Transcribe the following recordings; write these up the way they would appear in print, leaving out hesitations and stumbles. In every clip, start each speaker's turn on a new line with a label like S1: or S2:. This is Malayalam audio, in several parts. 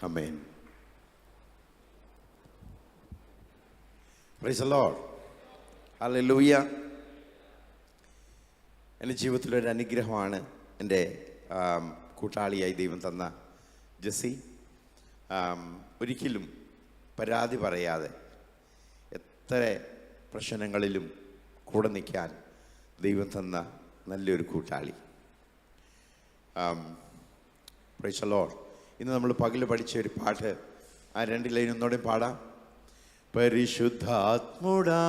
S1: Amen. Praise the Lord. Hallelujah. എൻ്റെ ജീവിതത്തിലൊരു അനുഗ്രഹമാണ് എൻ്റെ കൂട്ടാളിയായി ദൈവം തന്ന ജെസ്സി. ഒരിക്കലും പരാതി പറയാതെ എത്ര പ്രശ്നങ്ങളിലും കൂടെ നിൽക്കാൻ ദൈവം തന്ന നല്ലൊരു കൂട്ടാളി. Price the Lord. ഇന്ന് നമ്മൾ പകൽ പഠിച്ച ഒരു പാട്ട്, ആ 2 ലൈൻ ഒന്നോടെ പാടാം. പരിശുദ്ധാത്മുടാ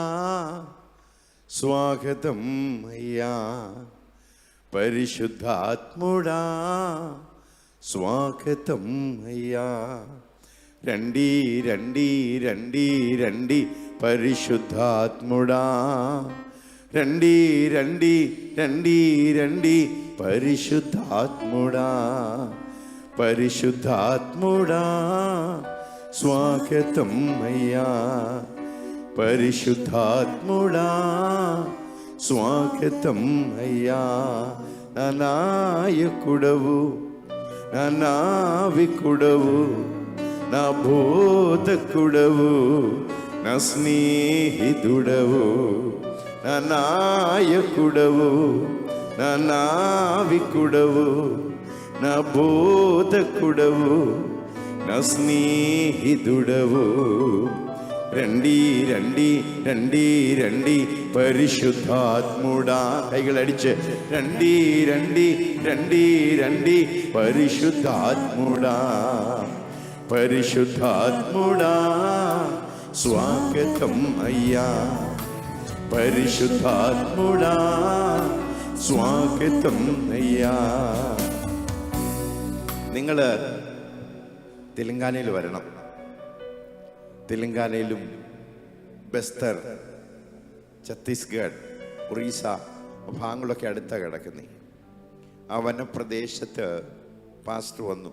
S1: സ്വാഗതം അയ്യാ, പരിശുദ്ധാത്മുടാ സ്വാഗതം അയ്യാ. രണ്ടി രണ്ടി രണ്ടി രണ്ടി പരിശുദ്ധാത്മുടാ, രണ്ടി രണ്ടി രണ്ടി രണ്ടി പരിശുദ്ധാത്മുടാ, പരിശുദ്ധാത്മുടാ സ്വാഗതം അയ്യാ, പരിശുദ്ധാത്മുടാ స్వాగతం అయ్యా. నా నాయకుడవు, నా నావికుడవు, నా బోధకుడవు, నా స్నేహితుడవు. నా నాయకుడవు, నా నావికుడవు, నా బోధకుడవు, నా స్నేహితుడవు. രണ്ടി രണ്ടി രണ്ടി രണ്ടി പരിശുദ്ധാത്മുടാ. കൈകളടിച്ച് രണ്ടി രണ്ടി രണ്ടി രണ്ടി പരിശുദ്ധാത്മുടാ, പരിശുദ്ധാത്മുടാ സ്വാഗതം അയ്യാ, പരിശുദ്ധാത്മുടാ സ്വാഗതം അയ്യാ. നിങ്ങൾ തെലങ്കാനയിൽ വരണം. തെലങ്കാനയിലും ബസ്തർ, ഛത്തീസ്ഗഡ്, ഒറീസ ഭാഗങ്ങളൊക്കെ അടുത്താണ് കിടക്കുന്നത്. ആ വനപ്രദേശത്ത് പാസ്റ്റർ വന്നു.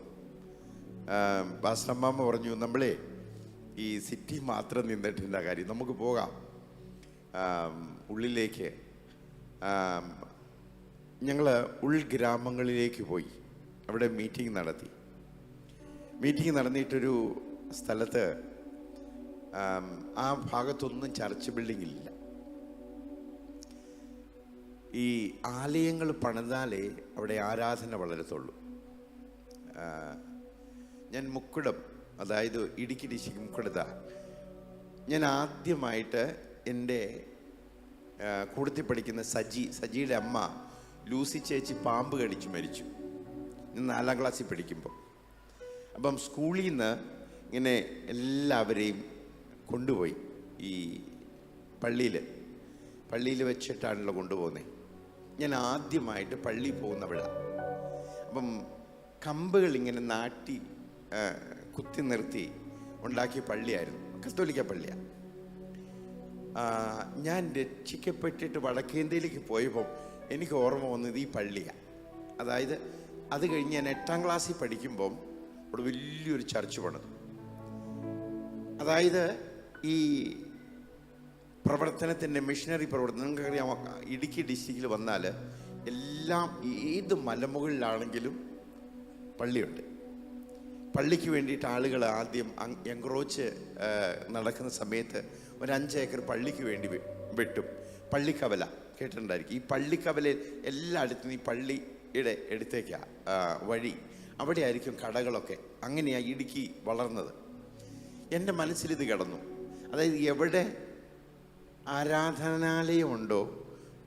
S1: പാസ്റ്റർ അമ്മാമ്മ പറഞ്ഞു, നമ്മളെ ഈ സിറ്റി മാത്രം നിന്നിട്ടില്ല കാര്യം, നമുക്ക് പോകാം ഉള്ളിലേക്ക്. ഞങ്ങൾ ഉൾഗ്രാമങ്ങളിലേക്ക് പോയി. അവിടെ മീറ്റിംഗ് നടത്തി. മീറ്റിംഗ് നടന്നിട്ടൊരു സ്ഥലത്ത് ആ ഭാഗത്തൊന്നും ചർച്ച് ബിൽഡിംഗ് ഇല്ല. ഈ ആലയങ്ങൾ പണിതാലേ അവിടെ ആരാധന വളരത്തുള്ളൂ. ഞാൻ മുക്കുടം, അതായത് ഇടുക്കി ഡിസ്ട്രിക്ട് മുക്കുടത്ത, ഞാൻ ആദ്യമായിട്ട് എൻ്റെ കൂടത്തിൽ പഠിക്കുന്ന സജിയുടെ അമ്മ ലൂസി ചേച്ചി പാമ്പ് കടിച്ച് മരിച്ചു. ഞാൻ 4ാം ക്ലാസ്സിൽ പഠിക്കുമ്പോൾ. അപ്പം സ്കൂളിൽ നിന്ന് ഇങ്ങനെ എല്ലാവരെയും കൊണ്ടുപോയി ഈ പള്ളിയിൽ വെച്ചിട്ടാണല്ലോ കൊണ്ടുപോകുന്നത്. ഞാൻ ആദ്യമായിട്ട് പള്ളിയിൽ പോകുന്നവിടാണ്. അപ്പം കമ്പുകൾ ഇങ്ങനെ നാട്ടി കുത്തി നിർത്തി ഉണ്ടാക്കിയ പള്ളിയായിരുന്നു, കത്തോലിക്ക പള്ളിയാണ്. ഞാൻ രക്ഷിക്കപ്പെട്ടിട്ട് വടക്കേന്ത്യയിലേക്ക് പോയപ്പോൾ എനിക്ക് ഓർമ്മ വന്നത് ഈ പള്ളിയാണ്. അതായത് അത് കഴിഞ്ഞ് ഞാൻ 8ാം ക്ലാസ്സിൽ പഠിക്കുമ്പം അവിടെ വലിയൊരു ചർച്ച് പണിതു. അതായത് ഈ പ്രവർത്തനത്തിൻ്റെ മിഷനറി പ്രവർത്തനം നിങ്ങൾക്കറിയാം. ഇടുക്കി ഡിസ്ട്രിക്റ്റിൽ വന്നാൽ എല്ലാം ഏത് മലമുകളിലാണെങ്കിലും പള്ളിയുണ്ട്. പള്ളിക്ക് വേണ്ടിയിട്ട് ആളുകൾ ആദ്യം എൻക്രോച്ച് നടക്കുന്ന സമയത്ത് ഒരു 5 ഏക്കർ പള്ളിക്ക് വേണ്ടി വെട്ടും. പള്ളിക്കവല കേട്ടിട്ടുണ്ടായിരിക്കും. ഈ പള്ളിക്കവലയിൽ എല്ലായിടത്തും ഈ പള്ളിയുടെ അടുത്തേക്കാണ് വഴി. അവിടെ ആയിരിക്കും കടകളൊക്കെ. അങ്ങനെയാണ് ഇടുക്കി വളർന്നത്. എൻ്റെ മനസ്സിലിത് കിടന്നു. അതായത് എവിടെ ആരാധനാലയമുണ്ടോ,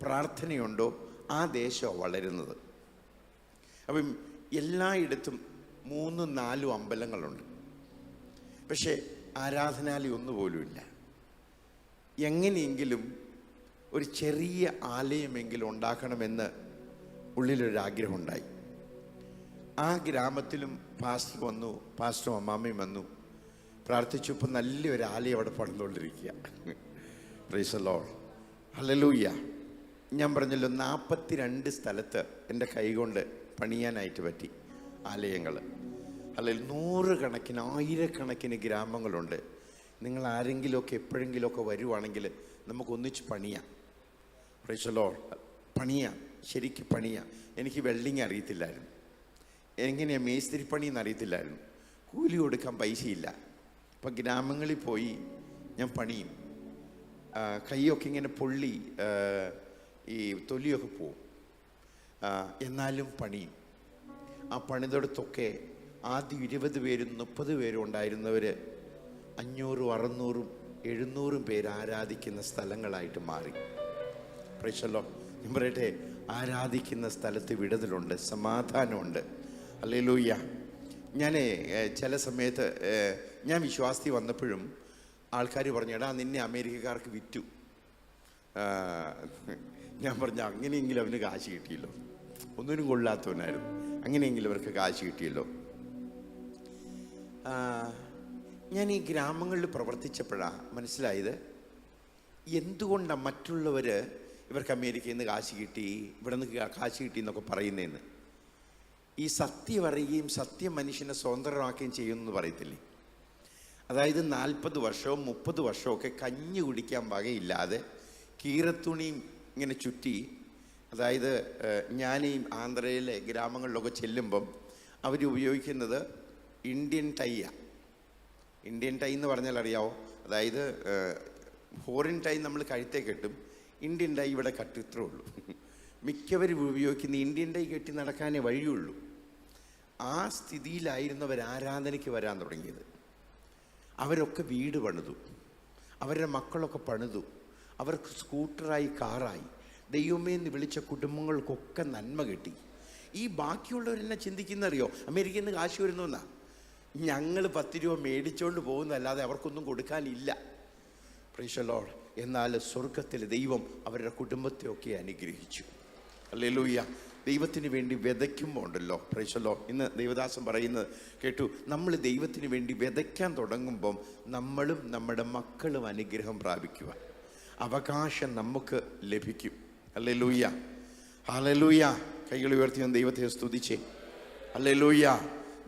S1: പ്രാർത്ഥനയുണ്ടോ, ആ ദേശമാണ് വളരുന്നത്. അപ്പം എല്ലായിടത്തും 3-4 അമ്പലങ്ങളുണ്ട്, പക്ഷേ ആരാധനാലയം ഒന്നുപോലുമില്ല. എങ്ങനെയെങ്കിലും ഒരു ചെറിയ ആലയമെങ്കിലും ഉണ്ടാക്കണമെന്ന് ഉള്ളിലൊരാഗ്രഹം ഉണ്ടായി. ആ ഗ്രാമത്തിലും പാസ്റ്റർ വന്നു, പാസ്റ്ററും അമ്മാമ്മയും വന്നു, പ്രാർത്ഥിച്ചു. ഇപ്പം നല്ലൊരു ആലയം അവിടെ പണിതുകൊണ്ടിരിക്കുക. Praise the Lord. ഹല്ലേലൂയ. ഞാൻ പറഞ്ഞല്ലോ 42 സ്ഥലത്ത് എൻ്റെ കൈകൊണ്ട് പണിയാനായിട്ട് പറ്റി ആലയങ്ങൾ. അല്ലെങ്കിൽ 100 കണക്കിന് 1000 ഗ്രാമങ്ങളുണ്ട്. നിങ്ങൾ ആരെങ്കിലുമൊക്കെ എപ്പോഴെങ്കിലുമൊക്കെ വരുവാണെങ്കിൽ നമുക്ക് ഒന്നിച്ച് പണിയാം. Praise the lord. പണിയാം, ശരിക്കും പണിയാം. എനിക്ക് വെൽഡിങ് അറിയത്തില്ലായിരുന്നു, എങ്ങനെയാണ് മേസ്തിരിപ്പണിയെന്ന് അറിയത്തില്ലായിരുന്നു. കൂലി കൊടുക്കാൻ പൈസയില്ല. അപ്പം ഗ്രാമങ്ങളിൽ പോയി ഞാൻ പണിയും. കൈയൊക്കെ ഇങ്ങനെ പൊള്ളി ഈ തൊലിയൊക്കെ പോവും, എന്നാലും പണിയും. ആ പണിതെടുത്തൊക്കെ ആദ്യം 20 പേരും 30 പേരും ഉണ്ടായിരുന്നവർ 500, 600, 700 പേര് ആരാധിക്കുന്ന സ്ഥലങ്ങളായിട്ട് മാറി. പ്രൈസല്ലോ. ഞാൻ പറയട്ടെ, ആരാധിക്കുന്ന സ്ഥലത്ത് വിടുതലുണ്ട്, സമാധാനമുണ്ട്. ഹല്ലേലൂയ. ഞാൻ ചില സമയത്ത് ഞാൻ വിശ്വാസത്തിൽ വന്നപ്പോഴും ആൾക്കാർ പറഞ്ഞു, എടാ നിന്നെ അമേരിക്കക്കാർക്ക് വിറ്റു. ഞാൻ പറഞ്ഞു, അങ്ങനെയെങ്കിലും അവന് കാശ് കിട്ടിയല്ലോ. ഒന്നിനും കൊള്ളാത്തവനായിരുന്നു, അങ്ങനെയെങ്കിലും അവർക്ക് കാശ് കിട്ടിയല്ലോ. ഞാൻ ഈ ഗ്രാമങ്ങളിൽ പ്രവർത്തിച്ചപ്പോഴാണ് മനസ്സിലായത് എന്തുകൊണ്ടാണ് മറ്റുള്ളവർ ഇവർക്ക് അമേരിക്കയിൽ നിന്ന് കാശ് കിട്ടി, ഇവിടെ നിന്ന് കാശ് കിട്ടി എന്നൊക്കെ പറയുന്നതെന്ന്. ഈ സത്യം അറിയുകയും സത്യം മനുഷ്യനെ സ്വതന്ത്രമാക്കുകയും ചെയ്യുമെന്ന് പറയത്തില്ലേ. അതായത് 40 വർഷവും 30 വർഷമൊക്കെ കഞ്ഞി കുടിക്കാൻ വകയില്ലാതെ കീറത്തുണിയും ഇങ്ങനെ ചുറ്റി, അതായത് ഞാൻ ഈ ആന്ധ്രയിലെ ഗ്രാമങ്ങളിലൊക്കെ ചെല്ലുമ്പം അവർ ഉപയോഗിക്കുന്നത് ഇന്ത്യൻ ടൈയാണ്. ഇന്ത്യൻ ടൈ എന്ന് പറഞ്ഞാൽ അറിയാവോ? അതായത് ഫോറിൻ ടൈ നമ്മൾ കഴുത്തേ കെട്ടും, ഇന്ത്യൻ ടൈ ഇവിടെ കട്ടിത്രേ ഉള്ളൂ. മിക്കവരും ഉപയോഗിക്കുന്ന ഇന്ത്യൻ ടൈ കെട്ടി നടക്കാനേ വഴിയുള്ളൂ. ആ സ്ഥിതിയിലായിരുന്നവർ ആരാധനയ്ക്ക് വരാൻ തുടങ്ങിയത്. അവരൊക്കെ വീട് പണിതു, അവരുടെ മക്കളൊക്കെ പണിതു, അവർക്ക് സ്കൂട്ടറായി, കാറായി. ദൈവമേ എന്ന് വിളിച്ച കുടുംബങ്ങൾക്കൊക്കെ നന്മ കിട്ടി. ഈ ബാക്കിയുള്ളവരെന്നെ ചിന്തിക്കുന്നറിയോ? അമേരിക്കയിൽ നിന്ന് കാശ് വരുന്നുവെന്നാ. ഞങ്ങൾ 10 രൂപ മേടിച്ചുകൊണ്ട് പോകുന്നതല്ലാതെ അവർക്കൊന്നും കൊടുക്കാനില്ല. Price the Lord. എന്നാൽ സ്വർഗത്തിലെ ദൈവം അവരുടെ കുടുംബത്തെയൊക്കെ അനുഗ്രഹിച്ചു. ഹല്ലേലൂയ. ദൈവത്തിന് വേണ്ടി വിതയ്ക്കുമ്പോൾ ഉണ്ടല്ലോ, പ്രൈസ് ദി ലോർഡ്. ഇന്ന് ദൈവദാസൻ പറയുന്നത് കേട്ടു, നമ്മൾ ദൈവത്തിന് വേണ്ടി വിതയ്ക്കാൻ തുടങ്ങുമ്പം നമ്മളും നമ്മുടെ മക്കളും അനുഗ്രഹം പ്രാപിക്കുക, അവകാശം നമുക്ക് ലഭിക്കും. Hallelujah, hallelujah. കൈകൾ ഉയർത്തി ദൈവത്തെ സ്തുതിച്ചേ. ഹല്ലേലൂയ.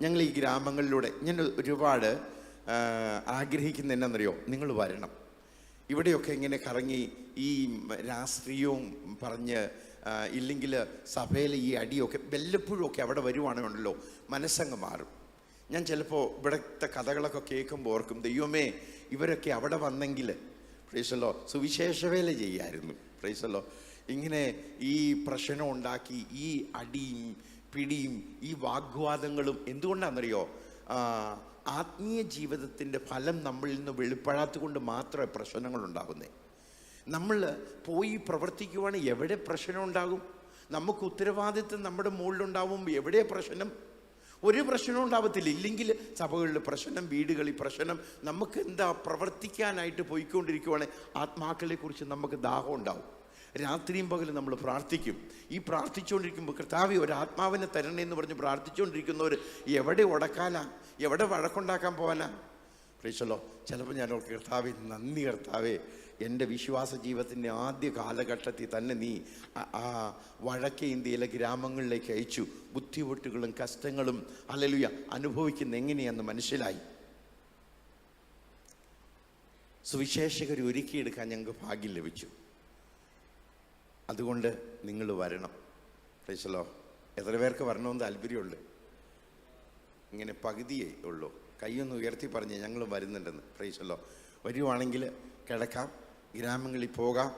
S1: ഞങ്ങൾ ഈ ഗ്രാമങ്ങളിലൂടെ ഞാൻ ഒരുപാട് ആഗ്രഹിക്കുന്ന എന്നാന്നറിയോ? നിങ്ങൾ വരണം. ഇവിടെയൊക്കെ ഇങ്ങനെ കറങ്ങി ഈ രാഷ്ട്രീയവും പറഞ്ഞ് ഇല്ലെങ്കിൽ സഭയിലെ ഈ അടിയൊക്കെ വല്ലപ്പോഴും ഒക്കെ അവിടെ വരുവാണെന്നുണ്ടല്ലോ മനസ്സങ്ങ് മാറും. ഞാൻ ചിലപ്പോൾ ഇവിടുത്തെ കഥകളൊക്കെ കേൾക്കുമ്പോൾ ഓർക്കും, ദൈവമേ ഇവരൊക്കെ അവിടെ വന്നെങ്കിൽ പ്രൈസല്ലോ സുവിശേഷവേല ചെയ്യായിരുന്നു. പ്രൈസല്ലോ. ഇങ്ങനെ ഈ പ്രശ്നം ഉണ്ടാക്കി ഈ അടിയും പിടിയും ഈ വാഗ്വാദങ്ങളും എന്തുകൊണ്ടാണെന്നറിയോ? ആത്മീയ ജീവിതത്തിൻ്റെ ഫലം നമ്മളിൽ നിന്ന് വെളിപ്പെടാത്തത് കൊണ്ട് മാത്രമേ പ്രശ്നങ്ങളുണ്ടാകുന്നത്. നമ്മൾ പോയി പ്രവർത്തിക്കുവാണെങ്കിൽ എവിടെ പ്രശ്നം ഉണ്ടാകും? നമുക്ക് ഉത്തരവാദിത്വം നമ്മുടെ മുകളിലുണ്ടാവുമ്പോൾ എവിടെ പ്രശ്നം? ഒരു പ്രശ്നവും ഉണ്ടാവത്തില്ല. ഇല്ലെങ്കിൽ സഭകളിൽ പ്രശ്നം, വീടുകളിൽ പ്രശ്നം. നമുക്ക് എന്താ പ്രവർത്തിക്കാനായിട്ട് പോയിക്കൊണ്ടിരിക്കുവാണെങ്കിൽ ആത്മാക്കളെക്കുറിച്ച് നമുക്ക് ദാഹം ഉണ്ടാവും. രാത്രിയും പകലും നമ്മൾ പ്രാർത്ഥിക്കും. ഈ പ്രാർത്ഥിച്ചുകൊണ്ടിരിക്കുമ്പോൾ കർത്താവേ ഒരു ആത്മാവിനെ തരണേ എന്ന് പറഞ്ഞ് പ്രാർത്ഥിച്ചുകൊണ്ടിരിക്കുന്നവർ എവിടെ ഉടക്കാനാ, എവിടെ വഴക്കുണ്ടാക്കാൻ പോകാനാ? പ്രൈസല്ലോ. ചിലപ്പോൾ ഞാൻ കർത്താവേ നന്ദി കർത്താവേ, എൻ്റെ വിശ്വാസ ജീവിതത്തിൻ്റെ ആദ്യ കാലഘട്ടത്തിൽ തന്നെ നീ ആ വടക്കേ ഇന്ത്യയിലെ ഗ്രാമങ്ങളിലേക്ക് അയച്ചു. ബുദ്ധിമുട്ടുകളും കഷ്ടങ്ങളും ഹല്ലേലൂയ അനുഭവിക്കുന്ന എങ്ങനെയാണെന്ന് മനസ്സിലായി. സുവിശേഷകർ ഒരുക്കിയെടുക്കാൻ ഞങ്ങൾക്ക് ഭാഗ്യം ലഭിച്ചു. അതുകൊണ്ട് നിങ്ങൾ വരണം. പ്രൈസല്ലോ. എത്ര പേർക്ക് വരണമെന്ന് താല്പര്യമുണ്ട്? ഇങ്ങനെ പകുതിയേ ഉള്ളൂ. കൈയൊന്ന് ഉയർത്തി പറഞ്ഞ് ഞങ്ങൾ വരുന്നുണ്ടെന്ന്. പ്രൈസല്ലോ. വരുവാണെങ്കിൽ കിടക്കാം, ഗ്രാമങ്ങളിൽ പോകാം,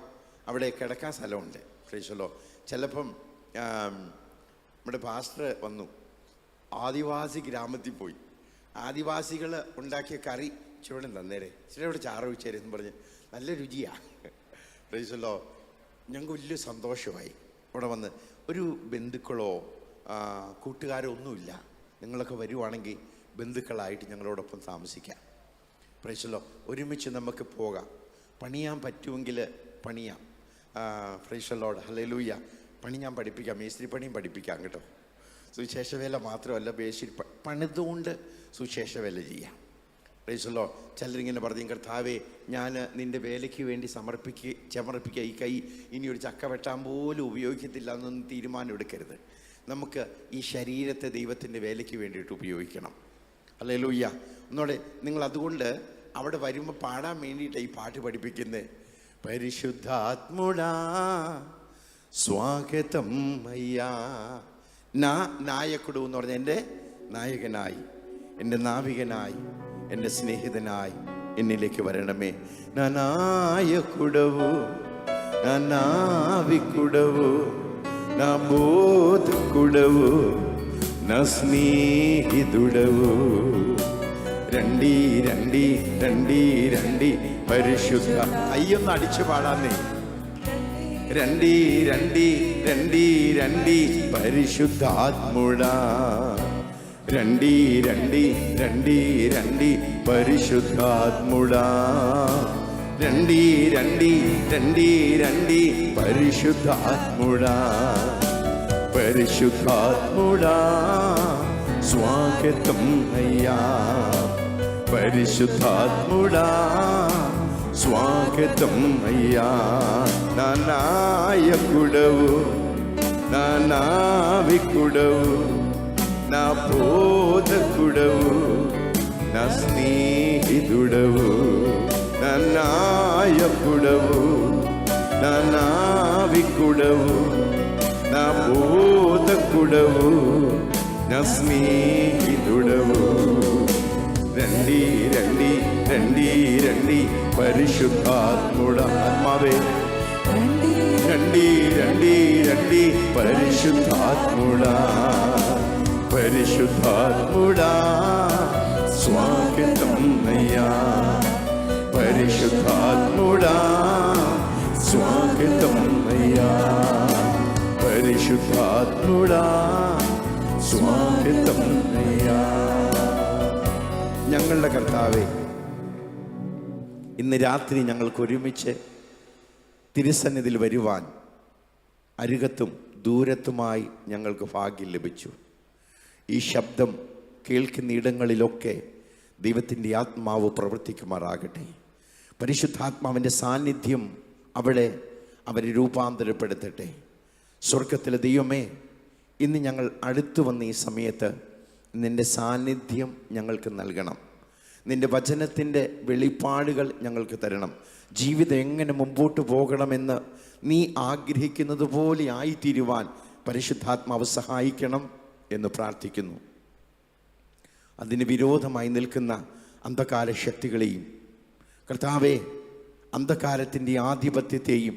S1: അവിടെ കിടക്കാൻ സ്ഥലമുണ്ട്. പ്രൈസല്ലോ. ചിലപ്പം നമ്മുടെ പാസ്റ്റർ വന്നു, ആദിവാസി ഗ്രാമത്തിൽ പോയി. ആദിവാസികൾ ഉണ്ടാക്കിയ കറി ഇച്ചിരി തന്നേരെ, ഇച്ചിരി ഇവിടെ ചാറ് വെച്ചേരെന്ന് പറഞ്ഞ് നല്ല രുചിയാണ്. പ്രൈസല്ലോ. ഞങ്ങൾക്ക് വലിയ സന്തോഷമായി. ഇവിടെ വന്ന് ഒരു ബന്ധുക്കളോ കൂട്ടുകാരോ ഒന്നുമില്ല. നിങ്ങളൊക്കെ വരുവാണെങ്കിൽ ബന്ധുക്കളായിട്ട് ഞങ്ങളോടൊപ്പം താമസിക്കാം. പ്രൈസല്ലോ. ഒരുമിച്ച് നമുക്ക് പോകാം. പണിയാൻ പറ്റുമെങ്കിൽ പണിയാം. Praise Lord. ഹല്ലേലൂയ. പണി ഞാൻ പഠിപ്പിക്കാം, മേസ്ത്രി പണിയും പഠിപ്പിക്കാം കേട്ടോ. സുവിശേഷവേല മാത്രമല്ല, മേസ്ത്രി പണിതുകൊണ്ട് സുവിശേഷവേല ചെയ്യാം. Praise Lord. ചിലരിങ്ങനെ പറഞ്ഞു, കർത്താവേ ഞാൻ നിൻ്റെ വേലയ്ക്ക് വേണ്ടി സമർപ്പിക്കുക, ഈ കൈ ഇനി ഒരു ചക്ക വെട്ടാൻ പോലും ഉപയോഗിക്കത്തില്ല എന്നൊന്നും തീരുമാനം എടുക്കരുത്. നമുക്ക് ഈ ശരീരത്തെ ദൈവത്തിൻ്റെ വേലയ്ക്ക് വേണ്ടിയിട്ട് ഉപയോഗിക്കണം. ഹല്ലേലൂയ. ഒന്നോടെ നിങ്ങൾ അതുകൊണ്ട് അവിടെ വരുമ്പോൾ പാടാൻ വേണ്ടിയിട്ടാണ് ഈ പാട്ട് പഠിപ്പിക്കുന്നത്. പരിശുദ്ധാത്മുടാ സ്വാഗതം അയ്യാ. നായക്കുടു എന്ന് പറഞ്ഞാൽ എൻ്റെ നായകനായി എൻ്റെ നാവികനായി, എൻ്റെ സ്നേഹിതനായി എന്നിലേക്ക് വരണമേ. നാനായకుడవు, నా నావికుడవు, నా బోధకుడవు, నా స్నేహితుడవు. രണ്ടി രണ്ടി രണ്ടി രണ്ടി പരിശുദ്ധ. അയ്യൊന്ന് അടിച്ചു പാടാന്നേ. രണ്ടി രണ്ടി രണ്ടി രണ്ടി പരിശുദ്ധാത്മുടാ. രണ്ടി രണ്ടി രണ്ടി രണ്ടി പരിശുദ്ധാത്മുടാ. രണ്ടി രണ്ടി രണ്ടി രണ്ടി പരിശുദ്ധാത്മുടാ. പരിശുദ്ധാത്മുടാ സ്വാഗതം അയ്യാ. പരിശുദ്ധാത്മുടാ స్వాగతం అయ్యా. నా నాయకుడవు, నా నావికుడవు, నా బోధకుడవు, నా స్నేహితుడవు. నా నాయకుడవు, నా నావికుడవు, నా బోధకుడవు, నా స్నేహితుడవు. രണ്ടി രണ്ടി രണ്ടി രണ്ടി പരിശുദ്ധാത്മുടാ. ആത്മാവേ രണ്ടി രണ്ടി രണ്ടി പരിശുദ്ധാത്മുടാ. പരിശുദ്ധാത്മുടാ സ്വാഗതം അയ്യാ. പരിശുദ്ധാത്മുടാ സ്വാഗതം അയ്യാ. പരിശുദ്ധാത്മുടാ സ്വാഗതം അയ്യാ. ഞങ്ങളുടെ കർത്താവേ, ഇന്ന് രാത്രി ഞങ്ങൾക്ക് ഒരുമിച്ച് തിരുസന്നിധിയിൽ വരുവാൻ അരികത്തും ദൂരത്തുമായി ഞങ്ങൾക്ക് ഭാഗ്യം ലഭിച്ചു. ഈ ശബ്ദം കേൾക്കുന്ന ഇടങ്ങളിലൊക്കെ ദൈവത്തിൻ്റെ ആത്മാവ് പ്രവർത്തിക്കുമാറാകട്ടെ. പരിശുദ്ധാത്മാവിൻ്റെ സാന്നിധ്യം അവരെ രൂപാന്തരപ്പെടുത്തട്ടെ. സ്വർഗത്തിലെ ദൈവമേ, ഇന്ന് ഞങ്ങൾ അടുത്തു വന്ന ഈ സമയത്ത് നിൻ്റെ സാന്നിധ്യം ഞങ്ങൾക്ക് നൽകണം. നിൻ്റെ വചനത്തിൻ്റെ വെളിപ്പാടുകൾ ഞങ്ങൾക്ക് തരണം. ജീവിതം എങ്ങനെ മുമ്പോട്ട് പോകണമെന്ന് നീ ആഗ്രഹിക്കുന്നത് പോലെ ആയിത്തീരുവാൻ പരിശുദ്ധാത്മാവ് സഹായിക്കണം എന്ന് പ്രാർത്ഥിക്കുന്നു. അതിന് വിരോധമായി നിൽക്കുന്ന അന്ധകാര ശക്തികളെയും കർത്താവേ, അന്ധകാരത്തിൻ്റെ ആധിപത്യത്തെയും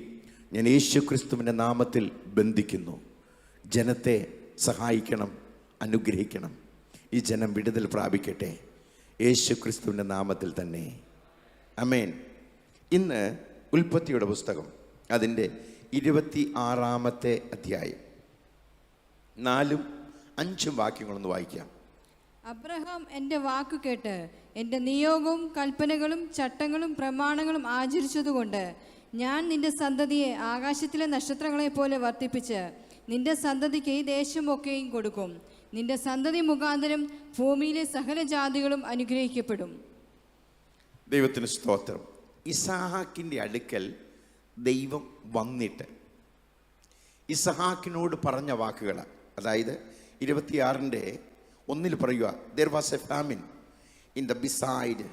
S1: ഞാൻ യേശുക്രിസ്തുവിൻ്റെ നാമത്തിൽ ബന്ധിക്കുന്നു. ജനത്തെ സഹായിക്കണം, അനുഗ്രഹിക്കണം. ഈ ജനം വിടുതൽ പ്രാപിക്കട്ടെ, യേശുക്രിസ്തുവിൻ്റെ നാമത്തിൽ തന്നെ. ആമേൻ. ഇന്ന് ഉൽപ്പത്തിയുടെ പുസ്തകം അതിൻ്റെ 26-ാമത്തെ അധ്യായം 4-5 വാക്യങ്ങളൊന്ന് വായിക്കാം.
S2: അബ്രഹാം എൻ്റെ വാക്കു കേട്ട് എൻ്റെ നിയോഗവും കൽപ്പനകളും ചട്ടങ്ങളും പ്രമാണങ്ങളും ആചരിച്ചതുകൊണ്ട് ഞാൻ നിന്റെ സന്തതിയെ ആകാശത്തിലെ നക്ഷത്രങ്ങളെ പോലെ വർദ്ധിപ്പിച്ച് നിന്റെ സന്തതിക്ക് ഈ ദേശമൊക്കെയും കൊടുക്കും. നിന്റെ സന്തതി മുഖാന്തരം ഭൂമിയിലെ സകല ജാതികളും അനുഗ്രഹിക്കപ്പെടും.
S1: ദൈവത്തിന് സ്തോത്രം. ഇസഹാക്കിൻ്റെ അടുക്കൽ ദൈവം വന്നിട്ട് ഇസഹാക്കിനോട് പറഞ്ഞ വാക്കുകൾ, അതായത് 26-1 പറയുക. There was a famine in the beside,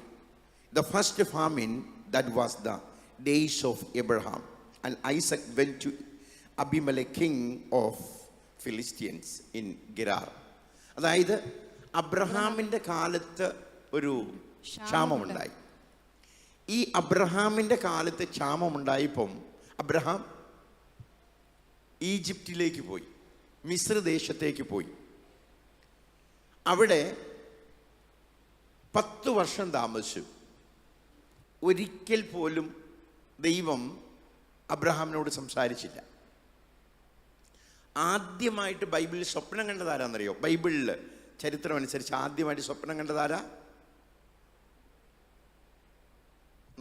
S1: the first famine that was the days of Abraham, and Isaac went to Abimelech king of Philistines in Gerar. അതായത് അബ്രഹാമിൻ്റെ കാലത്ത് ഒരു ക്ഷാമമുണ്ടായി. ഈ അബ്രഹാമിൻ്റെ കാലത്ത് ക്ഷാമമുണ്ടായപ്പം അബ്രഹാം ഈജിപ്തിലേക്ക് പോയി, മിസ്ർ ദേശത്തേക്ക് പോയി. അവിടെ 10 വർഷം താമസിച്ചു. ഒരിക്കൽ പോലും ദൈവം അബ്രഹാമിനോട് സംസാരിച്ചില്ല. ആദ്യമായിട്ട് ബൈബിളിൽ സ്വപ്നം കണ്ടതാരാന്നറിയോ? ബൈബിളിൽ ചരിത്രം അനുസരിച്ച് ആദ്യമായിട്ട് സ്വപ്നം കണ്ടതാരാ?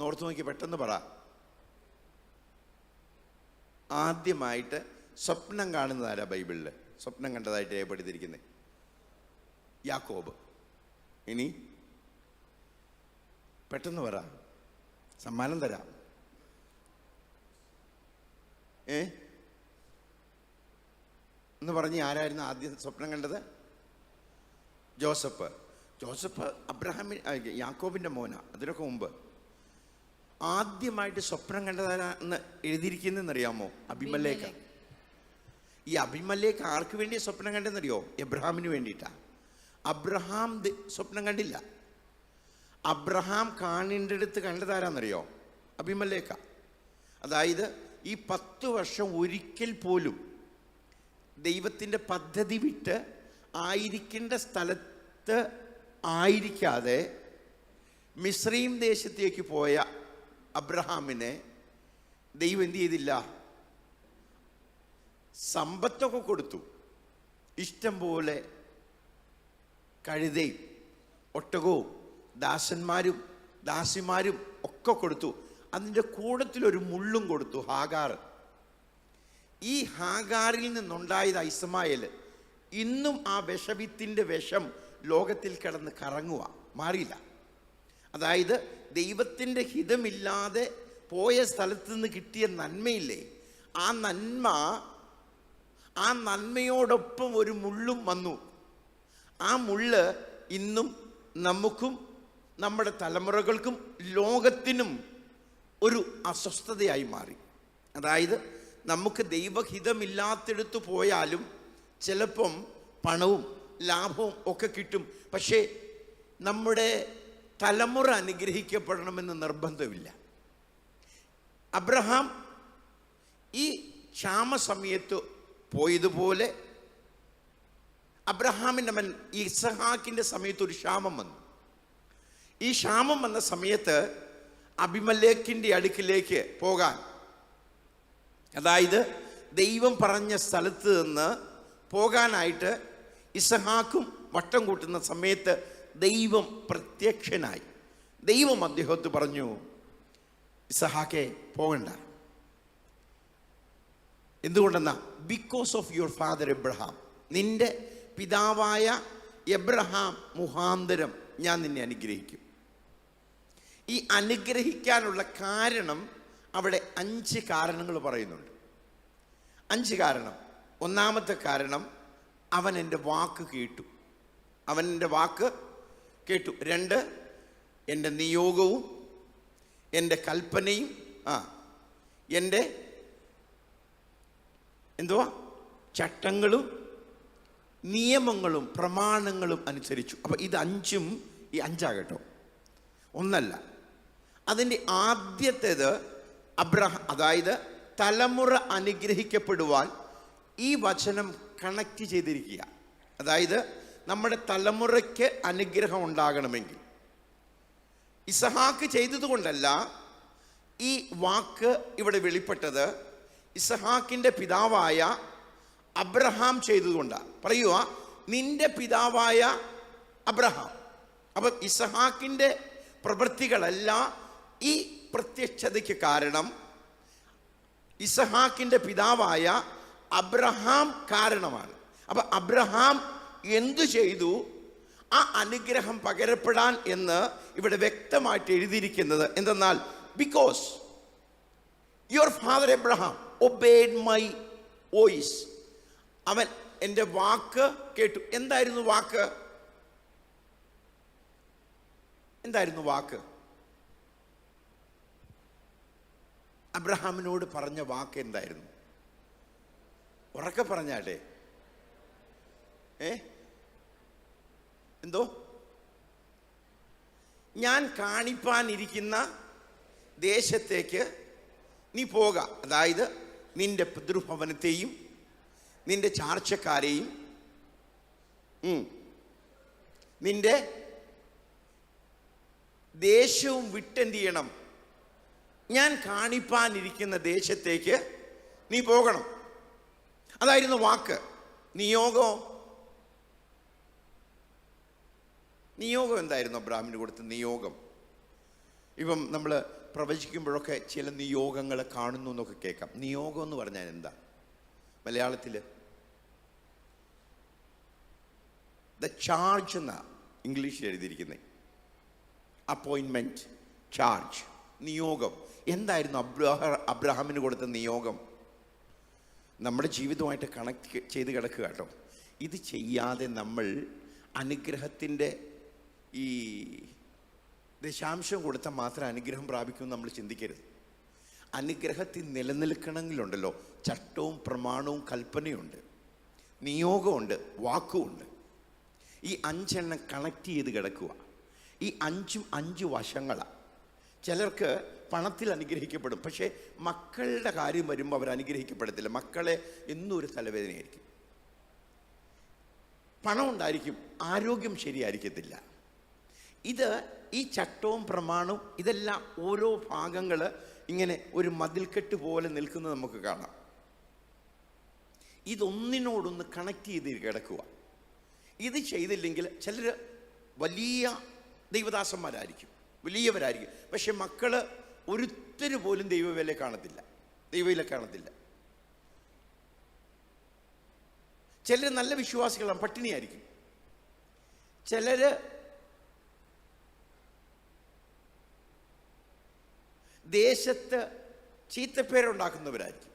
S1: നോർത്ത് നോക്കി പെട്ടെന്ന് പറ. ആദ്യമായിട്ട് സ്വപ്നം കാണുന്നതാരാ ബൈബിളിൽ? സ്വപ്നം കണ്ടതായിട്ട് രേഖപ്പെടുത്തിയിരിക്കുന്നത് യാക്കോബ്. ഇനി പെട്ടെന്ന് പറ, സമ്മാനം തരാം. എന്ന് പറഞ്ഞ് ആരായിരുന്നു ആദ്യം സ്വപ്നം കണ്ടത്? ജോസഫ്. യാക്കോബിൻ്റെ മോനാ. അതിനൊക്കെ മുമ്പ് ആദ്യമായിട്ട് സ്വപ്നം കണ്ടതാരാന്ന് എഴുതിയിരിക്കുന്നതെന്നറിയാമോ? അബിമലേക്ക്. ഈ അബിമലേക്ക് ആർക്ക് വേണ്ടി സ്വപ്നം കണ്ടെന്നറിയോ? എബ്രഹാമിന് വേണ്ടിയിട്ടാണ്. അബ്രഹാം സ്വപ്നം കണ്ടില്ല. അബ്രഹാം കാണേണ്ടടുത്ത് കണ്ടതാരാന്നറിയോ? അബിമലേക്ക. അതായത് ഈ 10 വർഷം ഒരിക്കൽ പോലും ദൈവത്തിൻ്റെ പദ്ധതി വിട്ട് ആയിരിക്കേണ്ട സ്ഥലത്ത് ആയിരിക്കാതെ മിസ്രയീം ദേശത്തേക്ക് പോയ അബ്രഹാമിനെ ദൈവം എന്ത് ചെയ്തില്ല? സമ്പത്തൊക്കെ കൊടുത്തു. ഇഷ്ടം പോലെ കഴുതയും ഒട്ടകവും ദാസന്മാരും ദാസിമാരും ഒക്കെ കൊടുത്തു. അതിൻ്റെ കൂടത്തിലൊരു മുള്ളും കൊടുത്തു, ഹാഗാർ. ഈ ഹാഗാറിൽ നിന്നുണ്ടായത് ഇസ്മായേൽ. ഇന്നും ആ വിഷവിത്തിൻ്റെ വിഷം ലോകത്തിൽ കിടന്ന് കറങ്ങുക, മാറിയില്ല. അതായത് ദൈവത്തിൻ്റെ ഹിതമില്ലാതെ പോയ സ്ഥലത്ത് നിന്ന് കിട്ടിയ നന്മയില്ലേ, ആ നന്മയോടൊപ്പം ഒരു മുള്ളും വന്നു. ആ മുള്ള് ഇന്നും നമുക്കും നമ്മുടെ തലമുറകൾക്കും ലോകത്തിനും ഒരു അസ്വസ്ഥതയായി മാറി. അതായത് നമുക്ക് ദൈവഹിതമില്ലാത്തിടത്ത് പോയാലും ചിലപ്പം പണവും ലാഭവും ഒക്കെ കിട്ടും. പക്ഷേ നമ്മുടെ തലമുറ അനുഗ്രഹിക്കപ്പെടണമെന്ന് നിർബന്ധമില്ല. അബ്രഹാം ഈ ക്ഷാമസമയത്ത് പോയതുപോലെ അബ്രഹാമിൻ്റെ ഇസഹാക്കിൻ്റെ സമയത്ത് ഒരു ക്ഷാമം വന്നു. ഈ ക്ഷാമം വന്ന സമയത്ത് അബിമലേക്കിൻ്റെ അടുക്കിലേക്ക് പോകാൻ, അതായത് ദൈവം പറഞ്ഞ സ്ഥലത്ത് നിന്ന് പോകാനായിട്ട് ഇസഹാക്കും വട്ടം കൂട്ടുന്ന സമയത്ത് ദൈവം പ്രത്യക്ഷനായി. ദൈവം അദ്ദേഹത്തെ പറഞ്ഞു, ഇസഹാക്കെ പോകണ്ട. എന്തുകൊണ്ടെന്നാ? Because of your father Abraham, നിന്റെ പിതാവായ എബ്രഹാം മുഖാന്തരം ഞാൻ നിന്നെ അനുഗ്രഹിക്കും. ഈ അനുഗ്രഹിക്കാനുള്ള കാരണം അവിടെ 5 കാരണങ്ങൾ പറയുന്നുണ്ട്. 5 കാരണം. ഒന്നാമത്തെ കാരണം, അവൻ എൻ്റെ വാക്ക് കേട്ടു. അവൻ എൻ്റെ വാക്ക് കേട്ടു. 2, എൻ്റെ നിയോഗവും എൻ്റെ കൽപ്പനയും എൻ്റെ ചട്ടങ്ങളും നിയമങ്ങളും പ്രമാണങ്ങളും അനുസരിച്ചു. അപ്പം ഇത് 5ഉം ഈ 5 ഒന്നല്ല. അതിൻ്റെ ആദ്യത്തേത് അതായത് തലമുറ അനുഗ്രഹിക്കപ്പെടുവാൻ ഈ വചനം കണക്ട് ചെയ്തിരിക്കുക. അതായത് നമ്മുടെ തലമുറയ്ക്ക് അനുഗ്രഹം ഉണ്ടാകണമെങ്കിൽ ഇസഹാക്ക് ചെയ്തതുകൊണ്ടല്ല ഈ വാക്ക് ഇവിടെ വെളിപ്പെട്ടത്, ഇസഹാക്കിൻ്റെ പിതാവായ അബ്രഹാം ചെയ്തതുകൊണ്ടാണ്. പറയുക, നിന്റെ പിതാവായ അബ്രഹാം. അപ്പം ഇസഹാക്കിൻ്റെ പ്രവൃത്തികളല്ല ഈ പ്രത്യക്ഷതയ്ക്ക് കാരണം. ഇസഹാക്കിൻ്റെ പിതാവായ അബ്രഹാം കാരണമാണ്. അപ്പം അബ്രഹാം എന്തു ചെയ്തു? ആ അനുഗ്രഹം പകരപ്പെടാൻ എന്ന് ഇവിടെ വ്യക്തമായിട്ട് എഴുതിയിരിക്കുന്നത് എന്തെന്നാൽ, because your father Abraham obeyed my voice. അവൻ എൻ്റെ വാക്ക് കേട്ടു. എന്തായിരുന്നു വാക്ക്? എന്തായിരുന്നു വാക്ക്? അബ്രഹാമിനോട് പറഞ്ഞ വാക്ക് എന്തായിരുന്നു? ഉറക്കെ പറഞ്ഞാട്ടെ. എന്തോ? ഞാൻ കാണിപ്പാനിരിക്കുന്ന ദേശത്തേക്ക് നീ പോക. അതായത് നിന്റെ പിതൃഭവനത്തെയും നിന്റെ ചാർച്ചക്കാരെയും നിന്റെ ദേശവും വിട്ടെന്ത് ചെയ്യണം? ഞാൻ കാണിപ്പാനിരിക്കുന്ന ദേശത്തേക്ക് നീ പോകണം. അതായിരുന്നു വാക്ക്. നിയോഗം എന്തായിരുന്നു അബ്രഹാമിന് കൊടുത്ത നിയോഗം? ഇപ്പം നമ്മൾ പ്രവചിക്കുമ്പോഴൊക്കെ ചില നിയോഗങ്ങൾ കാണുന്നു എന്നൊക്കെ കേൾക്കാം. നിയോഗം എന്ന് പറഞ്ഞാൽ എന്താ മലയാളത്തിൽ? ദ ചാർജ് എന്നാ ഇംഗ്ലീഷിൽ എഴുതിയിരിക്കുന്നത്. അപ്പോയിൻമെൻറ്റ്, ചാർജ്, നിയോഗം. എന്തായിരുന്നു അബ്രഹാമിന് കൊടുത്ത നിയോഗം? നമ്മുടെ ജീവിതമായിട്ട് കണക്ട് ചെയ്ത് കിടക്കുക കേട്ടോ. ഇത് ചെയ്യാതെ നമ്മൾ അനുഗ്രഹത്തിൻ്റെ ഈ ദശാംശം കൊടുത്താൽ മാത്രം അനുഗ്രഹം പ്രാപിക്കുമെന്ന് നമ്മൾ ചിന്തിക്കരുത്. അനുഗ്രഹത്തിൽ നിലനിൽക്കണമെങ്കിലുണ്ടല്ലോ ചട്ടവും പ്രമാണവും കൽപ്പനയുണ്ട്, നിയോഗമുണ്ട്, വാക്കുമുണ്ട്. ഈ 5 എണ്ണം കണക്ട് ചെയ്ത് കിടക്കുക. ഈ 5 വശങ്ങളാണ്. ചിലർക്ക് പണത്തിൽ അനുഗ്രഹിക്കപ്പെടും, പക്ഷേ മക്കളുടെ കാര്യം വരുമ്പോൾ അവർ അനുഗ്രഹിക്കപ്പെടത്തില്ല. മക്കളെ എന്നും ഒരു തലവേദനയായിരിക്കും. പണം ഉണ്ടായിരിക്കും, ആരോഗ്യം ശരിയായിരിക്കത്തില്ല. ഈ ചട്ടവും പ്രമാണവും ഇതെല്ലാം ഓരോ ഭാഗങ്ങൾ ഇങ്ങനെ ഒരു മതിൽക്കെട്ട് പോലെ നിൽക്കുന്നത് നമുക്ക് കാണാം. ഇതൊന്നിനോടൊന്ന് കണക്ട് ചെയ്ത് കിടക്കുക. ഇത് ചെയ്തില്ലെങ്കിൽ ചിലർ വലിയ ദൈവദാസന്മാരായിരിക്കും, വലിയവരായിരിക്കും, പക്ഷെ മക്കള് ഒരുത്തര് പോലും ദൈവവേല കാണത്തില്ല. ചിലർ നല്ല വിശ്വാസികളാണ്, പട്ടിണിയായിരിക്കും. ചിലര് ദേശത്ത് ചീത്തപ്പേരുണ്ടാക്കുന്നവരായിരിക്കും.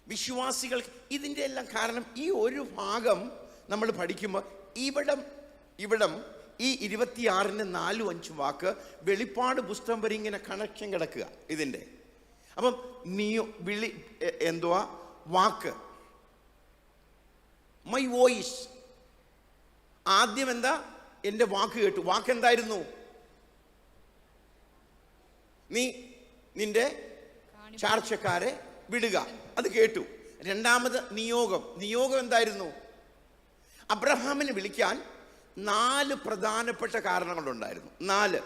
S1: വിശ്വാസികൾ ഇതിൻ്റെ എല്ലാം കാരണം ഈ ഒരു ഭാഗം നമ്മൾ പഠിക്കുമ്പോൾ ഇവിടം ഈ 26-ന് 4-5 വാക്ക് വെളിപ്പാട് പുസ്തകം വരെ ഇങ്ങനെ കണക്ഷൻ കിടക്കുക ഇതിൻ്റെ. അപ്പം വാക്ക്, മൈ വോയിസ്. ആദ്യം എന്താ? എൻ്റെ വാക്ക് കേട്ടു. വാക്ക് എന്തായിരുന്നു? നീ നിന്റെ ചാർച്ചക്കാരെ വിടുക, അത് കേട്ടു. രണ്ടാമത് നിയോഗം എന്തായിരുന്നു? അബ്രഹാമിനെ വിളിക്കാൻ 4 പ്രധാനപ്പെട്ട കാരണങ്ങളുണ്ടായിരുന്നു. 4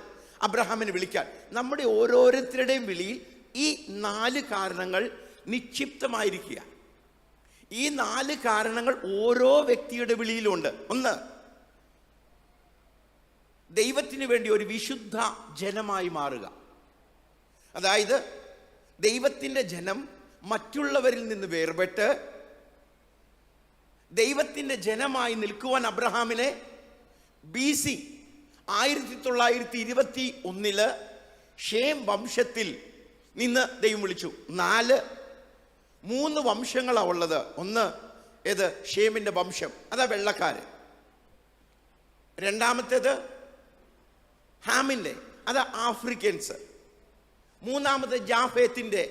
S1: അബ്രഹാമിനെ വിളിക്കാൻ. നമ്മുടെ ഓരോരുത്തരുടെയും വിളിയിൽ ഈ 4 കാരണങ്ങൾ നിക്ഷിപ്തമായിരിക്കുക. ഈ 4 കാരണങ്ങൾ ഓരോ വ്യക്തിയുടെ വിളിയിലുണ്ട്. 1, ദൈവത്തിന് വേണ്ടി ഒരു വിശുദ്ധ ജനമായി മാറുക. അതായത് ദൈവത്തിൻ്റെ ജനം മറ്റുള്ളവരിൽ നിന്ന് വേർപെട്ട് ദൈവത്തിൻ്റെ ജനമായി നിൽക്കുവാൻ അബ്രഹാമിനെ BC 1921 ഷേം വംശത്തിൽ നിന്ന് ദൈവം വിളിച്ചു. 3 വംശങ്ങളാണ് ഉള്ളത്. ഒന്ന് ഏത്? ഷേമിൻ്റെ വംശം, അതാ വെള്ളക്കാര്. രണ്ടാമത്തേത് ഹാമിൻ്റെ, അതാ ആഫ്രിക്കൻസ്. മൂന്നാമത് ജാഫേത്തിൻ്റെ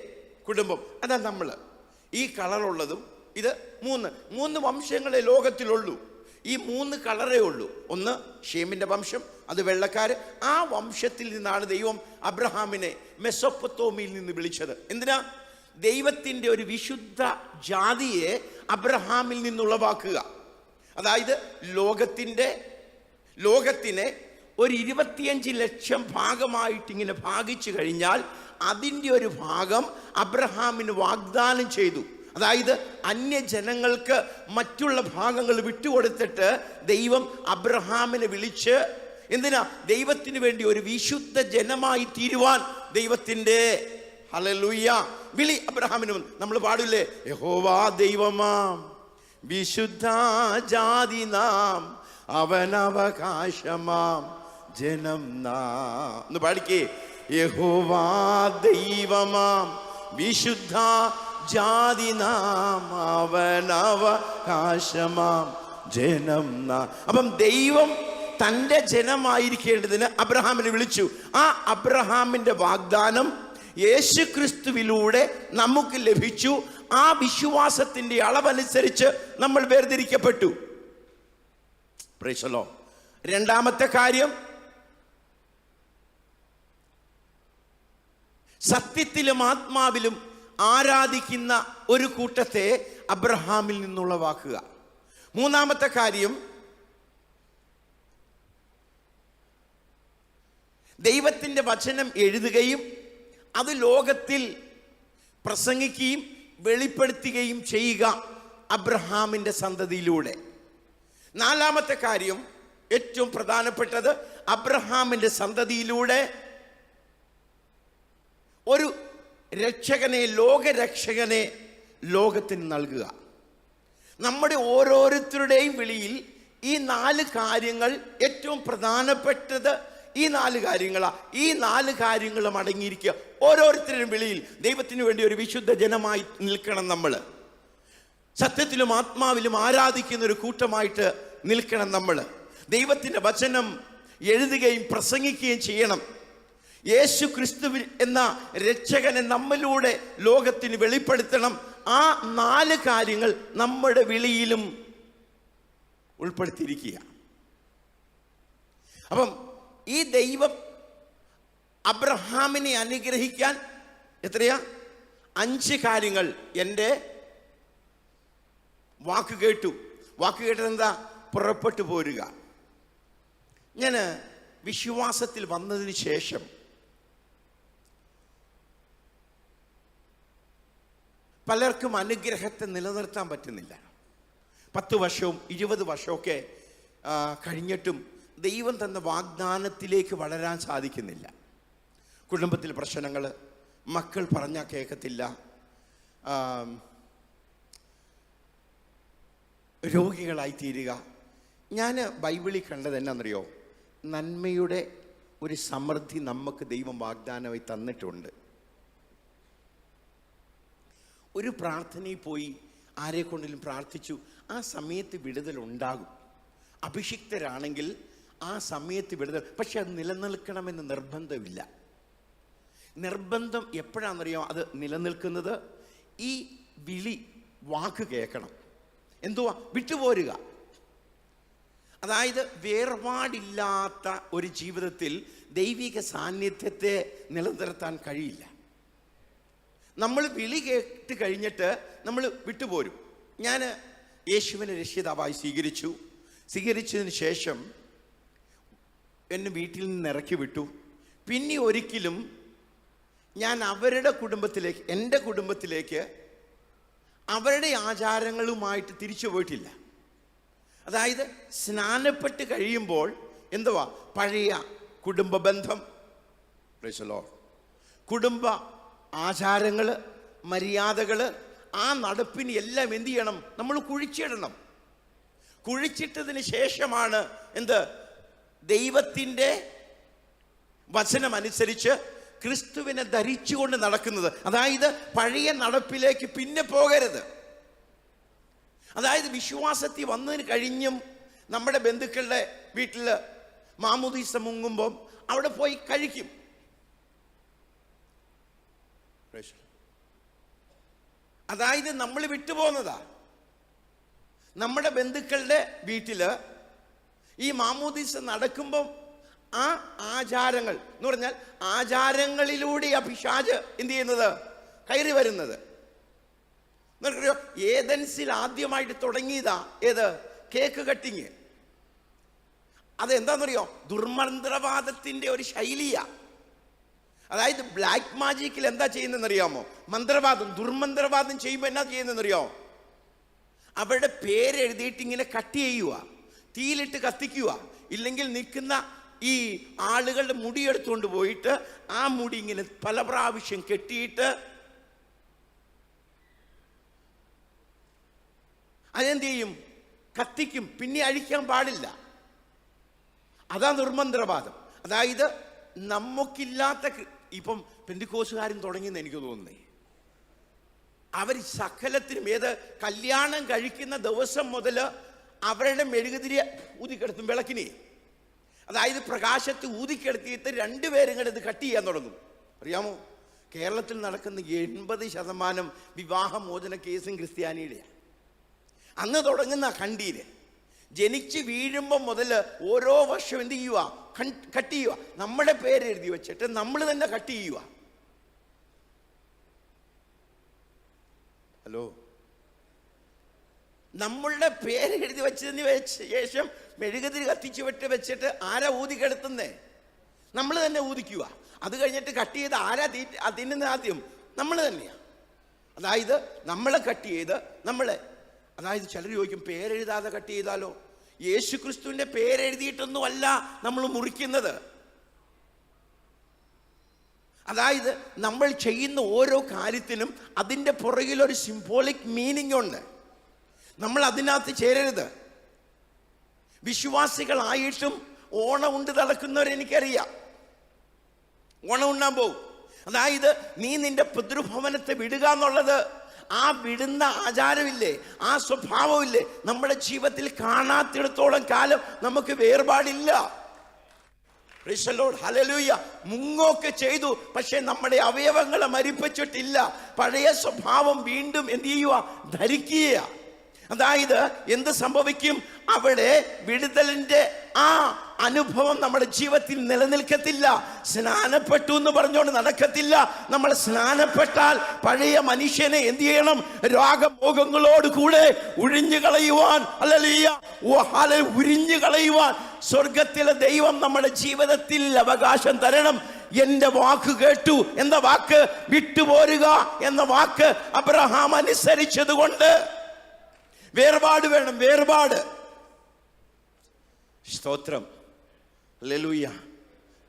S1: കുടുംബം, അതാ നമ്മൾ. ഈ കളറുള്ളതും ഇത് 3 വംശങ്ങളെ ലോകത്തിലുള്ളൂ. ഈ 3 കളറേ ഉള്ളൂ. ഒന്ന് ഷേമിൻ്റെ വംശം, അത് വെള്ളക്കാര്. ആ വംശത്തിൽ നിന്നാണ് ദൈവം അബ്രഹാമിനെ മെസൊപ്പൊത്തോമിയിൽ നിന്ന് വിളിച്ചത്. എന്തിനാ? ദൈവത്തിൻ്റെ ഒരു വിശുദ്ധ ജാതിയെ അബ്രഹാമിൽ നിന്നുളവാക്കുക. അതായത് ലോകത്തിനെ ഒരു 25 ലക്ഷം ഭാഗമായിട്ട് ഇങ്ങനെ ഭാഗിച്ചു കഴിഞ്ഞാൽ അതിൻ്റെ ഒരു ഭാഗം അബ്രഹാമിന് വാഗ്ദാനം ചെയ്തു. അതായത് അന്യജനങ്ങൾക്ക് മറ്റുള്ള ഭാഗങ്ങൾ വിട്ടുകൊടുത്തിട്ട് ദൈവം അബ്രഹാമിനെ വിളിച്ച് എന്തിനാ? ദൈവത്തിന് വേണ്ടി ഒരു വിശുദ്ധ ജനമായി തീരുവാൻ ദൈവത്തിൻ്റെ ഹല്ലേലൂയ വിളി അബ്രഹാമിന്. നമ്മൾ പാടില്ലേ, യഹോവാ ദൈവമാം വിശുദ്ധ ജാതി നാം അവനവകാശമാം ജനം നാം എന്ന് പാടിക്കേ. യഹോവാ ദൈവമാം വിശുദ്ധ ജാതി നാം അവനവകാശമാം ജനം നാം. അപ്പം ദൈവം തൻ്റെ ജനമായിരിക്കേണ്ടതിന് അബ്രഹാമിനെ വിളിച്ചു. ആ അബ്രഹാമിൻ്റെ വാഗ്ദാനം യേശുക്രിസ്തുവിലൂടെ നമുക്ക് ലഭിച്ചു. ആ വിശ്വാസത്തിൻ്റെ അളവനുസരിച്ച് നമ്മൾ വേർതിരിക്കപ്പെട്ടു. Price the Lord. രണ്ടാമത്തെ കാര്യം, സത്യത്തിലും ആത്മാവിലും ആരാധിക്കുന്ന ഒരു കൂട്ടത്തെ അബ്രഹാമിൽ നിന്നുളവാക്കുക. മൂന്നാമത്തെ കാര്യം, ദൈവത്തിൻ്റെ വചനം എഴുതുകയും അത് ലോകത്തിൽ പ്രസംഗിക്കുകയും വെളിപ്പെടുത്തുകയും ചെയ്യുക അബ്രഹാമിൻ്റെ സന്തതിയിലൂടെ. നാലാമത്തെ കാര്യം, ഏറ്റവും പ്രധാനപ്പെട്ടത്, അബ്രഹാമിൻ്റെ സന്തതിയിലൂടെ ഒരു രക്ഷകനെ, ലോകരക്ഷകനെ ലോകത്തിന് നൽകുക. നമ്മുടെ ഓരോരുത്തരുടെയും വിളിയിൽ ഈ 4 കാര്യങ്ങൾ ഏറ്റവും പ്രധാനപ്പെട്ടത്. ഈ 4 കാര്യങ്ങളാണ്. ഈ 4 കാര്യങ്ങളും അടങ്ങിയിരിക്കുക. ഓരോരുത്തരുടെയും വിളിയിൽ ദൈവത്തിന് വേണ്ടി ഒരു വിശുദ്ധ ജനമായി നിൽക്കണം. നമ്മൾ സത്യത്തിലും ആത്മാവിലും ആരാധിക്കുന്ന ഒരു കൂട്ടമായിട്ട് നിൽക്കണം. നമ്മൾ ദൈവത്തിൻ്റെ വചനം എഴുതുകയും പ്രസംഗിക്കുകയും ചെയ്യണം. യേശു ക്രിസ്തു എന്ന രക്ഷകനെ നമ്മിലൂടെ ലോകത്തിന് വെളിപ്പെടുത്തണം. ആ 4 കാര്യങ്ങൾ നമ്മുടെ വിളിയിലും ഉൾപ്പെടുത്തിയിരിക്കുക. അപ്പം ഈ ദൈവം അബ്രഹാമിനെ അനുഗ്രഹിക്കാൻ എത്രയാ? 5 കാര്യങ്ങൾ. എൻ്റെ വാക്ക് കേട്ടു. വാക്ക് കേട്ടത് എന്താ? പുറപ്പെട്ടു പോരുക. ഞാൻ വിശ്വാസത്തിൽ വന്നതിന് ശേഷം പലർക്കും അനുഗ്രഹത്തെ നിലനിർത്താൻ പറ്റുന്നില്ല. 10 വർഷവും 20 വർഷമൊക്കെ കഴിഞ്ഞിട്ടും ദൈവം തന്ന വാഗ്ദാനത്തിലേക്ക് വളരാൻ സാധിക്കുന്നില്ല. കുടുംബത്തിൽ പ്രശ്നങ്ങൾ, മക്കൾ പറഞ്ഞാൽ കേൾക്കത്തില്ല, രോഗികളായിത്തീരുക. ഞാൻ ബൈബിളിൽ കണ്ടത് എന്നാണെന്നറിയോ? നന്മയുടെ ഒരു സമൃദ്ധി നമുക്ക് ദൈവം വാഗ്ദാനമായി തന്നിട്ടുണ്ട്. ഒരു പ്രാർത്ഥനയിൽ പോയി ആരെ കൊണ്ടിലും പ്രാർത്ഥിച്ചു, ആ സമയത്ത് വിടുതലുണ്ടാകും. അഭിഷിക്തരാണെങ്കിൽ ആ സമയത്ത് വിടുതൽ, പക്ഷെ അത് നിലനിൽക്കണമെന്ന് നിർബന്ധമില്ല. നിർബന്ധം എപ്പോഴാണെന്നറിയോ അത് നിലനിൽക്കുന്നത്? ഈ വിളി, വാക്ക് കേൾക്കണം. എന്തുവാ? വിട്ടുപോരുക. അതായത് വേർപാടില്ലാത്ത ഒരു ജീവിതത്തിൽ ദൈവിക സാന്നിധ്യത്തെ നിലനിർത്താൻ കഴിയില്ല. നമ്മൾ വിളി കേട്ട് കഴിഞ്ഞിട്ട് നമ്മൾ വിട്ടുപോരും. ഞാൻ യേശുവിനെ രക്ഷിതാവായി സ്വീകരിച്ചതിന് ശേഷം എന്നെ വീട്ടിൽ നിന്ന് ഇറക്കി വിട്ടു. പിന്നെ ഒരിക്കലും ഞാൻ അവരുടെ കുടുംബത്തിലേക്ക്, എൻ്റെ കുടുംബത്തിലേക്ക് അവരുടെ ആചാരങ്ങളുമായിട്ട് തിരിച്ചു പോയിട്ടില്ല. അതായത് സ്നാനപ്പെട്ട് കഴിയുമ്പോൾ എന്തുവാ? പഴയ കുടുംബ ബന്ധം, കുടുംബ ആചാരങ്ങൾ, മര്യാദകൾ, ആ നടപ്പിന് എല്ലാം എന്ത് ചെയ്യണം? നമ്മൾ കുഴിച്ചിടണം. കുഴിച്ചിട്ടതിന് ശേഷമാണ് എന്ത്? ദൈവത്തിൻ്റെ വചനമനുസരിച്ച് ക്രിസ്തുവിനെ ധരിച്ചുകൊണ്ട് നടക്കുന്നത്. അതായത് പഴയ നടപ്പിലേക്ക് പിന്നെ പോകരുത്. അതായത് വിശ്വാസത്തിൽ വന്നതിന് കഴിഞ്ഞും നമ്മുടെ ബന്ധുക്കളുടെ വീട്ടിൽ മാമോദീസ മുങ്ങുമ്പം അവിടെ പോയി കഴിക്കും. അതായത് നമ്മൾ വിട്ടുപോകുന്നതാ. നമ്മുടെ ബന്ധുക്കളുടെ വീട്ടില് ഈ മാമോദീസ നടക്കുമ്പം ആ ആചാരങ്ങൾ എന്ന് പറഞ്ഞാൽ ആചാരങ്ങളിലൂടെ ആ പിശാച് എന്ത് ചെയ്യുന്നത്? കയറി വരുന്നത്. നിങ്ങൾക്കറിയോ, ഏതൻസിൽ ആദ്യമായിട്ട് തുടങ്ങിയതാ ഏത്? Cake cutting. അതെന്താണെന്നറിയോ? ദുർമന്ത്രവാദത്തിന്റെ ഒരു ശൈലിയാ. അതായത് ബ്ലാക്ക് മാജിക്കിൽ എന്താ ചെയ്യുന്നതെന്നറിയാമോ? മന്ത്രവാദം, ദുർമന്ത്രവാദം ചെയ്യുമ്പോൾ എന്നാ ചെയ്യുന്നതെന്നറിയോ? അവരുടെ പേരെഴുതിയിട്ട് ഇങ്ങനെ കട്ട് ചെയ്യുക, തീയിലിട്ട് കത്തിക്കുക. ഇല്ലെങ്കിൽ നിൽക്കുന്ന ഈ ആളുകളുടെ മുടിയെടുത്തുകൊണ്ട് പോയിട്ട് ആ മുടി ഇങ്ങനെ പല പ്രാവശ്യം കെട്ടിയിട്ട് അതെന്ത് ചെയ്യും? കത്തിക്കും. പിന്നെ അഴിക്കാൻ പാടില്ല. അതാ ദുർമന്ത്രവാദം. അതായത് നമുക്കില്ലാത്ത, ഇപ്പം പെന്തിക്കോസുകാരും തുടങ്ങിയെന്ന് എനിക്ക് തോന്നുന്നേ. അവർ സകലത്തിനും, ഏത് കല്യാണം കഴിക്കുന്ന ദിവസം മുതൽ അവരുടെ മെഴുകുതിരി ഊതിക്കെടുത്തും, വിളക്കിനെ. അതായത് പ്രകാശത്ത് ഊതിക്കെടുത്തിയിട്ട് 2 പേരും കൂടെ ഇത് കട്ട് ചെയ്യാൻ തുടങ്ങും. അറിയാമോ? കേരളത്തിൽ നടക്കുന്ന 80% വിവാഹമോചന കേസും ക്രിസ്ത്യാനിയുടെയാണ്. അന്ന് തുടങ്ങുന്ന കണ്ടീര് ജനിച്ച് വീഴുമ്പോൾ മുതൽ ഓരോ വർഷം എന്ത് ചെയ്യുക? കട്ട് ചെയ്യുക. നമ്മുടെ പേര് എഴുതി വെച്ചിട്ട് നമ്മൾ തന്നെ കട്ട് ചെയ്യുക. ഹലോ, നമ്മളുടെ പേര് എഴുതി വെച്ചതിന് ശേഷം മെഴുകുതിരി കത്തിച്ചു വെച്ചിട്ട് ആരാ ഊതിക്കെടുത്തുന്നേ? നമ്മൾ തന്നെ ഊതിക്കുക. അത് കഴിഞ്ഞിട്ട് കട്ട് ചെയ്ത് ആരാ തിന്നുന്ന? ആദ്യം നമ്മൾ തന്നെയാണ്. അതായത് നമ്മളെ കട്ട് ചെയ്ത് നമ്മളെ, അതായത് ചിലർ ചോദിക്കും പേരെഴുതാതെ കട്ട് ചെയ്താലോ? യേശു ക്രിസ്തുവിന്റെ പേരെഴുതിയിട്ടൊന്നും അല്ല നമ്മൾ മുറിക്കുന്നത്. അതായത് നമ്മൾ ചെയ്യുന്ന ഓരോ കാര്യത്തിനും അതിൻ്റെ പുറകിലൊരു സിംബോളിക് മീനിങ് ഉണ്ട്. നമ്മൾ അതിനകത്ത് ചേരരുത്. വിശ്വാസികളായിട്ടും ഓണം ഉണ്ട് നടക്കുന്നവരെനിക്കറിയാം. ഓണം ഉണ്ണാൻ പോകും. അതായത് നീ നിന്റെ പിതൃഭവനത്തെ വിടുക എന്നുള്ളത്, ആ വിടുന്ന ആചാരമില്ലേ, ആ സ്വഭാവമില്ലേ, നമ്മുടെ ജീവിതത്തിൽ കാണാത്തിടത്തോളം കാലം നമുക്ക് വേർപാടില്ല. Praise the Lord, hallelujah. മുങ്ങൊക്കെ ചെയ്തു, പക്ഷെ നമ്മുടെ അവയവങ്ങളെ മരിപ്പിച്ചിട്ടില്ല. പഴയ സ്വഭാവം വീണ്ടും എന്ത് ചെയ്യുക? ധരിക്കുക. അതായത് എന്ത് സംഭവിക്കും? അവിടെ വിടുതലിന്റെ ആ അനുഭവം നമ്മുടെ ജീവിതത്തിൽ നിലനിൽക്കത്തില്ല. സ്നാനപ്പെട്ടു എന്ന് പറഞ്ഞുകൊണ്ട് നടക്കത്തില്ല. നമ്മൾ സ്നാനപ്പെട്ടാൽ പഴയ മനുഷ്യനെ എന്ത് ചെയ്യണം? രോഗഭോഗങ്ങളോട് കൂടെ ഉഴിഞ്ഞു കളയുവാൻ, ഉരിഞ്ഞു കളയുവാൻ സ്വർഗത്തിലെ ദൈവം നമ്മുടെ ജീവിതത്തിൽ അവകാശം തരണം. എന്റെ വാക്ക് കേട്ടു എന്ന വാക്ക്, വിട്ടുപോരുക എന്ന വാക്ക് അബ്രഹാം അനുസരിച്ചത് കൊണ്ട് വേർപാട് വേണം, വേർപാട്. സ്തോത്രം, ഹല്ലേലൂയ.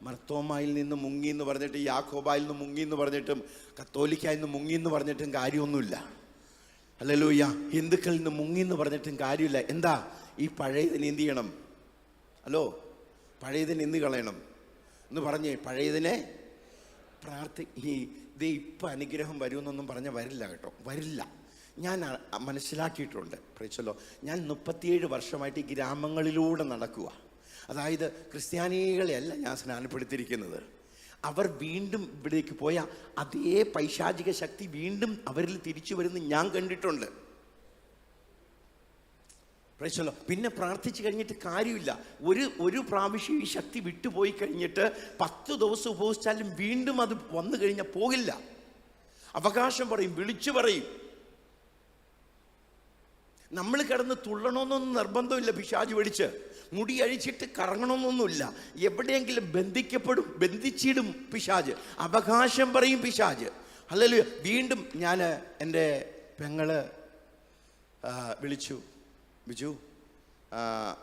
S1: മർത്തോമായിൽ നിന്ന് മുങ്ങി എന്ന് പറഞ്ഞിട്ട്, യാക്കോബായിൽ നിന്ന് മുങ്ങി എന്ന് പറഞ്ഞിട്ടും, കത്തോലിക്കായിൽ നിന്ന് മുങ്ങി എന്ന് പറഞ്ഞിട്ടും കാര്യമൊന്നുമില്ല. ഹല്ലേലൂയ. ഹിന്ദുക്കളിൽ നിന്ന് മുങ്ങി എന്ന് പറഞ്ഞിട്ടും കാര്യമില്ല. എന്താ? ഈ പഴയതിനെ എന്ത് ചെയ്യണം? പഴയതിനെ എന്ത് കളയണം എന്ന് പറഞ്ഞേ, പഴയതിനെ ഇപ്പം അനുഗ്രഹം വരുമെന്നൊന്നും പറഞ്ഞാൽ വരില്ല കേട്ടോ, വരില്ല. ഞാൻ മനസ്സിലാക്കിയിട്ടുണ്ട്. പ്രൈസല്ലോ, ഞാൻ 37 വർഷമായിട്ട് ഈ ഗ്രാമങ്ങളിലൂടെ നടക്കുക. അതായത് ക്രിസ്ത്യാനികളെയല്ല ഞാൻ സ്നാനപ്പെടുത്തിയിരിക്കുന്നത്. അവർ വീണ്ടും ഇവിടേക്ക് പോയ അതേ പൈശാചിക ശക്തി വീണ്ടും അവരിൽ തിരിച്ചു വരുന്ന ഞാൻ കണ്ടിട്ടുണ്ട്. പ്രൈസല്ലോ, പിന്നെ പ്രാർത്ഥിച്ചു കഴിഞ്ഞിട്ട് കാര്യമില്ല. ഒരു പ്രാവശ്യം ഈ ശക്തി വിട്ടുപോയി കഴിഞ്ഞിട്ട് 10 ദിവസം ഉപവസിച്ചാലും വീണ്ടും അത് വന്നു കഴിഞ്ഞാൽ പോകില്ല. അവകാശം പറയും, വിളിച്ചു പറയും. നമ്മൾ കിടന്ന് തുള്ളണമെന്നൊന്നും നിർബന്ധമില്ല. പിശാച് പിടിച്ച് മുടി അഴിച്ചിട്ട് കറങ്ങണമെന്നൊന്നുമില്ല. എവിടെയെങ്കിലും ബന്ധിച്ചിടും പിശാച്. അവകാശം പറയും പിശാച്. ഹല്ലേലൂയ. വീണ്ടും ഞാൻ എൻ്റെ പെങ്ങള് വിളിച്ചു, ബിജു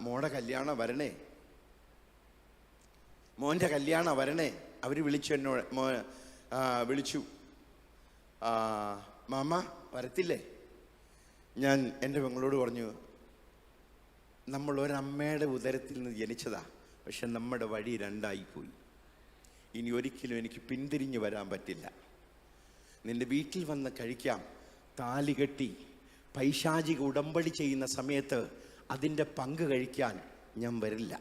S1: മോടെ കല്യാണം വരണേ, മോൻ്റെ കല്യാണം വരണേ. അവർ വിളിച്ചു, എന്നോട് വിളിച്ചു, മാമ വരത്തില്ലേ? ഞാൻ എൻ്റെ പെങ്ങളോട് പറഞ്ഞു, നമ്മൾ ഒരമ്മയുടെ ഉദരത്തിൽ നിന്ന് ജനിച്ചതാ, പക്ഷെ നമ്മുടെ വഴി രണ്ടായിപ്പോയി. ഇനി ഒരിക്കലും എനിക്ക് പിന്തിരിഞ്ഞു വരാൻ പറ്റില്ല. നിൻ്റെ വീട്ടിൽ വന്ന് കഴിക്കാം. താലി കെട്ടി പൈശാചിക ഉടമ്പടി ചെയ്യുന്ന സമയത്ത് അതിൻ്റെ പങ്ക് കഴിക്കാൻ ഞാൻ വരില്ല.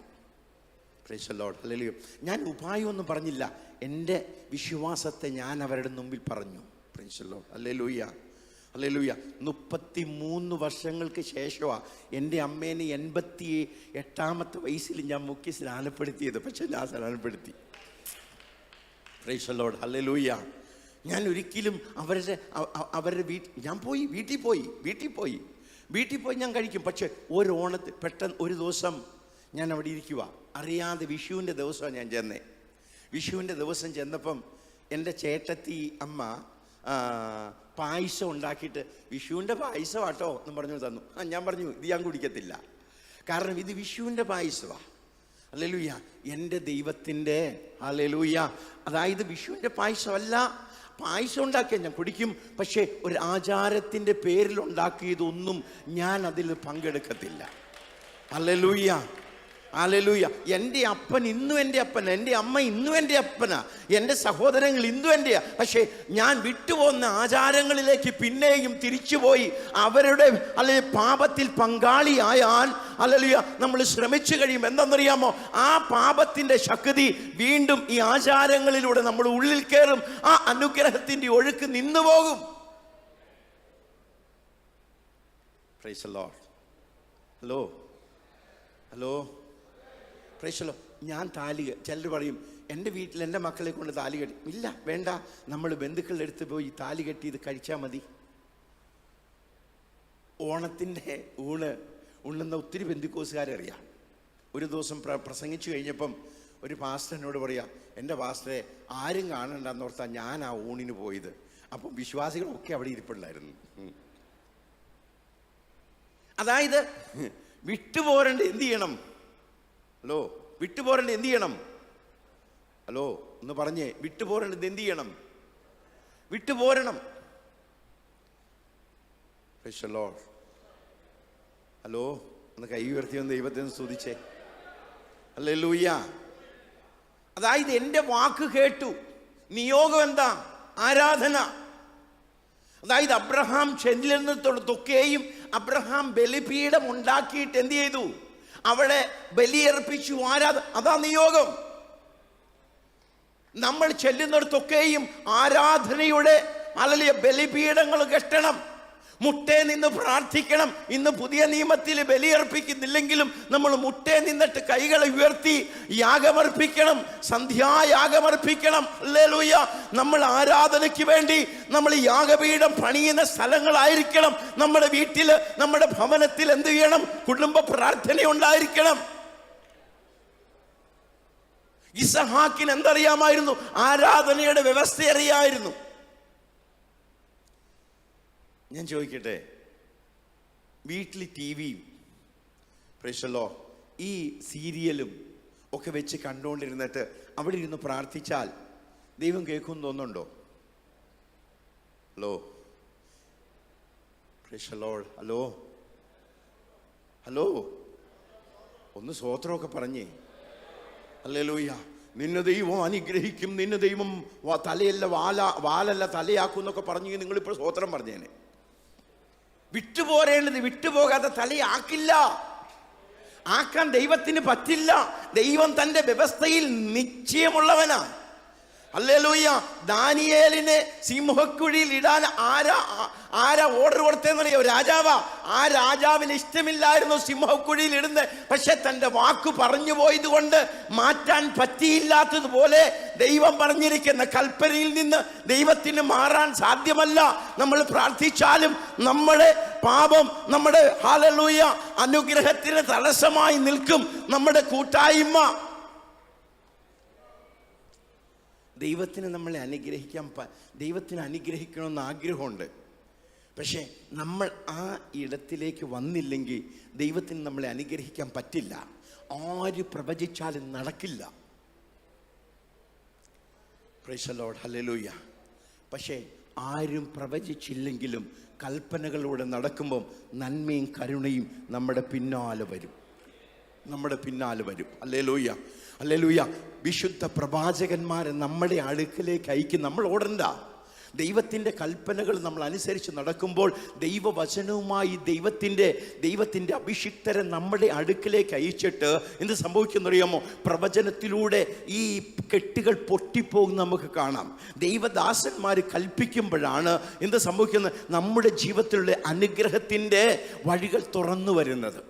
S1: Price the Lord, hallelujah. ഞാൻ ഉപായമൊന്നും പറഞ്ഞില്ല. എൻ്റെ വിശ്വാസത്തെ ഞാൻ അവരുടെ മുമ്പിൽ പറഞ്ഞു. Price the Lord, hallelujah, hallelujah. 33 വർഷങ്ങൾക്ക് ശേഷമാണ് എൻ്റെ അമ്മേനെ 88ാമത്തെ വയസ്സിൽ ഞാൻ മുക്കി സ്നാനപ്പെടുത്തിയത്. പക്ഷെ ഞാൻ സ്നാനപ്പെടുത്തി. Praise the Lord, hallelujah. ഞാൻ ഒരിക്കലും അവരുടെ വീട്ടിൽ പോയി ഞാൻ കഴിക്കും. പക്ഷെ ഓണത്തിന് പെട്ടെന്ന് ഒരു ദിവസം ഞാൻ അവിടെ ഇരിക്കുക, അറിയാതെ വിഷുവിൻ്റെ ദിവസമാണ് ഞാൻ ചെന്നേ. വിഷുവിൻ്റെ ദിവസം ചെന്നപ്പം എൻ്റെ ചേട്ടത്തി അമ്മ പായസം ഉണ്ടാക്കിയിട്ട്, വിഷുവിൻ്റെ പായസം ആട്ടോ എന്ന് പറഞ്ഞു തന്നു. ഞാൻ പറഞ്ഞു, ഇത് ഞാൻ കുടിക്കത്തില്ല, കാരണം ഇത് വിഷുവിൻ്റെ പായസമാണ്. ഹല്ലേലൂയ. എൻ്റെ ദൈവത്തിൻ്റെ, ഹല്ലേലൂയ. അതായത് വിഷുവിൻ്റെ പായസമല്ല, പായസം ഉണ്ടാക്കിയാൽ ഞാൻ കുടിക്കും. പക്ഷേ ഒരു ആചാരത്തിൻ്റെ പേരിൽ ഉണ്ടാക്കിയതൊന്നും ഞാൻ അതിൽ പങ്കെടുക്കത്തില്ല. Hallelujah, hallelujah. എൻ്റെ അപ്പൻ ഇന്നും എൻ്റെ അപ്പന, എൻ്റെ അമ്മ ഇന്നും എൻ്റെ അപ്പന, എൻ്റെ സഹോദരങ്ങൾ ഇന്നും എൻ്റെ. പക്ഷേ ഞാൻ വിട്ടുപോകുന്ന ആചാരങ്ങളിലേക്ക് പിന്നെയും തിരിച്ചുപോയി അവരുടെ അല്ലെങ്കിൽ പാപത്തിൽ പങ്കാളിയായാൽ, ഹല്ലേലൂയ, നമ്മൾ ശ്രമിച്ചു കഴിയും. എന്തെന്നറിയാമോ? ആ പാപത്തിൻ്റെ ശക്തി വീണ്ടും ഈ ആചാരങ്ങളിലൂടെ നമ്മൾ ഉള്ളിൽ കയറും. ആ അനുഗ്രഹത്തിൻ്റെ ഒഴുക്ക് നിന്നുപോകും. Praise the lord. ഹലോ. പ്രൈസലോ. ഞാൻ ചിലർ പറയും, എൻ്റെ വീട്ടിൽ എൻ്റെ മക്കളെ കൊണ്ട് താലി കെട്ടി. ഇല്ല, വേണ്ട, നമ്മൾ ബന്ധുക്കളുടെ അടുത്ത് പോയി താലി കെട്ടി ഇത് കഴിച്ചാൽ മതി. ഓണത്തിൻ്റെ ഉണ്ണുന്ന ഒത്തിരി ബന്ധുക്കോസുകാരെ അറിയാം. ഒരു ദിവസം പ്രസംഗിച്ചു കഴിഞ്ഞപ്പം ഒരു പാസ്റ്റർ എന്നോട് പറയാം, എൻ്റെ പാസ്റ്ററെ ആരും കാണണ്ടെന്ന് ഓർത്താൽ ഞാൻ ആ ഊണിന് പോയത്. അപ്പം വിശ്വാസികളൊക്കെ അവിടെ ഇരിപ്പുണ്ടായിരുന്നു. അതായത് വിട്ടുപോരേണ്ട എന്ത് ചെയ്യണം? വിട്ടുപോരേണ്ട എന്ത് ചെയ്യണം? ഒന്ന് പറഞ്ഞേ. വിട്ടുപോരേണ്ടത് എന്ത് ചെയ്യണം? വിട്ടുപോരണം. Praise the lord. ഒന്ന് കൈ ഉയർത്തി ഒന്ന് ദൈവത്തെ സ്തുതിച്ചേ. ഹല്ലേലൂയ. അതായത് എൻ്റെ വാക്ക് കേട്ടു. നിയോഗം എന്താ? ആരാധന. അതായത് അബ്രഹാം ചെല്ലുന്നിടത്തൊക്കെയും അബ്രഹാം ബലിപീഠം ഉണ്ടാക്കിയിട്ട് എന്ത് ചെയ്തു? അവിടെ ബലിയർപ്പിച്ചു. അതാ നിയോഗം. നമ്മൾ ചെല്ലുന്നിടത്തൊക്കെയും ആരാധനയുടെ ബലിപീഠങ്ങൾ കെട്ടണം. മുട്ടേ നിന്ന് പ്രാർത്ഥിക്കണം. ഇന്ന് പുതിയ നിയമത്തിൽ ബലിയർപ്പിക്കുന്നില്ലെങ്കിലും നമ്മൾ മുട്ടേ നിന്നിട്ട് കൈകളെ ഉയർത്തി യാഗമർപ്പിക്കണം, സന്ധ്യായാഗമർപ്പിക്കണം. ഹല്ലേലൂയ. നമ്മൾ ആരാധനയ്ക്ക് വേണ്ടി നമ്മൾ യാഗപീഠം പണിയുന്ന സ്ഥലങ്ങളായിരിക്കണം. നമ്മുടെ വീട്ടിൽ, നമ്മുടെ ഭവനത്തിൽ എന്ത് ചെയ്യണം? കുടുംബ പ്രാർത്ഥന ഉണ്ടായിരിക്കണം. ഇസഹാക്കിന് എന്തറിയാമായിരുന്നു? ആരാധനയുടെ വ്യവസ്ഥ അറിയായിരുന്നു. ഞാൻ ചോദിക്കട്ടെ, വീട്ടിൽ ടി വിയും പ്രേക്ഷല്ലോ ഈ സീരിയലും ഒക്കെ വെച്ച് കണ്ടുകൊണ്ടിരുന്നിട്ട് അവിടെ ഇരുന്ന് പ്രാർത്ഥിച്ചാൽ ദൈവം കേൾക്കുമെന്ന് തോന്നുന്നുണ്ടോ? ഹലോ പ്രേക്ഷല്ലോ, ഹലോ ഹലോ, ഒന്ന് സ്വോത്രമൊക്കെ പറഞ്ഞേ. ഹല്ലേലൂയ. നിന്നെ ദൈവം അനുഗ്രഹിക്കും, നിന്നെ ദൈവം തലയല്ല വാലല്ല തലയാക്കും എന്നൊക്കെ പറഞ്ഞു നിങ്ങളിപ്പോൾ സ്വോത്രം പറഞ്ഞേനെ. വിട്ടുപോരേണ്ടത് വിട്ടുപോകാതെ തലയാക്കില്ല. ആക്കാൻ ദൈവത്തിന് പറ്റില്ല. ദൈവം തൻ്റെ വ്യവസ്ഥയിൽ നിശ്ചയമുള്ളവനാ. ഹല്ലേലൂയ. ദാനിയേലിനെ സിംഹക്കുഴിയിൽ ഇടാൻ ആരാ ഓർഡർ കൊടുത്തതെന്നറിയോ? രാജാവാ. ആ രാജാവിന് ഇഷ്ടമില്ലായിരുന്നു സിംഹക്കുഴിയിൽ ഇടുന്നത്. പക്ഷെ തൻ്റെ വാക്ക് പറഞ്ഞു പോയത് കൊണ്ട് മാറ്റാൻ പറ്റിയില്ലാത്തതുപോലെ ദൈവം പറഞ്ഞിരിക്കുന്ന കൽപ്പനയിൽ നിന്ന് ദൈവത്തിന് മാറാൻ സാധ്യമല്ല. നമ്മൾ പ്രാർത്ഥിച്ചാലും നമ്മുടെ പാപം നമ്മുടെ ഹല്ലേലൂയ അനുഗ്രഹത്തിന് തടസ്സമായി നിൽക്കും. നമ്മുടെ കൂട്ടായ്മ ദൈവത്തിന് നമ്മളെ ദൈവത്തിന് അനുഗ്രഹിക്കണമെന്ന് ആഗ്രഹമുണ്ട്. പക്ഷേ നമ്മൾ ആ ഇടത്തിലേക്ക് വന്നില്ലെങ്കിൽ ദൈവത്തിന് നമ്മളെ അനുഗ്രഹിക്കാൻ പറ്റില്ല. ആര് പ്രവചിച്ചാലും നടക്കില്ല. Price the Lord. ഹല്ലേലൂയ. പക്ഷേ ആരും പ്രവചിച്ചില്ലെങ്കിലും കൽപ്പനകളോടെ നടക്കുമ്പം നന്മയും കരുണയും നമ്മുടെ പിന്നാലെ വരും. Hallelujah, hallelujah. വിശുദ്ധ പ്രവാചകന്മാരെ നമ്മുടെ അടുക്കലേക്ക് അയക്കും. നമ്മൾ ഓടണ്ട. ദൈവത്തിൻ്റെ കൽപ്പനകൾ നമ്മൾ അനുസരിച്ച് നടക്കുമ്പോൾ ദൈവവചനവുമായി ദൈവത്തിൻ്റെ അഭിഷിക്തരെ നമ്മുടെ അടുക്കലേക്ക് അയച്ചിട്ട് എന്ത് സംഭവിക്കുന്നറിയാമോ? പ്രവചനത്തിലൂടെ ഈ കെട്ടുകൾ പൊട്ടിപ്പോകും നമുക്ക് കാണാം. ദൈവദാസന്മാർ കൽപ്പിക്കുമ്പോഴാണ് എന്ത് സംഭവിക്കുന്നത്? നമ്മുടെ ജീവിതത്തിലുള്ള അനുഗ്രഹത്തിൻ്റെ വഴികൾ തുറന്നു വരുന്നത്.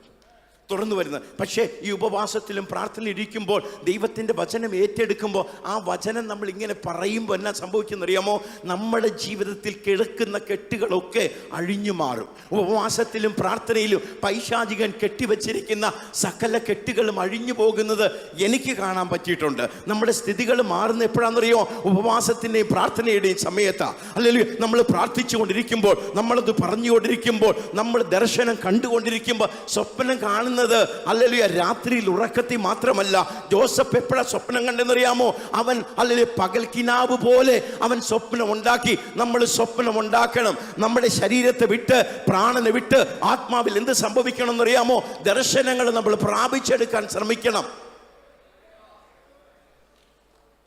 S1: പക്ഷേ ഈ ഉപവാസത്തിലും പ്രാർത്ഥനയിലും ഇരിക്കുമ്പോൾ ദൈവത്തിൻ്റെ വചനം ഏറ്റെടുക്കുമ്പോൾ ആ വചനം നമ്മൾ ഇങ്ങനെ പറയുമ്പോൾ എന്നാ സംഭവിക്കുന്നറിയാമോ? നമ്മുടെ ജീവിതത്തിൽ കിടക്കുന്ന കെട്ടുകളൊക്കെ അഴിഞ്ഞു മാറും. ഉപവാസത്തിലും പ്രാർത്ഥനയിലും പൈശാചികൻ കെട്ടിവെച്ചിരിക്കുന്ന സകല കെട്ടുകളും അഴിഞ്ഞു പോകുന്നത് എനിക്ക് കാണാൻ പറ്റിയിട്ടുണ്ട്. നമ്മുടെ സ്ഥിതികൾ മാറുന്ന എപ്പോഴാണെന്നറിയോ? ഉപവാസത്തിൻ്റെയും പ്രാർത്ഥനയുടെയും സമയത്താണ്. അല്ലെങ്കിൽ നമ്മൾ പ്രാർത്ഥിച്ചു കൊണ്ടിരിക്കുമ്പോൾ, നമ്മളത് പറഞ്ഞുകൊണ്ടിരിക്കുമ്പോൾ, നമ്മൾ ദർശനം കണ്ടുകൊണ്ടിരിക്കുമ്പോൾ, സ്വപ്നം കാണുന്നത് ഹല്ലേലൂയ രാത്രിയിൽ ഉറക്കത്തിൽ മാത്രമല്ല. ജോസഫ് എപ്പോഴാ സ്വപ്നം കണ്ടെന്നറിയാമോ? അവൻ ഹല്ലേലൂയ പകൽ കിനാവ് പോലെ അവൻ സ്വപ്നം ഉണ്ടാക്കി. നമ്മൾ സ്വപ്നം ഉണ്ടാക്കണം. നമ്മുടെ ശരീരത്തെ വിട്ട്, പ്രാണനെ വിട്ട് ആത്മാവിൽ എന്ത് സംഭവിക്കണം എന്നറിയാമോ? ദർശനങ്ങൾ നമ്മൾ പ്രാപിച്ചെടുക്കാൻ ശ്രമിക്കണം.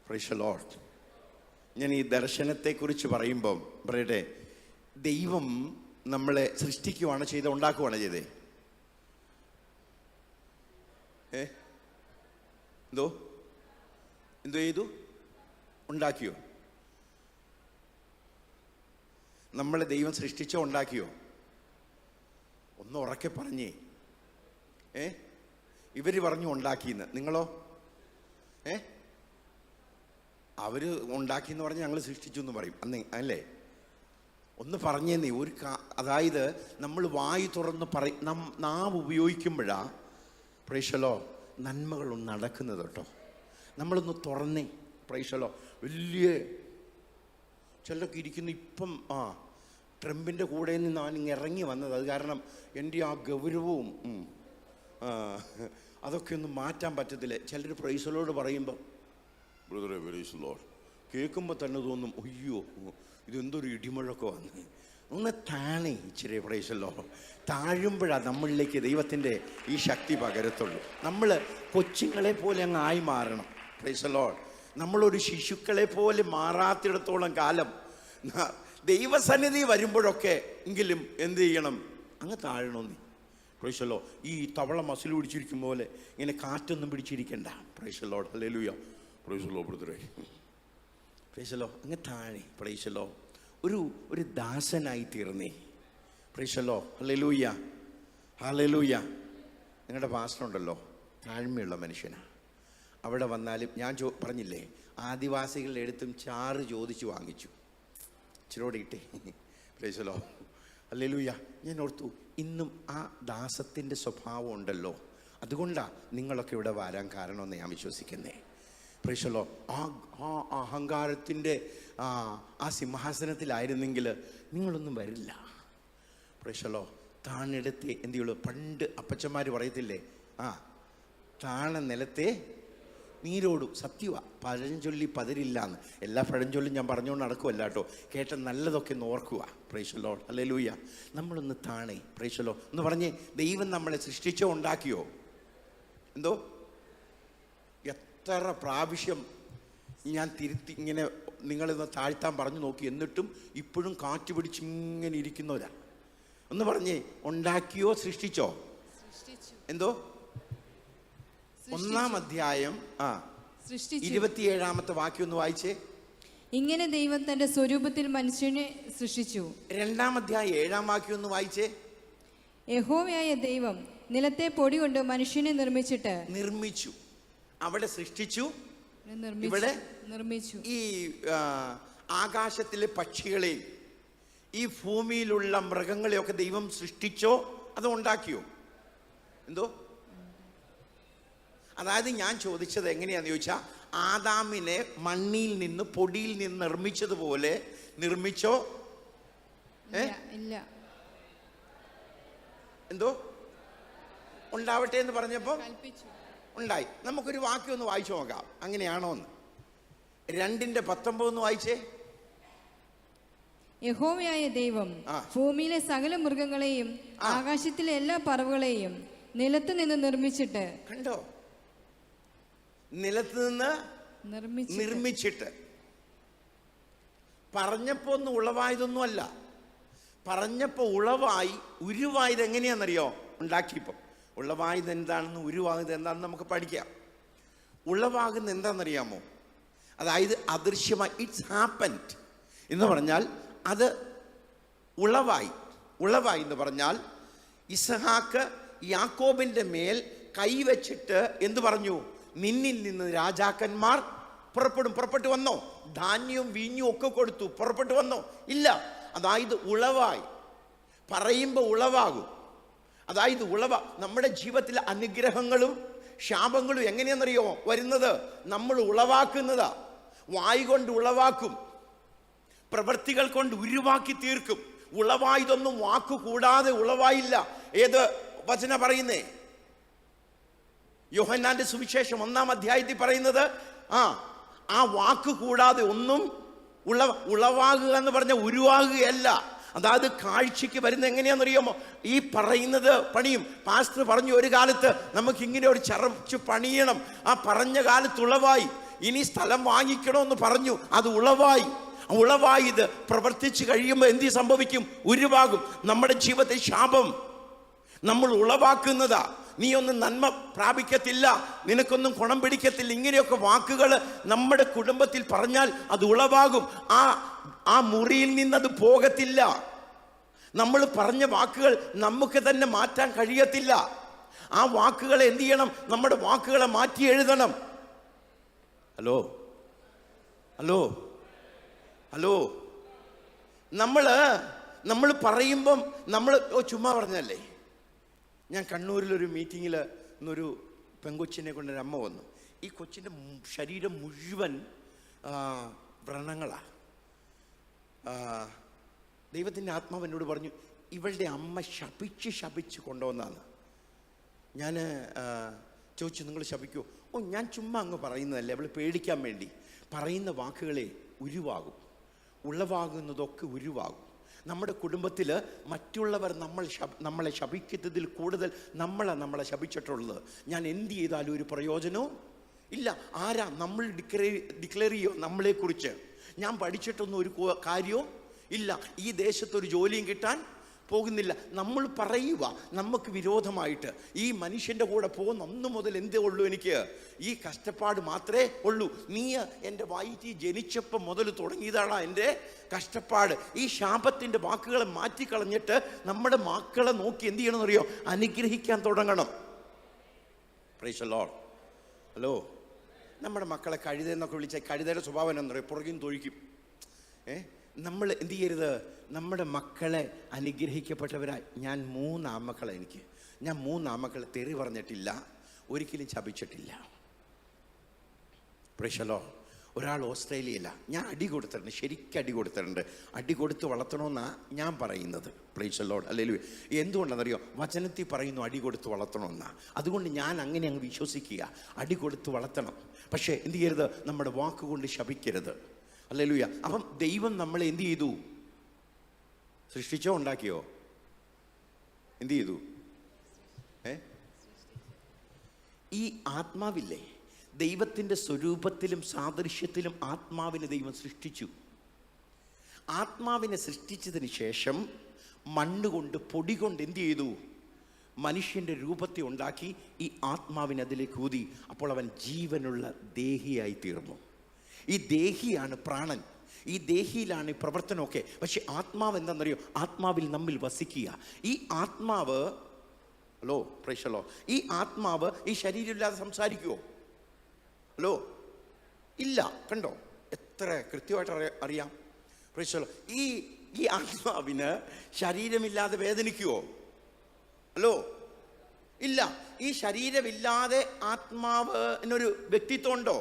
S1: Price the Lord. ഞാൻ ഈ ദർശനത്തെക്കുറിച്ച് പറയുമ്പം പറയട്ടെ, ദൈവം നമ്മളെ സൃഷ്ടിക്കുകയാണ് ചെയ്തത്, ഉണ്ടാക്കുകയാണ് ചെയ്തേ? എന്തോ ചെയ്തു? ഉണ്ടാക്കിയോ? നമ്മളെ ദൈവം സൃഷ്ടിച്ചോ ഉണ്ടാക്കിയോ? ഒന്ന് ഉറക്കെ പറഞ്ഞേ. ഇവര് പറഞ്ഞു ഉണ്ടാക്കിയെന്ന്. നിങ്ങളോ? അവര് ഉണ്ടാക്കിയെന്ന് പറഞ്ഞ് ഞങ്ങൾ സൃഷ്ടിച്ചു എന്ന് പറയും അല്ലേ? ഒന്ന് പറഞ്ഞേന്നേ. അതായത് നമ്മൾ വായു തുറന്ന് നാവ് ഉപയോഗിക്കുമ്പോഴാ പ്രൈസലോ നന്മകളൊന്നും നടക്കുന്നത് കേട്ടോ. നമ്മളൊന്ന് തുറന്നേ. പ്രൈസലോ വലിയ ചിലരൊക്കെ ഇരിക്കുന്നു. ഇപ്പം ട്രംപിൻ്റെ കൂടെ നിന്ന് ഞാനിങ്ങ് ഇറങ്ങി വന്നത്. അത് കാരണം എൻ്റെ ആ ഗൗരവവും അതൊക്കെ ഒന്നും മാറ്റാൻ പറ്റത്തില്ല. ചിലർ പ്രൈസലോട് പറയുമ്പോൾ ബ്രദറെ പ്രൈസ് ലോർഡ് കേൾക്കുമ്പോൾ തന്നെ തോന്നും, അയ്യോ ഇതെന്തൊരു ഇടിമുഴക്കം വന്ന്. ഒന്ന് താണേ ഇച്ചിരി. പ്രൈസല്ലോ താഴുമ്പോഴാണ് നമ്മളിലേക്ക് ദൈവത്തിൻ്റെ ഈ ശക്തി പകരത്തുള്ളൂ. നമ്മൾ കൊച്ചുങ്ങളെ പോലെ അങ്ങ് ആയി മാറണം. പ്രൈസല്ലോ നമ്മളൊരു ശിശുക്കളെ പോലെ മാറാത്തിടത്തോളം കാലം ദൈവസന്നിധി വരുമ്പോഴൊക്കെ എങ്കിലും എന്ത് ചെയ്യണം? അങ്ങ് താഴണമെന്നേ. പ്രൈസല്ലോ ഈ തവള മസിൽ പിടിച്ചിരിക്കും പോലെ ഇങ്ങനെ കാറ്റൊന്നും പിടിച്ചിരിക്കണ്ട. പ്രൈസല്ലോ ഹല്ലേലൂയ. പ്രൈസല്ലോ ബ്രദറെ പ്രൈസല്ലോ അങ്ങ് താഴെ. പ്രൈസല്ലോ ഒരു ദാസനായി തീർന്നേ. Praise the Lord. Hallelujah, hallelujah. നിങ്ങളുടെ പാസ്റ്ററുണ്ടല്ലോ, താഴ്മയുള്ള മനുഷ്യനാണ്. അവിടെ വന്നാലും ഞാൻ പറഞ്ഞില്ലേ, ആദിവാസികളുടെ അടുത്തും ചാറ് ചോദിച്ചു വാങ്ങിച്ചു. ഇച്ചിരോടെ ഇട്ടേ. Price the Lord. ഹല്ലേലൂയ. ഞാൻ ഓർത്തു, ഇന്നും ആ ദാസത്തിൻ്റെ സ്വഭാവം ഉണ്ടല്ലോ, അതുകൊണ്ടാണ് നിങ്ങളൊക്കെ ഇവിടെ വരാൻ കാരണമെന്ന് ഞാൻ വിശ്വസിക്കുന്നേ. Price the Lord. ആ അഹങ്കാരത്തിൻ്റെ ആ സിംഹാസനത്തിലായിരുന്നെങ്കിൽ നിങ്ങളൊന്നും വരില്ല. Price the Lord. താണെടുത്ത് എന്ത് ചെയ്യുള്ളൂ? പണ്ട് അപ്പച്ചന്മാർ പറയത്തില്ലേ, താണ നിലത്തെ നീരോടു. സത്യമാണ്, പഴഞ്ചൊല്ലി പതിരില്ലാന്ന്. എല്ലാ പഴഞ്ചൊല്ലും ഞാൻ പറഞ്ഞുകൊണ്ട് നടക്കുമല്ല കേട്ടോ, കേട്ട നല്ലതൊക്കെ ഒന്ന് ഓർക്കുക. Price the Lord. ഹല്ലേലൂയ. നമ്മളൊന്ന് താണേ. Price the lord. ഒന്ന് പറഞ്ഞേ, ദൈവം നമ്മളെ സൃഷ്ടിച്ചോ ഉണ്ടാക്കിയോ? എന്തോ എത്ര പ്രാവശ്യം ഞാൻ തിരുത്തി ഇങ്ങനെ നിങ്ങളിന്ന് താഴ്ത്താൻ പറഞ്ഞു നോക്കി, എന്നിട്ടും ഇപ്പോഴും കാറ്റ് പിടിച്ചിങ്ങനെ ഇരിക്കുന്നവരാ. ഒന്ന് പറഞ്ഞേ, ഉണ്ടാക്കിയോ സൃഷ്ടിച്ചോ? എന്തോ? 1-ാം അധ്യായം 27-ാമത്തെ വാക്യം ഒന്ന് വായിച്ചേ.
S2: ഇങ്ങനെ ദൈവം തന്റെ സ്വരൂപത്തിൽ മനുഷ്യനെ സൃഷ്ടിച്ചു.
S1: 2-ാം അധ്യായം 7-ാം വാക്യം ഒന്ന് വായിച്ചേ.
S2: യഹോവയായ ദൈവം നിലത്തെ പൊടി കൊണ്ട് മനുഷ്യനെ നിർമ്മിച്ചു.
S1: അവിടെ സൃഷ്ടിച്ചു, ഇവിടെ
S2: നിർമ്മിച്ചു.
S1: ഈ ആകാശത്തിലെ പക്ഷികളെയും ഈ ഭൂമിയിലുള്ള മൃഗങ്ങളെയൊക്കെ ദൈവം സൃഷ്ടിച്ചോ അതോ ഉണ്ടാക്കിയോ? എന്തോ? അതായത് ഞാൻ ചോദിച്ചത് എങ്ങനെയാന്ന് ചോദിച്ചാൽ, ആദാമിനെ മണ്ണിൽ നിന്ന് പൊടിയിൽ നിന്ന് നിർമ്മിച്ചതുപോലെ നിർമ്മിച്ചോ?
S2: ഇല്ല.
S1: എന്തോ? ഉണ്ടാവട്ടെ എന്ന് പറഞ്ഞപ്പോൾ ഉണ്ടായി. നമുക്കൊരു വാക്യം ഒന്ന് വായിച്ചു നോക്കാം, അങ്ങനെയാണോ എന്ന്. 2:19 ഒന്ന് വായിച്ചേ.
S2: യഹോവയായ ദൈവം ഭൂമിയിലെ സകല മൃഗങ്ങളെയും ആകാശത്തിലെ എല്ലാ പറവുകളെയും നിലത്ത് നിന്ന് നിർമ്മിച്ചിട്ട്.
S1: കണ്ടോ? നിലത്ത് നിന്ന് നിർമ്മിച്ചിട്ട്. പറഞ്ഞപ്പോ ഒന്നും ഉളവായതൊന്നും അല്ല. പറഞ്ഞപ്പോ ഉളവായി, ഉരുവായത് എങ്ങനെയാണെന്നറിയോ? ഉണ്ടാക്കിയപ്പോ ഉളവായത് എന്താണെന്ന്, ഉരുവാകുന്നത് എന്താണെന്ന് നമുക്ക് പഠിക്കാം. ഉളവാകുന്നത് എന്താണെന്നറിയാമോ? അതായത് അദൃശ്യമായി, ഇറ്റ്സ് ഹാപ്പൻഡ് എന്ന് പറഞ്ഞാൽ അത് ഉളവായി. എന്ന് പറഞ്ഞാൽ ഇസഹാക്ക് യാക്കോബിന്റെ മേൽ കൈവച്ചിട്ട് എന്ത് പറഞ്ഞു? നിന്നിൽ നിന്ന് രാജാക്കന്മാർ പുറപ്പെട്ടു വന്നോ? ധാന്യവും വീഞ്ഞും ഒക്കെ കൊടുത്തു, പുറപ്പെട്ടു വന്നോ? ഇല്ല. അതായത് ഉളവായി. പറയുമ്പോൾ ഉളവാകും. അതായത് നമ്മുടെ ജീവിതത്തിലെ അനുഗ്രഹങ്ങളും ശാപങ്ങളും എങ്ങനെയാണെന്നറിയോ വരുന്നത്? നമ്മൾ ഉളവാക്കുന്നതാ. വായ് കൊണ്ട് ഉളവാക്കും, പ്രവൃത്തികൾ കൊണ്ട് ഉരുവാക്കി തീർക്കും. ഉളവായതൊന്നും വാക്കു കൂടാതെ ഉളവായില്ല. ഏത് വചന പറയുന്നേ? യോഹന്നാന്റെ സുവിശേഷം 1-ാം അധ്യായത്തിൽ പറയുന്നത് ആ വാക്ക് കൂടാതെ ഒന്നും ഉളവാകുക എന്ന് പറഞ്ഞ ഉരുവാകുകയല്ല. അതായത് കാഴ്ചയ്ക്ക് വരുന്നത് എങ്ങനെയാണെന്നറിയാമോ? ഈ പറയുന്നത് പണിയും. പാസ്റ്റർ പറഞ്ഞു, ഒരു കാലത്ത് നമുക്ക് ഇങ്ങനെ ഒരു ചർച്ച് പണിയണം. ആ പറഞ്ഞ കാലത്ത് ഉളവായി. ഇനി സ്ഥലം വാങ്ങിക്കണമെന്ന് പറഞ്ഞു, അത് ഉളവായി. ഇത് പ്രവർത്തിച്ചു കഴിയുമ്പോൾ എന്ത് സംഭവിക്കും? ഉരുവാകും. നമ്മുടെ ജീവിതത്തിൽ ശാപം നമ്മൾ ഉളവാക്കുന്നതാ. നീ ഒന്നും നന്മ പ്രാപിക്കത്തില്ല, നിനക്കൊന്നും ഗുണം പിടിക്കത്തില്ല. ഇങ്ങനെയൊക്കെ വാക്കുകൾ നമ്മുടെ കുടുംബത്തിൽ പറഞ്ഞാൽ അത് ഉളവാകും. ആ മുറിയിൽ നിന്നത് പോകത്തില്ല. നമ്മൾ പറഞ്ഞ വാക്കുകൾ നമുക്ക് തന്നെ മാറ്റാൻ കഴിയത്തില്ല. ആ വാക്കുകളെ എന്ത് ചെയ്യണം? നമ്മുടെ വാക്കുകളെ മാറ്റി എഴുതണം. ഹലോ ഹലോ ഹലോ നമ്മൾ പറയുമ്പം നമ്മൾ ചുമ്മാ പറഞ്ഞല്ലേ. ഞാൻ കണ്ണൂരിലൊരു മീറ്റിങ്ങിൽ ഇന്നൊരു പെങ്കൊച്ചിനെ കൊണ്ടൊരു അമ്മ വന്നു. ഈ കൊച്ചിൻ്റെ ശരീരം മുഴുവൻ വ്രണങ്ങളാണ്. ദൈവത്തിൻ്റെ ആത്മാവ് എന്നോട് പറഞ്ഞു, ഇവളുടെ അമ്മ ശപിച്ച് കൊണ്ടുവന്നാണ്. ഞാൻ ചോദിച്ചു, നിങ്ങൾ ശപിക്കുമോ? ഞാൻ ചുമ്മാ അങ്ങ് പറയുന്നതല്ലേ, അവൾ പേടിക്കാൻ വേണ്ടി പറയുന്ന വാക്കുകളെ ഉരുവാകും. ഉളവാകുന്നതൊക്കെ ഉരുവാകും. നമ്മുടെ കുടുംബത്തിൽ മറ്റുള്ളവർ നമ്മളെ ശപിക്കുന്നതിൽ കൂടുതൽ നമ്മളെ ശപിച്ചിട്ടുള്ളത്. ഞാൻ എന്ത് ചെയ്താലും ഒരു പ്രയോജനവും ഇല്ല. ആരാ നമ്മൾ ഡിക്ലെയർ ചെയ്യോ നമ്മളെക്കുറിച്ച്? ഞാൻ പഠിച്ചിട്ടൊന്നും ഒരു കാര്യവും ഇല്ല. ഈ ദേശത്തൊരു ജോലിയും കിട്ടാൻ പോകുന്നില്ല. നമ്മൾ പറയുക നമുക്ക് വിരോധമായിട്ട്, ഈ മനുഷ്യൻ്റെ കൂടെ പോകുന്ന അന്ന് മുതൽ എന്തേ ഉള്ളൂ, എനിക്ക് ഈ കഷ്ടപ്പാട് മാത്രമേ ഉള്ളൂ. നീ എൻ്റെ വയറ്റിൽ ജനിച്ചപ്പം മുതൽ തുടങ്ങിയതാണ് എൻ്റെ കഷ്ടപ്പാട്. ഈ ശാപത്തിൻ്റെ വാക്കുകളെ മാറ്റിക്കളഞ്ഞിട്ട് നമ്മുടെ മക്കളെ നോക്കി എന്ത് ചെയ്യണമെന്നറിയോ? അനുഗ്രഹിക്കാൻ തുടങ്ങണം. Price the lord. ഹലോ, നമ്മുടെ മക്കളെ കഴുതെന്നൊക്കെ വിളിച്ചാൽ കഴുതയുടെ സ്വഭാവം എന്താ പറയുക? പുറകിൽ തൊഴിക്കും. നമ്മൾ എന്ത് ചെയ്യരുത്? നമ്മുടെ മക്കളെ അനുഗ്രഹിക്കപ്പെട്ടവരായി. ഞാൻ 3 ആൺമക്കളെ, ഞാൻ 3 ആൺമക്കളെ തെറി പറഞ്ഞിട്ടില്ല, ഒരിക്കലും ശപിച്ചിട്ടില്ല. Price the Lord. ഒരാൾ ഓസ്ട്രേലിയയില്ല, ഞാൻ അടി കൊടുത്തിട്ടുണ്ട്, ശരിക്കും അടി കൊടുത്തിട്ടുണ്ട്. അടി കൊടുത്ത് വളർത്തണമെന്നാണ് ഞാൻ പറയുന്നത്. Price the Lord. ഹല്ലേലൂയ. എന്തുകൊണ്ടാണെന്നറിയോ? വചനത്തിൽ പറയുന്നു അടി കൊടുത്ത് വളർത്തണമെന്നാണ്. അതുകൊണ്ട് ഞാൻ അങ്ങനെ അങ്ങ് വിശ്വസിക്കുക, അടി കൊടുത്ത് വളർത്തണം. പക്ഷേ എന്ത് ചെയ്യരുത്? നമ്മുടെ വാക്കുകൊണ്ട് ശപിക്കരുത്. ഹല്ലേലൂയ. അപ്പം ദൈവം നമ്മളെ എന്ത് ചെയ്തു? സൃഷ്ടിച്ചോ ഉണ്ടാക്കിയോ? എന്ത് ചെയ്തു? ഈ ആത്മാവില്ലേ, ദൈവത്തിൻ്റെ സ്വരൂപത്തിലും സാദൃശ്യത്തിലും ആത്മാവിനെ ദൈവം സൃഷ്ടിച്ചു. ആത്മാവിനെ സൃഷ്ടിച്ചതിന് ശേഷം മണ്ണുകൊണ്ട്, പൊടി കൊണ്ട് എന്ത് ചെയ്തു? മനുഷ്യൻ്റെ രൂപത്തെ ഉണ്ടാക്കി ഈ ആത്മാവിനെ അതിലേക്ക് ഊതി. അപ്പോൾ അവൻ ജീവനുള്ള ദേഹിയായി തീർന്നു. ഈ ദേഹിയാണ് പ്രാണൻ, ഈ ദേഹിയിലാണ് ഈ പ്രവർത്തനമൊക്കെ. പക്ഷെ ആത്മാവ് എന്താണെന്നറിയോ? ആത്മാവിൽ നമ്മിൽ വസിക്കുക. ഈ ആത്മാവ്, ഹലോ പ്രൈസ് ദി ലോർഡ്, ഈ ആത്മാവ് ഈ ശരീരമില്ലാതെ സംസാരിക്കുമോ? ഹലോ, ഇല്ല. കണ്ടോ എത്ര കൃത്യമായിട്ട് അറിയാം? Price the Lord. ഈ ആത്മാവിന് ശരീരമില്ലാതെ വേദനിക്കുമോ? ഹലോ, ഇല്ല. ഈ ശരീരമില്ലാതെ ആത്മാവിനൊരു വ്യക്തിത്വം ഉണ്ടോ?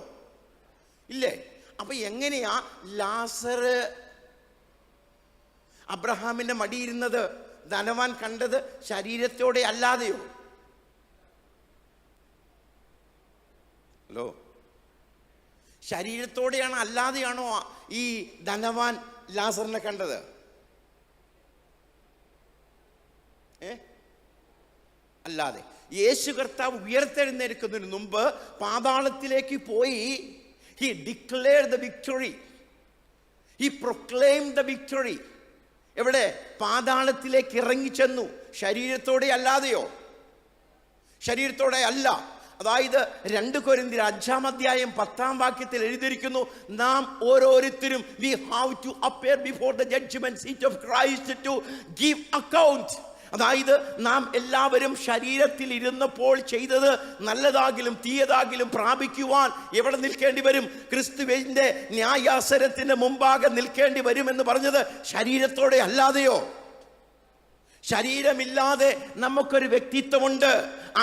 S1: ഇല്ലേ? അപ്പൊ എങ്ങനെയാ ലാസർ അബ്രഹാമിന്റെ മടിയിരുന്നത് ധനവാൻ കണ്ടത്? ശരീരത്തോടെ അല്ലാതെയോ? ഹലോ, ശരീരത്തോടെയാണ് അല്ലാതെയാണോ ഈ ധനവാൻ ലാസറിനെ കണ്ടത്? അല്ലാതെ. യേശു കർത്താവ് ഉയർത്തെഴുന്നേൽക്കുന്നതിന് മുമ്പ് പാതാളത്തിലേക്ക് പോയി. He declared the victory. He proclaimed the victory. എവിടെ? പാതാളത്തിലേക്ക് ഇറങ്ങിച്ചെന്നു. ശരീരത്തോടെ അല്ലാതെയോ? ശരീരത്തോടെ അല്ല. അതായത് 2 കൊരിന്ത്യർ 5-ാം അധ്യായം 10-ാം വാക്യത്തിൽ എഴുതിയിരിക്കുന്നു, നാം ഓരോരുത്തരും we have to appear before the judgment seat of Christ to give account. അതായത് നാം എല്ലാവരും ശരീരത്തിൽ ഇരുന്നപ്പോൾ ചെയ്തത് നല്ലതാകിലും തീയതാകിലും പ്രാപിക്കുവാൻ എവിടെ നിൽക്കേണ്ടി വരും? ക്രിസ്തുവിന്റെ ന്യായാസനത്തിന് മുമ്പാകെ നിൽക്കേണ്ടി വരുമെന്ന് പറഞ്ഞത് ശരീരത്തോടെ അല്ലാതെയോ? ശരീരമില്ലാതെ നമുക്കൊരു വ്യക്തിത്വമുണ്ട്.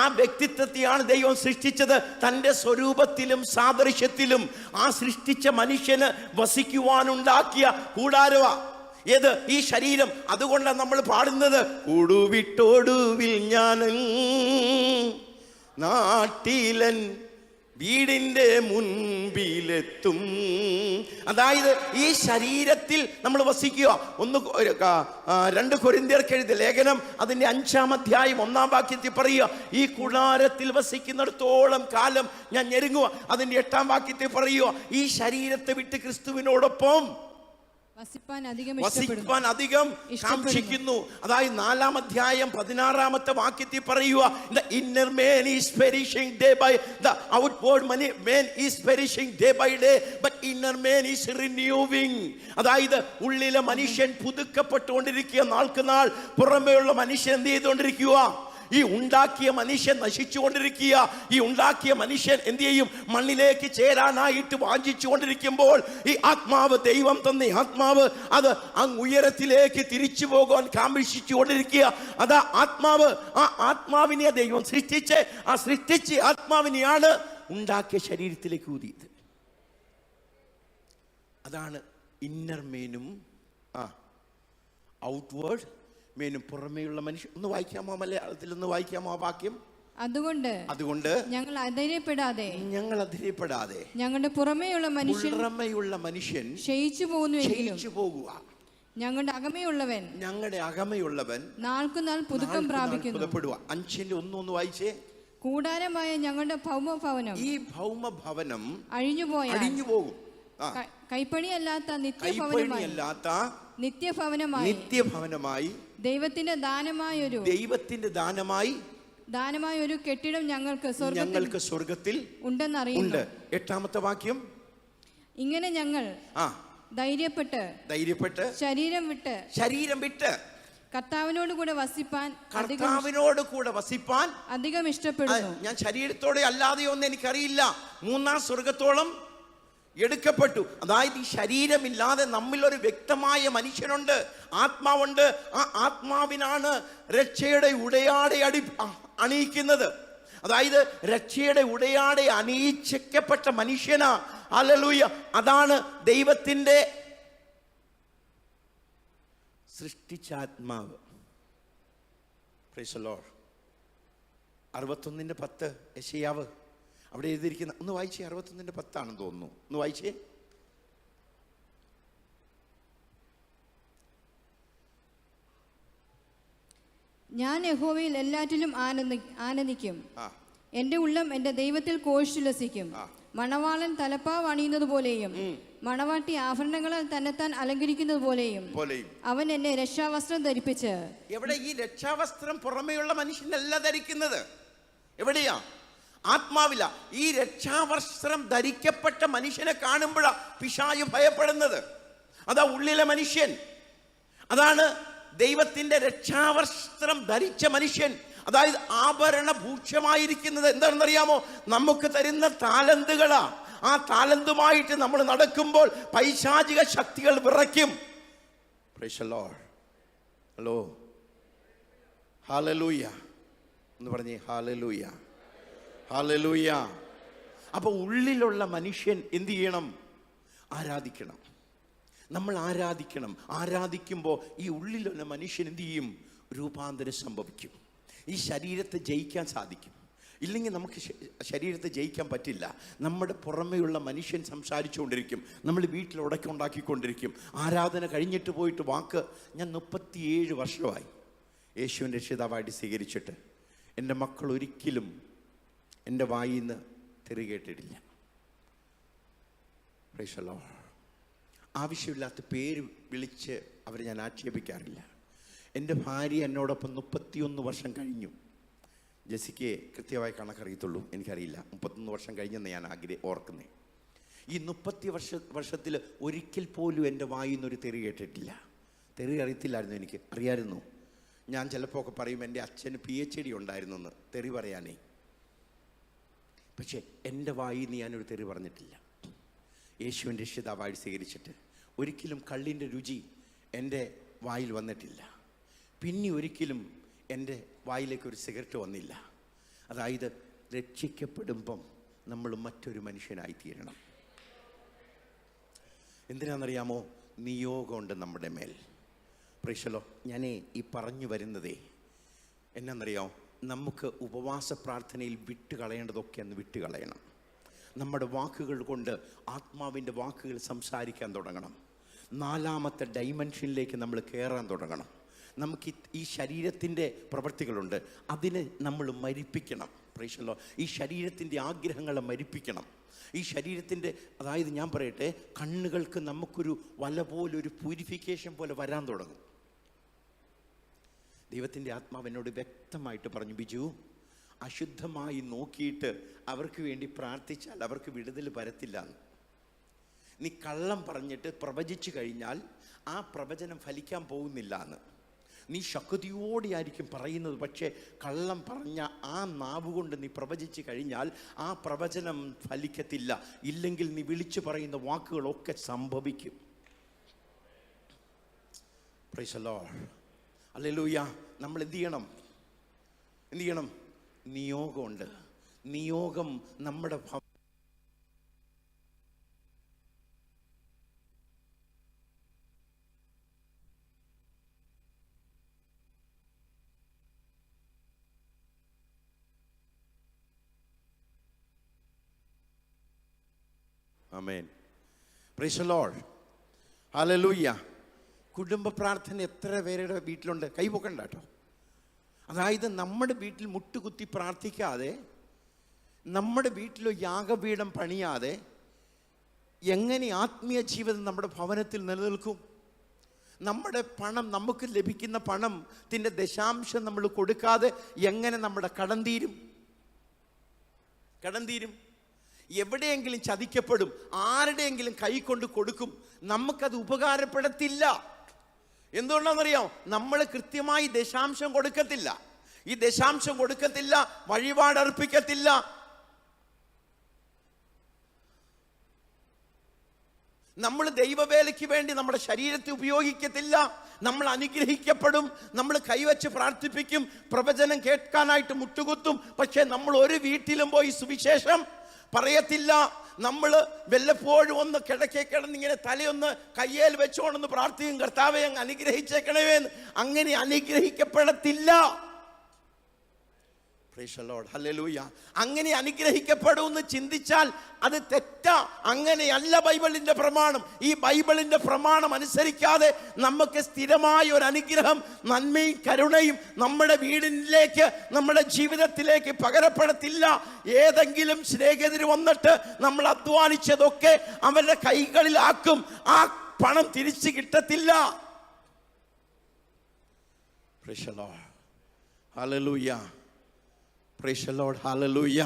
S1: ആ വ്യക്തിത്വത്തെയാണ് ദൈവം സൃഷ്ടിച്ചത് തൻ്റെ സ്വരൂപത്തിലും സാദൃശ്യത്തിലും. ആ സൃഷ്ടിച്ച മനുഷ്യന് വസിക്കുവാനുണ്ടാക്കിയ കൂടാരവാ ഏത്? ഈ ശരീരം. അതുകൊണ്ടാണ് നമ്മൾ പാടുന്നത്, കൂടുവിട്ടോടുവിൽ ഞാൻ നാട്ടിലൻ വീടിൻ്റെ മുൻപിലെത്തും. അതായത് ഈ ശരീരത്തിൽ നമ്മൾ വസിക്കുക. 2 കൊരിന്ത്യർക്ക് എഴുതിയ ലേഖനം അതിൻ്റെ 5-ാം അധ്യായം 1-ാം വാക്യത്തിൽ പറയുക, ഈ കൂടാരത്തിൽ വസിക്കുന്നിടത്തോളം കാലം ഞാൻ ഞെരുങ്ങുക. അതിൻ്റെ 8-ാം വാക്യത്തിൽ പറയുക, ഈ ശരീരത്തെ വിട്ട് ക്രിസ്തുവിനോടൊപ്പം വസിപ്പാൻ അധികം കാംക്ഷിക്കുന്നു. അതായത് 4-ാം അധ്യായം 16-ാമത്തെ വാക്യത്തിൽ പറയുക, the inner man is perishing day by the outward man is perishing day by day but inner man is renewing. അതായത് ഉള്ളിലെ മനുഷ്യൻ പുതുക്കപ്പെട്ടുകൊണ്ടിരിക്കുക നാൾക്ക് നാൾ. പുറമേയുള്ള മനുഷ്യൻ എന്ത് ചെയ്തുകൊണ്ടിരിക്കുക? ഈ ഉണ്ടാക്കിയ മനുഷ്യൻ നശിച്ചുകൊണ്ടിരിക്കുക. ഈ ഉണ്ടാക്കിയ മനുഷ്യൻ എന്ത് ചെയ്യും? മണ്ണിലേക്ക് ചേരാനായിട്ട് വാഞ്ചിച്ചു കൊണ്ടിരിക്കുമ്പോൾ ഈ ആത്മാവ്, ദൈവം തന്ന ആത്മാവ്, അത് അങ്ങ് ഉയരത്തിലേക്ക് തിരിച്ചു പോകാൻ കാംക്ഷിച്ചു കൊണ്ടിരിക്കുക. അതാ ആത്മാവ്. ആ ആത്മാവിനെ ദൈവം സൃഷ്ടിച്ച് ആത്മാവിനെയാണ് ഉണ്ടാക്കിയ ശരീരത്തിലേക്ക് ഊതിയത്. അതാണ് ഇന്നർ മേനും ഔട്ട്വേർഡ് മേനും, പുറമേയുള്ള മനുഷ്യൻ. ഒന്ന് വായിക്കാമോ? മലയാളത്തിൽ ഒന്ന് വായിക്കാമോ ആ വാക്യം? അതുകൊണ്ട് ഞങ്ങൾ അധൈര്യപ്പെടാതെ ഞങ്ങളുടെ പുറമേയുള്ള മനുഷ്യൻ ക്ഷയിച്ചു പോകുക. ഞങ്ങളുടെ അകമയുള്ളവൻ നാൾക്കുനാൾ പുതുക്കം പ്രാപിക്കുന്നു. 5-ന്റെ 1 വായിച്ചേ.
S2: കൂടാരമായ ഞങ്ങളുടെ ഭൗമഭവനം, ഈ ഭൗമഭവനം അഴിഞ്ഞു പോകും. കൈപ്പണിയല്ലാത്ത
S1: നിത്യഭവനമായി
S2: ദൈവത്തിന്റെ ദാനമായ ഒരു കെട്ടിടം ഞങ്ങൾക്ക് സ്വർഗത്തിൽ ഉണ്ടെന്നറിയുന്നു.
S1: 8ാമത്തെ വാക്യം,
S2: ഇങ്ങനെ ഞങ്ങൾ ധൈര്യപ്പെട്ട് ശരീരം വിട്ട് കർത്താവിനോട് കൂടെ വസിപ്പാൻ അധികം ഇഷ്ടപ്പെടുന്നു.
S1: ഞാൻ ശരീരത്തോടെ അല്ലാതെയൊന്നും എനിക്കറിയില്ല. 3ാം സ്വർഗത്തോളം എടുക്കപ്പെട്ടു. അതായത് ഈ ശരീരമില്ലാതെ നമ്മിൽ ഒരു വ്യക്തമായ മനുഷ്യനുണ്ട്, ആത്മാവുണ്ട്. ആ ആത്മാവിനാണ് രക്ഷയുടെ ഉടയാടെ അണിയിക്കുന്നത്. അതായത് രക്ഷയുടെ ഉടയാടെ അണിയിച്ചപ്പെട്ട മനുഷ്യനാ. ഹല്ലേലൂയ. അതാണ് ദൈവത്തിൻ്റെ സൃഷ്ടിച്ചാത്മാവ്. Praise the lord. 61:10 യെശയ്യാവ് അവിടെ എഴുതിയിരിക്കുന്ന, ഒന്ന് വായിച്ചേ. 61:10 ആണെന്ന് തോന്നുന്നു. ഒന്ന് വായിച്ചേ.
S2: ഞാൻ യഹോവയിൽ എല്ലാറ്റിലും ആനന്ദിക്കും. എന്റെ ഉള്ളം എന്റെ ദൈവത്തിൽ കോഴിച്ചുല്ലസിക്കും. മണവാളൻ തലപ്പാവ് അണിയുന്നത് പോലെയും മണവാട്ടി ആഭരണങ്ങളാൽ തന്നെത്താൻ അലങ്കരിക്കുന്നത് പോലെയും അവൻ എന്നെ രക്ഷാവസ്ത്രം ധരിപ്പിച്ച്.
S1: എവിടെ ഈ രക്ഷാവസ്ത്രം? പുറമെയുള്ള മനുഷ്യനല്ല ധരിക്കുന്നത്. എവിടെയാ? ആത്മാവില്ല. ഈ രക്ഷാവസ്ത്രം ധരിക്കപ്പെട്ട മനുഷ്യനെ കാണുമ്പോഴാ പിശാച് ഭയപ്പെടുന്നത്. അതാ ഉള്ളിലെ മനുഷ്യൻ. അതാണ് ദൈവത്തിന്റെ രക്ഷാവസ്ത്രം ധരിച്ച മനുഷ്യൻ. അതായത് ആഭരണഭൂഷമായിരിക്കുന്നത്. എന്താണെന്നറിയാമോ? നമുക്ക് തരുന്ന താലന്തുകളാ. ആ താലന്തുമായിട്ട് നമ്മൾ നടക്കുമ്പോൾ പൈശാചിക ശക്തികൾ വിറയ്ക്കും. Praise the lord. Hello, hallelujah എന്ന് പറഞ്ഞേ. Hallelujah, hallelujah. അപ്പൊ ഉള്ളിലുള്ള മനുഷ്യൻ എന്ത് ചെയ്യണം? ആരാധിക്കണം. നമ്മൾ ആരാധിക്കണം. ആരാധിക്കുമ്പോൾ ഈ ഉള്ളിലുള്ള മനുഷ്യൻ എന്ത് ചെയ്യും? രൂപാന്തരം സംഭവിക്കും. ഈ ശരീരത്തെ ജയിക്കാൻ സാധിക്കും. ഇല്ലെങ്കിൽ നമുക്ക് ശരീരത്തെ ജയിക്കാൻ പറ്റില്ല. നമ്മുടെ പുറമെയുള്ള മനുഷ്യൻ സംസാരിച്ചുകൊണ്ടിരിക്കും. നമ്മൾ വീട്ടിൽ ഉടക്കുണ്ടാക്കിക്കൊണ്ടിരിക്കും. ആരാധന കഴിഞ്ഞിട്ട് പോയിട്ട് വാക്ക്, ഞാൻ 37 വർഷമായി യേശുവിൻ്റെ രക്ഷിതാവായിട്ട് സ്വീകരിച്ചിട്ട് എൻ്റെ മക്കൾ ഒരിക്കലും എൻ്റെ വായിൽ നിന്ന് തെറി കേട്ടിട്ടില്ല. Price the Lord. ആവശ്യമില്ലാത്ത പേര് വിളിച്ച് അവരെ ഞാൻ ആക്ഷേപിക്കാറില്ല. എൻ്റെ ഭാര്യ എന്നോടൊപ്പം 31 വർഷം കഴിഞ്ഞു. ജെസിക്ക് കൃത്യമായി കണക്കറിയത്തുള്ളൂ, എനിക്കറിയില്ല. 31 വർഷം കഴിഞ്ഞെന്ന് ഞാൻ ഓർക്കുന്നേ. ഈ 30 വർഷത്തിൽ ഒരിക്കൽ പോലും എൻ്റെ വായിൽ നിന്നൊരു തെറി കേട്ടിട്ടില്ല. തെറി അറിയത്തില്ലായിരുന്നു. എനിക്ക് അറിയായിരുന്നു. ഞാൻ ചിലപ്പോൾ ഒക്കെ പറയും എൻ്റെ അച്ഛന് PhD ഉണ്ടായിരുന്നു എന്ന് തെറി പറയാനേ. പക്ഷേ എൻ്റെ വായിൽ നിന്ന് ഞാനൊരു തെറി പറഞ്ഞിട്ടില്ല. യേശുവിൻ്റെ രക്ഷിതാവായി സ്വീകരിച്ചിട്ട് ഒരിക്കലും കള്ളിൻ്റെ രുചി എൻ്റെ വായിൽ വന്നിട്ടില്ല. പിന്നെ ഒരിക്കലും എൻ്റെ വായിലേക്ക് ഒരു സിഗരറ്റ് വന്നില്ല. അതായത് രക്ഷിക്കപ്പെടുമ്പം നമ്മൾ മറ്റൊരു മനുഷ്യനായി തീരണം. എന്തിനാണെന്നറിയാമോ? നിയോഗമുണ്ട് നമ്മുടെ മേൽ. പ്രൈസലോ. ഞാനേ ഈ പറഞ്ഞു വരുന്നതേ എന്നാണെന്നറിയാമോ? നമുക്ക് ഉപവാസ പ്രാർത്ഥനയിൽ വിട്ടുകളയേണ്ടതൊക്കെ അന്ന് വിട്ടുകളയണം. നമ്മുടെ വാക്കുകൾ കൊണ്ട് ആത്മാവിൻ്റെ വാക്കുകൾ സംസാരിക്കാൻ തുടങ്ങണം. 4ാമത്തെ ഡൈമെൻഷനിലേക്ക് നമ്മൾ കയറാൻ തുടങ്ങണം. നമുക്ക് ഈ ശരീരത്തിൻ്റെ പ്രവൃത്തികളുണ്ട്, അതിനെ നമ്മൾ മരിപ്പിക്കണം. പ്രൈസലോ. ഈ ശരീരത്തിൻ്റെ ആഗ്രഹങ്ങളെ മരിപ്പിക്കണം. ഈ ശരീരത്തിൻ്റെ, അതായത് ഞാൻ പറയട്ടെ, കണ്ണുകൾക്ക് നമുക്കൊരു വല പോലെ, ഒരു പ്യൂരിഫിക്കേഷൻ പോലെ വരാൻ തുടങ്ങും. ദൈവത്തിൻ്റെ ആത്മാവിനോട് വ്യക്തമായിട്ട് പറഞ്ഞു, ബിജു, അശുദ്ധമായി നോക്കിയിട്ട് അവർക്ക് വേണ്ടി പ്രാർത്ഥിച്ചാൽ അവർക്ക് വിടുതൽ വരത്തില്ല. നീ കള്ളം പറഞ്ഞിട്ട് പ്രവചിച്ചു കഴിഞ്ഞാൽ ആ പ്രവചനം ഫലിക്കാൻ പോകുന്നില്ല എന്ന്. നീ ശക്തിയോടെയായിരിക്കും പറയുന്നത്, പക്ഷേ കള്ളം പറഞ്ഞ ആ നാവ് കൊണ്ട് നീ പ്രവചിച്ചു കഴിഞ്ഞാൽ ആ പ്രവചനം ഫലിക്കത്തില്ല. ഇല്ലെങ്കിൽ നീ വിളിച്ചു പറയുന്ന വാക്കുകളൊക്കെ സംഭവിക്കും. Praise the Lord. ഹല്ലേലൂയ. നമ്മൾ എന്ത് ചെയ്യണം? നിയോഗമുണ്ട്. നിയോഗം നമ്മുടെ amen. Praise the Lord. Hallelujah. കുടുംബ പ്രാർത്ഥന എത്ര പേരുടെ വീട്ടിലുണ്ട്? കൈപൊക്കണ്ട കേട്ടോ. അതായത് നമ്മുടെ വീട്ടിൽ മുട്ടുകുത്തി പ്രാർത്ഥിക്കാതെ, നമ്മുടെ വീട്ടിലോ യാഗപീഠം പണിയാതെ എങ്ങനെ ആത്മീയ ജീവിതം നമ്മുടെ ഭവനത്തിൽ നിലനിൽക്കും? നമ്മുടെ പണം, നമുക്ക് ലഭിക്കുന്ന പണത്തിൻ്റെ ദശാംശം നമ്മൾ കൊടുക്കാതെ എങ്ങനെ നമ്മുടെ കടം തീരും? എവിടെയെങ്കിലും ചതിക്കപ്പെടും, ആരുടെയെങ്കിലും കൈ കൊണ്ട് കൊടുക്കും, നമുക്കത് ഉപകാരപ്പെടത്തില്ല. എന്തുകൊണ്ടാണെന്നറിയാം? നമ്മൾ കൃത്യമായി ദശാംശം കൊടുക്കത്തില്ല. ഈ ദശാംശം കൊടുക്കത്തില്ല, വഴിപാടർപ്പിക്കത്തില്ല. നമ്മൾ ദൈവവേലയ്ക്ക് വേണ്ടി നമ്മുടെ ശരീരത്തെ ഉപയോഗിക്കത്തില്ല. നമ്മൾ അനുഗ്രഹിക്കപ്പെടും, നമ്മൾ കൈവച്ച് പ്രാർത്ഥിപ്പിക്കും, പ്രവചനം കേൾക്കാനായിട്ട് മുട്ടുകുത്തും. പക്ഷെ നമ്മൾ ഒരു വീട്ടിലും പോയി സുവിശേഷം പറയത്തില്ല. നമ്മൾ വല്ലപ്പോഴും ഒന്ന് കിടന്നിങ്ങനെ തലയൊന്ന് കയ്യേൽ വെച്ചോണെന്ന് പ്രാർത്ഥിക്കും, കർത്താവേ അങ്ങ് അനുഗ്രഹിച്ചേക്കണമേന്ന്. അങ്ങനെ അനുഗ്രഹിക്കപ്പെടത്തില്ല. Praise the Lord, hallelujah. അങ്ങനെ അനുഗ്രഹിക്കപ്പെടുമെന്ന് ചിന്തിച്ചാൽ അത് തെറ്റാ. അങ്ങനെയല്ല ബൈബിളിന്റെ പ്രമാണം. ഈ ബൈബിളിന്റെ പ്രമാണം അനുസരിക്കാതെ നമുക്ക് സ്ഥിരമായ ഒരു അനുഗ്രഹം, നന്മയും കരുണയും നമ്മുടെ വീടിലേക്ക്, നമ്മുടെ ജീവിതത്തിലേക്ക് പകരപ്പെടത്തില്ല. ഏതെങ്കിലും സ്നേഹിതർ വന്നിട്ട് നമ്മൾ അധ്വാനിച്ചതൊക്കെ അവരുടെ കൈകളിലാക്കും. ആ പണം തിരിച്ചു കിട്ടത്തില്ല. Price the Lord, hallelujah. Praise the Lord, hallelujah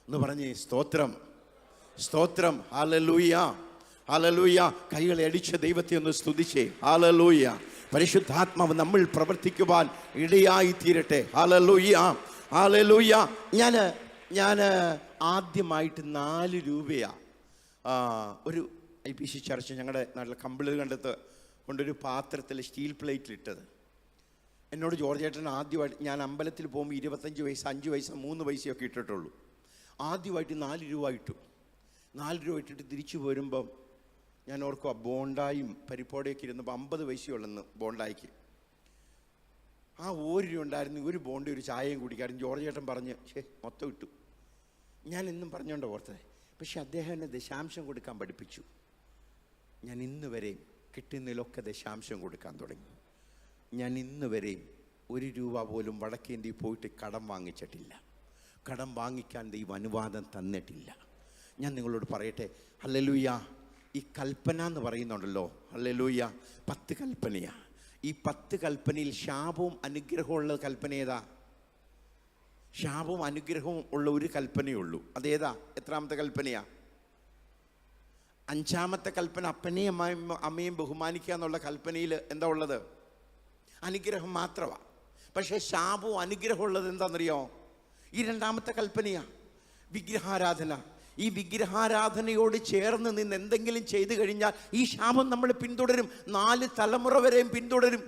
S1: എന്ന് പറഞ്ഞേ സ്തോത്രം, സ്തോത്രം, ഹല്ലേലൂയ, ഹല്ലേലൂയ. കൈകളെ അടിച്ച് ദൈവത്തെ ഒന്ന് സ്തുതിച്ചേ. ഹല്ലേലൂയ. പരിശുദ്ധാത്മാവ് നമ്മൾ പ്രവർത്തിക്കുവാൻ ഇടയായി തീരട്ടെ. Hallelujah, hallelujah. ഞാൻ ആദ്യമായിട്ട് 4 രൂപയാ ഒരു IPC ചർച്ച് ഞങ്ങളുടെ നാട്ടിലെ കമ്പിള് കണ്ടത്ത് കൊണ്ടൊരു പാത്രത്തിൽ സ്റ്റീൽ പ്ലേറ്റിലിട്ടത്. എന്നോട് ജോർജ് ചേട്ടൻ ആദ്യമായിട്ട്, ഞാൻ അമ്പലത്തിൽ പോകുമ്പോൾ 25 പൈസ, 5 പൈസ, 3 പൈസയൊക്കെ ഇട്ടിട്ടുള്ളൂ. ആദ്യമായിട്ട് 4 രൂപ ഇട്ടു. 4 രൂപ ഇട്ടിട്ട് തിരിച്ചു പോരുമ്പം ഞാൻ ഓർക്കുക, ബോണ്ടായും പരിപ്പോടെയൊക്കെ ഇരുന്നപ്പോൾ 50 പൈസയുള്ളെന്ന് ബോണ്ടായിക്ക്. ആ 1 രൂപ ഉണ്ടായിരുന്നു, ഒരു ബോണ്ട ഒരു ചായയും കുടിക്കാറും. ജോർജ് ചേട്ടൻ പറഞ്ഞ് മൊത്തം ഇട്ടു. ഞാൻ ഇന്നും പറഞ്ഞുകൊണ്ട് ഓർത്തത്. പക്ഷെ അദ്ദേഹം എന്നെ ദശാംശം കൊടുക്കാൻ പഠിപ്പിച്ചു. ഞാൻ ഇന്ന് വരെയും കിട്ടുന്നതിലൊക്കെ ദശാംശം കൊടുക്കാൻ തുടങ്ങി. ഞാൻ ഇന്ന് വരെയും 1 രൂപ പോലും വടക്കേന്ത്യ പോയിട്ട് കടം വാങ്ങിച്ചിട്ടില്ല. കടം വാങ്ങിക്കാൻ ദൈവം അനുവാദം തന്നിട്ടില്ല. ഞാൻ നിങ്ങളോട് പറയട്ടെ, ഹല്ലേലൂയ. ഈ കൽപ്പന എന്ന് പറയുന്നുണ്ടല്ലോ, ഹല്ലേലൂയ, 10 കൽപ്പനയാ. ഈ 10 കൽപ്പനയിൽ ശാപവും അനുഗ്രഹവും ഉള്ള കൽപ്പന ഏതാ? ശാപവും അനുഗ്രഹവും ഉള്ള ഒരു കൽപ്പനയുള്ളൂ. അതേതാ? എത്രാമത്തെ കൽപ്പനയാ? 5ാമത്തെ കൽപ്പന, അപ്പനെയും അമ്മയും ബഹുമാനിക്കുക എന്നുള്ള കൽപ്പനയിൽ എന്താ ഉള്ളത്? അനുഗ്രഹം മാത്രമാണ്. പക്ഷേ ശാപവും അനുഗ്രഹം ഉള്ളത് എന്താണെന്നറിയോ? ഈ 2ാമത്തെ കൽപ്പനയാ, വിഗ്രഹാരാധന. ഈ വിഗ്രഹാരാധനയോട് ചേർന്ന് നിന്ന് എന്തെങ്കിലും ചെയ്തു കഴിഞ്ഞാൽ ഈ ശാപം നമ്മൾ പിന്തുടരും, 4 തലമുറ വരെയും പിന്തുടരും.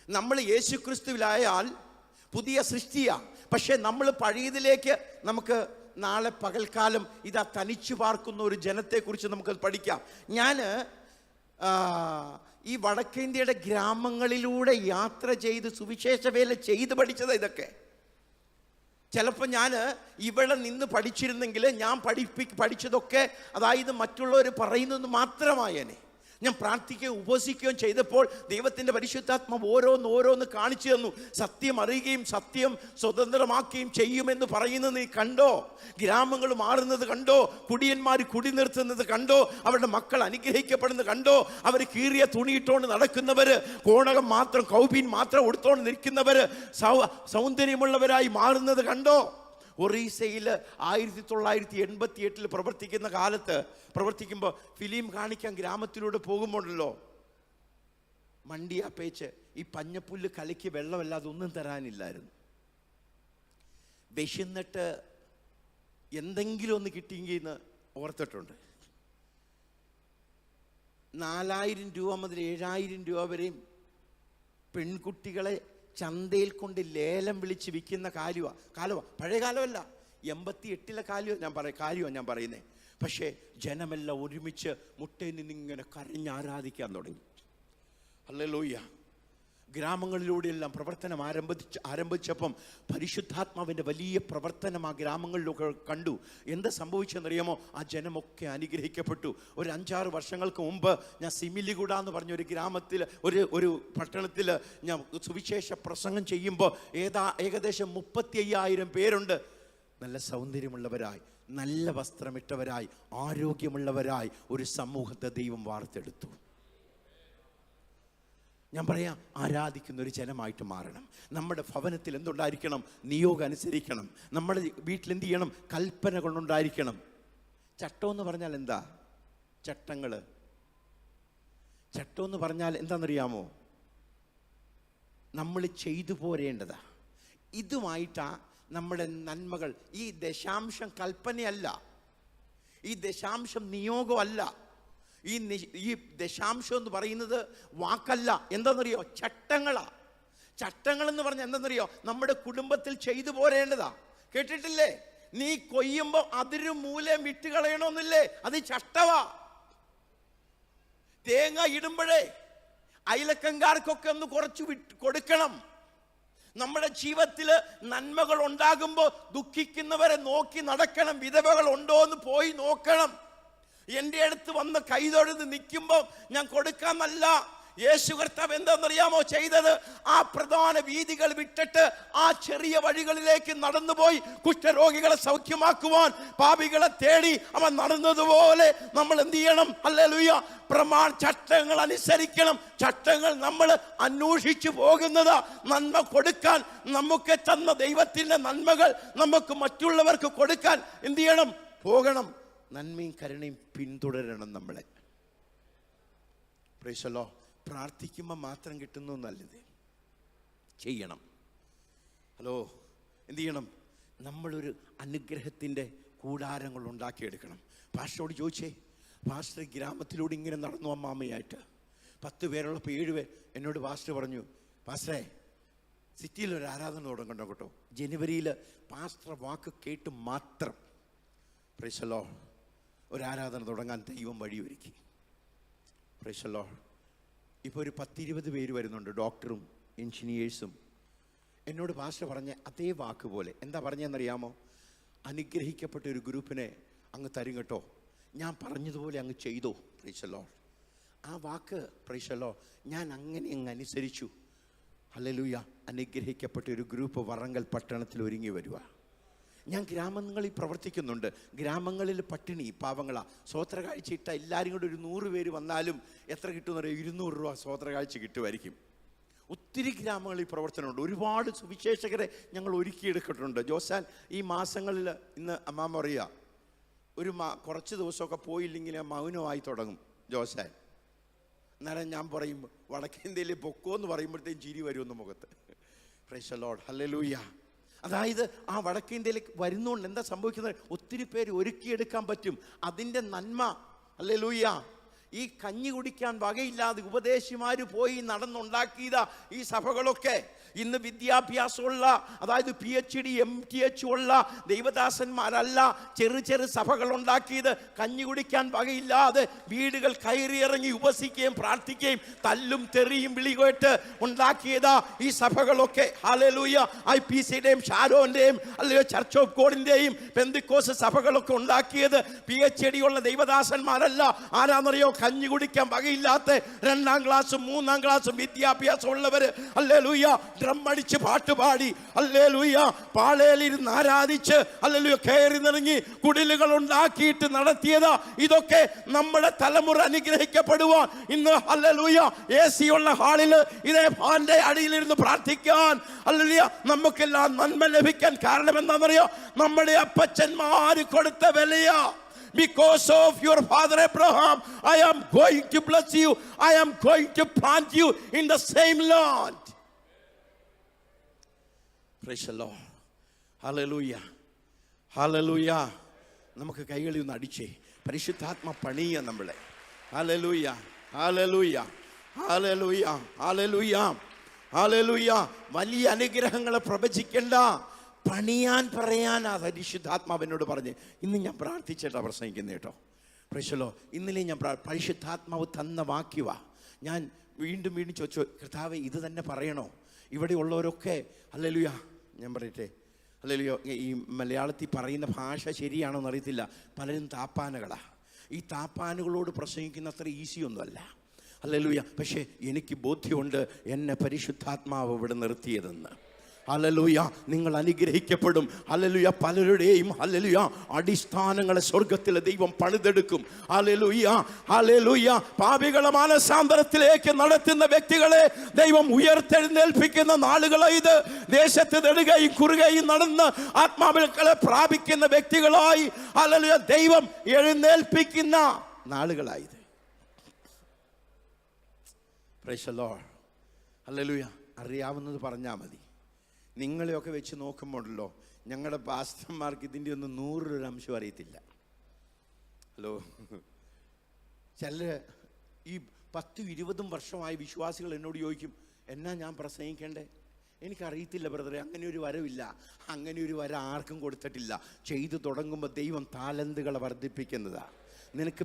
S1: നമ്മൾ യേശുക്രിസ്തുവിലായാൽ പുതിയ സൃഷ്ടിയാ. പക്ഷെ നമ്മൾ പഴയതിലേക്ക്, നമുക്ക് നാളെ പകൽക്കാലം ഇതാ തനിച്ചു പാർക്കുന്ന ഒരു ജനത്തെക്കുറിച്ച് നമുക്ക് പഠിക്കാം. ഞാൻ ഈ വടക്കേന്ത്യയുടെ ഗ്രാമങ്ങളിലൂടെ യാത്ര ചെയ്ത് സുവിശേഷ വേല ചെയ്ത് പഠിച്ചത് ഇതൊക്കെ. ചിലപ്പോൾ ഞാൻ ഇവിടെ നിന്ന് പഠിച്ചിരുന്നെങ്കിൽ ഞാൻ പഠിച്ചതൊക്കെ അതായത് മറ്റുള്ളവർ പറയുന്നത് മാത്രമായേനെ. ഞാൻ പ്രാർത്ഥിക്കുകയും ഉപവസിക്കുകയും ചെയ്തപ്പോൾ ദൈവത്തിൻ്റെ പരിശുദ്ധാത്മാവ് ഓരോന്ന് കാണിച്ചു തന്നു. സത്യം അറിയുകയും സത്യം സ്വതന്ത്രമാക്കുകയും ചെയ്യുമെന്ന് പറയുന്നത് നീ കണ്ടോ? ഗ്രാമങ്ങൾ മാറുന്നത് കണ്ടോ? കുടിയന്മാർ കുടി നിർത്തുന്നത് കണ്ടോ? അവരുടെ മക്കൾ അനുഗ്രഹിക്കപ്പെടുന്നത് കണ്ടോ? അവർ കീറിയ തുണിയിട്ടോണ്ട് നടക്കുന്നവർ, കോണകം മാത്രം, കൗബീൻ മാത്രം എടുത്തോണ്ട് നിൽക്കുന്നവർ സൗന്ദര്യമുള്ളവരായി മാറുന്നത് കണ്ടോ? ഒറീസയിൽ 1988 പ്രവർത്തിക്കുമ്പോൾ ഫിലിം കാണിക്കാൻ ഗ്രാമത്തിലൂടെ പോകുമ്പോഴല്ലോ, മണ്ടിയ പേച്ച് ഈ പഞ്ഞപ്പുല്ല് കലക്കി വെള്ളമല്ലാതെ ഒന്നും തരാനില്ലായിരുന്നു. വിശന്നിട്ട് എന്തെങ്കിലും ഒന്ന് കിട്ടിയെങ്കിൽ എന്ന് ഓർത്തിട്ടുണ്ട്. 4000 രൂപ മുതൽ 7000 രൂപ വരെയും പെൺകുട്ടികളെ ചന്തയിൽ കൊണ്ട് ലേലം വിളിച്ച് വിൽക്കുന്ന കാലമാണ്. പഴയ കാലമല്ല, 88 കാര്യമാണ് ഞാൻ പറയുന്നത്. പക്ഷേ ജനമെല്ലാം ഒരുമിച്ച് മുട്ടയിൽ നിന്നിങ്ങനെ കരഞ്ഞാരാധിക്കാൻ തുടങ്ങി. ഹല്ലേലൂയ. ഗ്രാമങ്ങളിലൂടെയെല്ലാം പ്രവർത്തനം ആരംഭിച്ചപ്പം പരിശുദ്ധാത്മാവിൻ്റെ വലിയ പ്രവർത്തനം ആ ഗ്രാമങ്ങളിലൊക്കെ കണ്ടു. എന്താ സംഭവിച്ചെന്നറിയാമോ? ആ ജനമൊക്കെ അനുഗ്രഹിക്കപ്പെട്ടു. ഒരു 5-6 വർഷങ്ങൾക്ക് മുമ്പ് ഞാൻ സിമിലിഗുഡ എന്ന് പറഞ്ഞൊരു ഗ്രാമത്തിൽ, ഒരു പട്ടണത്തിൽ ഞാൻ സുവിശേഷ പ്രസംഗം ചെയ്യുമ്പോൾ ഏകദേശം 35,000 പേരുണ്ട്. നല്ല സൗന്ദര്യമുള്ളവരായി, നല്ല വസ്ത്രമിട്ടവരായി, ആരോഗ്യമുള്ളവരായി ഒരു സമൂഹത്തെ ദൈവം വാർത്തെടുത്തു. ഞാൻ പറയാം, ആരാധിക്കുന്ന ഒരു ജനമായിട്ട് മാറണം. നമ്മുടെ ഭവനത്തിൽ എന്തുണ്ടായിരിക്കണം? നിയോഗം അനുസരിക്കണം. നമ്മുടെ വീട്ടിൽ എന്ത് ചെയ്യണം? കൽപ്പനകളുണ്ടായിരിക്കണം. ചട്ടം എന്ന് പറഞ്ഞാൽ എന്താ? ചട്ടം എന്ന് പറഞ്ഞാൽ എന്താണെന്നറിയാമോ? നമ്മൾ ചെയ്തു പോരേണ്ടതാ. ഇതുമായിട്ടാ നമ്മുടെ നന്മകൾ. ഈ ദശാംശം കൽപ്പനയല്ല, ഈ ദശാംശം നിയോഗമല്ല, ഈ ദശാംശം എന്ന് പറയുന്നത് വാക്കല്ല. എന്താണെന്നറിയോ? ചട്ടങ്ങളാ. ചട്ടങ്ങൾ എന്ന് പറഞ്ഞാൽ എന്താണെന്നറിയോ? നമ്മുടെ കുടുംബത്തിൽ ചെയ്തു പോരേണ്ടതാ. കേട്ടിട്ടില്ലേ? നീ കൊയ്യുമ്പോൾ അതിരു മൂലം വിട്ട് കളയണമെന്നില്ലേ? അത് ചട്ടവാ. തേങ്ങ ഇടുമ്പോഴേ അയലക്കങ്കാർക്കൊക്കെ ഒന്ന് കുറച്ച് കൊടുക്കണം. നമ്മുടെ ജീവിതത്തിൽ നന്മകൾ ഉണ്ടാകുമ്പോൾ ദുഃഖിക്കുന്നവരെ നോക്കി നടക്കണം. വിധവകൾ ഉണ്ടോ എന്ന് പോയി നോക്കണം. എൻ്റെ അടുത്ത് വന്ന് കൈതൊഴുത് നിൽക്കുമ്പോൾ ഞാൻ കൊടുക്കാമെന്നല്ല. യേശു കർത്താവ് എന്താണെന്നറിയാമോ ചെയ്തത്? ആ പ്രധാന വീഥികൾ വിട്ടിട്ട് ആ ചെറിയ വഴികളിലേക്ക് നടന്നുപോയി കുഷ്ഠരോഗികളെ സൗഖ്യമാക്കുവാൻ പാപികളെ തേടി അവൻ നടന്നതുപോലെ നമ്മൾ എന്ത് ചെയ്യണം? ഹല്ലേലൂയ. ചട്ടങ്ങൾ അനുസരിക്കണം. ചട്ടങ്ങൾ നമ്മൾ അന്വേഷിച്ചു പോകുന്നത് നന്മ കൊടുക്കാൻ, നമുക്ക് തന്ന ദൈവത്തിൻ്റെ നന്മകൾ നമുക്ക് മറ്റുള്ളവർക്ക് കൊടുക്കാൻ എന്ത് ചെയ്യണം? പോകണം. നന്മയും കരുണയും പിന്തുടരണം നമ്മളെ. Price the Lord. പ്രാർത്ഥിക്കുമ്പോൾ മാത്രം കിട്ടുന്നു നല്ലത് ചെയ്യണം. ഹലോ, എന്ത് ചെയ്യണം? നമ്മളൊരു അനുഗ്രഹത്തിൻ്റെ കൂടാരങ്ങൾ ഉണ്ടാക്കിയെടുക്കണം. പാസ്റ്ററോട് ചോദിച്ചേ, പാസ്റ്റർ ഗ്രാമത്തിലൂടെ ഇങ്ങനെ നടന്നു അമ്മാമ്മയായിട്ട് 10 പേരുള്ളപ്പോൾ 7 പേർ എന്നോട് പാസ്റ്റർ പറഞ്ഞു, പാസ്റ്ററെ സിറ്റിയിൽ ഒരു ആരാധന തുടങ്ങണം കേട്ടോ. ജനുവരിയിൽ പാസ്റ്റർ വാക്ക് കേട്ട് മാത്രം പ്രൈസ് ദി ലോർഡ് ഒരു ആരാധന തുടങ്ങാൻ ദൈവം വഴിയൊരുക്കി. Price the Lord. ഇപ്പോൾ ഒരു 10-20 പേര് വരുന്നുണ്ട്, ഡോക്ടറും എൻജിനീയേഴ്സും. എന്നോട് പാസ്റ്റർ പറഞ്ഞ അതേ വാക്ക് പോലെ എന്താ പറഞ്ഞതെന്നറിയാമോ? അനുഗ്രഹിക്കപ്പെട്ട ഒരു ഗ്രൂപ്പിനെ അങ്ങ് തരും കേട്ടോ, ഞാൻ പറഞ്ഞതുപോലെ അങ്ങ് ചെയ്തോ. Price the Lord. ആ വാക്ക് പ്രൈസ് ദി ലോർഡ് ഞാൻ അങ്ങനെ അങ്ങ് അനുസരിച്ചു. ഹല്ലേലൂയ. അനുഗ്രഹിക്കപ്പെട്ട ഒരു ഗ്രൂപ്പ് വറങ്കൽ പട്ടണത്തിൽ ഒരുങ്ങി വരുക. ഞാൻ ഗ്രാമങ്ങളിൽ പ്രവർത്തിക്കുന്നുണ്ട്. ഗ്രാമങ്ങളിൽ പട്ടിണി പാവങ്ങളാ. സ്വോത്ര കാഴ്ച ഇട്ട എല്ലാവരും കൂടെ ഒരു 100 പേര് വന്നാലും എത്ര കിട്ടുമെന്ന് പറയുക? 200 രൂപ സ്വോത്ര കാഴ്ച കിട്ടുമായിരിക്കും. ഒത്തിരി ഗ്രാമങ്ങളിൽ പ്രവർത്തനമുണ്ട്. ഒരുപാട് സുവിശേഷകരെ ഞങ്ങൾ ഒരുക്കിയെടുത്തിട്ടുണ്ട്. ജോസാൻ ഈ മാസങ്ങളിൽ ഇന്ന് അമ്മാമ്മ പറയുക, ഒരു കുറച്ച് ദിവസമൊക്കെ പോയില്ലെങ്കിൽ മൗനമായി തുടങ്ങും ജോസാൻ. അന്നേരം ഞാൻ പറയും, വടക്കേന്ത്യയിൽ പൊക്കോ എന്ന് പറയുമ്പോഴത്തേക്കും ചിരി വരുമെന്ന് മുഖത്ത്. Price the Lord. ഹല്ലേലൂയ. അതായത് ആ വടക്കേന്ത്യയിലേക്ക് വരുന്നതുകൊണ്ട് എന്താ സംഭവിക്കുന്നത്? ഒത്തിരി പേര് ഒരുക്കിയെടുക്കാൻ പറ്റും. അതിൻ്റെ നന്മ. ഹല്ലേലൂയ. ഈ കഞ്ഞി കുടിക്കാൻ വകയില്ലാതെ ഉപദേശിമാർ പോയി നടന്നുണ്ടാക്കിയതാ ഈ സഭകളൊക്കെ. ഇന്ന് വിദ്യാഭ്യാസമുള്ള, അതായത് PhD MTH ഉള്ള ദൈവദാസന്മാരല്ല ചെറു സഭകൾ ഉണ്ടാക്കിയത്. കഞ്ഞി കുടിക്കാൻ വകയില്ലാതെ വീടുകൾ കയറിയിറങ്ങി ഉപസിക്കുകയും പ്രാർത്ഥിക്കുകയും തല്ലും തെറിയും വിളികേട്ട് ഉണ്ടാക്കിയതാ ഈ സഭകളൊക്കെ. ഹല്ലേലൂയ. IPCയുടെയും ഷാരോന്റെയും അല്ലയോ ചർച്ച് ഓഫ് ഗോഡിന്റെയും പെന്തിക്കോസ് സഭകളൊക്കെ ഉണ്ടാക്കിയത് PhD ഉള്ള ദൈവദാസന്മാരല്ല. ആരാന്നറിയോ? കഞ്ഞി കുടിക്കാൻ വകയില്ലാത്ത 2ാം ക്ലാസ്സും 3ാം ക്ലാസ്സും വിദ്യാഭ്യാസം ഉള്ളവര്. ഹല്ലേലൂയ. ഡ്രം അടിച്ച് പാട്ടുപാടി ഹല്ലേലൂയ പാളയിലിരുന്ന് ആരാധിച്ച് ഹല്ലേലൂയ കയറി നിറങ്ങി കുടിലുകൾ ഉണ്ടാക്കിയിട്ട് നടത്തിയതാ. ഇതൊക്കെ നമ്മുടെ തലമുറ അനുഗ്രഹിക്കപ്പെടുവാൻ ഇന്ന് ഹല്ലേലൂയ AC ഉള്ള ഹാളില് ഇതേ ഫാന്റെ അടിയിലിരുന്ന് പ്രാർത്ഥിക്കാൻ ഹല്ലേലൂയ നമുക്കെല്ലാം നന്മ ലഭിക്കാൻ കാരണം എന്താണെന്നറിയോ? നമ്മുടെ അപ്പച്ചന്മാര് കൊടുത്ത വിലയാ. Because of your father Abraham, I am going to bless you. I am going to plant you in the same land. Praise the Lord. Hallelujah. Hallelujah. നമുക്ക് കൈകളിൽ ഒന്ന് അടിച്ചേ. പരിശുദ്ധാത്മ പണിയ നമ്മളെ. Hallelujah. Hallelujah. Hallelujah. Hallelujah. Hallelujah. വലിയ അനുഗ്രഹങ്ങളെ പ്രവചിക്കണ്ട, പണിയാൻ പറയാനാ പരിശുദ്ധാത്മാവിനോട് പറഞ്ഞ് ഇന്ന് ഞാൻ പ്രാർത്ഥിച്ചിട്ടാ പ്രസംഗിക്കുന്നത് കേട്ടോ. പ്രൈസലോ. ഇന്നലെ ഞാൻ പരിശുദ്ധാത്മാവ് തന്ന വാക്യവാ. ഞാൻ വീണ്ടും ചോദിച്ചു, കർത്താവേ ഇത് തന്നെ പറയണോ? ഇവിടെ ഉള്ളവരൊക്കെ ഹല്ലേലൂയ. ഞാൻ പറയട്ടെ, ഹല്ലേലൂയ. ഈ മലയാളത്തിൽ പറയുന്ന ഭാഷ ശരിയാണോ എന്നറിയത്തില്ല. പലരും താപ്പാനകളാ. ഈ താപ്പാനുകളോട് പ്രസംഗിക്കുന്ന അത്ര ഈസിയൊന്നുമല്ല. ഹല്ലേലൂയ. പക്ഷേ എനിക്ക് ബോധ്യമുണ്ട് എന്നെ പരിശുദ്ധാത്മാവ് ഇവിടെ നിർത്തിയതെന്ന്. ഹല്ലേലൂയ, നിങ്ങൾ അനുഗ്രഹിക്കപ്പെടും. ഹല്ലേലൂയ, പലരുടെയും ഹല്ലേലൂയ അടിസ്ഥാനങ്ങളെ സ്വർഗത്തിലെ ദൈവം പണിതെടുക്കും. Hallelujah, hallelujah. പാപികളെ മാനസാന്തരത്തിലേക്ക് നടത്തുന്ന വ്യക്തികളെ ദൈവം ഉയർത്തെഴുന്നേൽപ്പിക്കുന്ന നാളുകളായി ഇത്. ദേശത്ത് നെടുകയും കുറുകയും നടന്ന് ആത്മാക്കളെ പ്രാപിക്കുന്ന വ്യക്തികളായി ഹല്ലേലൂയ ദൈവം എഴുന്നേൽപ്പിക്കുന്ന നാളുകളായത്. Praise the Lord. ഹല്ലേലൂയ. അറിയാവുന്നത് പറഞ്ഞാൽ മതി. നിങ്ങളെയൊക്കെ വെച്ച് നോക്കുമ്പോഴല്ലോ ഞങ്ങളുടെ പാസ്റ്റർമാർക്ക് ഇതിൻ്റെ ഒന്നും 100% അറിയത്തില്ല. ഹലോ, ചില ഈ 10-20 വർഷമായി വിശ്വാസികൾ എന്നോട് ചോദിക്കും, എന്നാ ഞാൻ പ്രസംഗിക്കേണ്ടേ? എനിക്കറിയത്തില്ല ബ്രദറെ, അങ്ങനെ ഒരു വരവില്ല. അങ്ങനെ ഒരു വര ആർക്കും കൊടുത്തിട്ടില്ല. ചെയ്തു തുടങ്ങുമ്പോൾ ദൈവം താലന്തുകളെ വർദ്ധിപ്പിക്കുന്നതാണ്. നിനക്ക്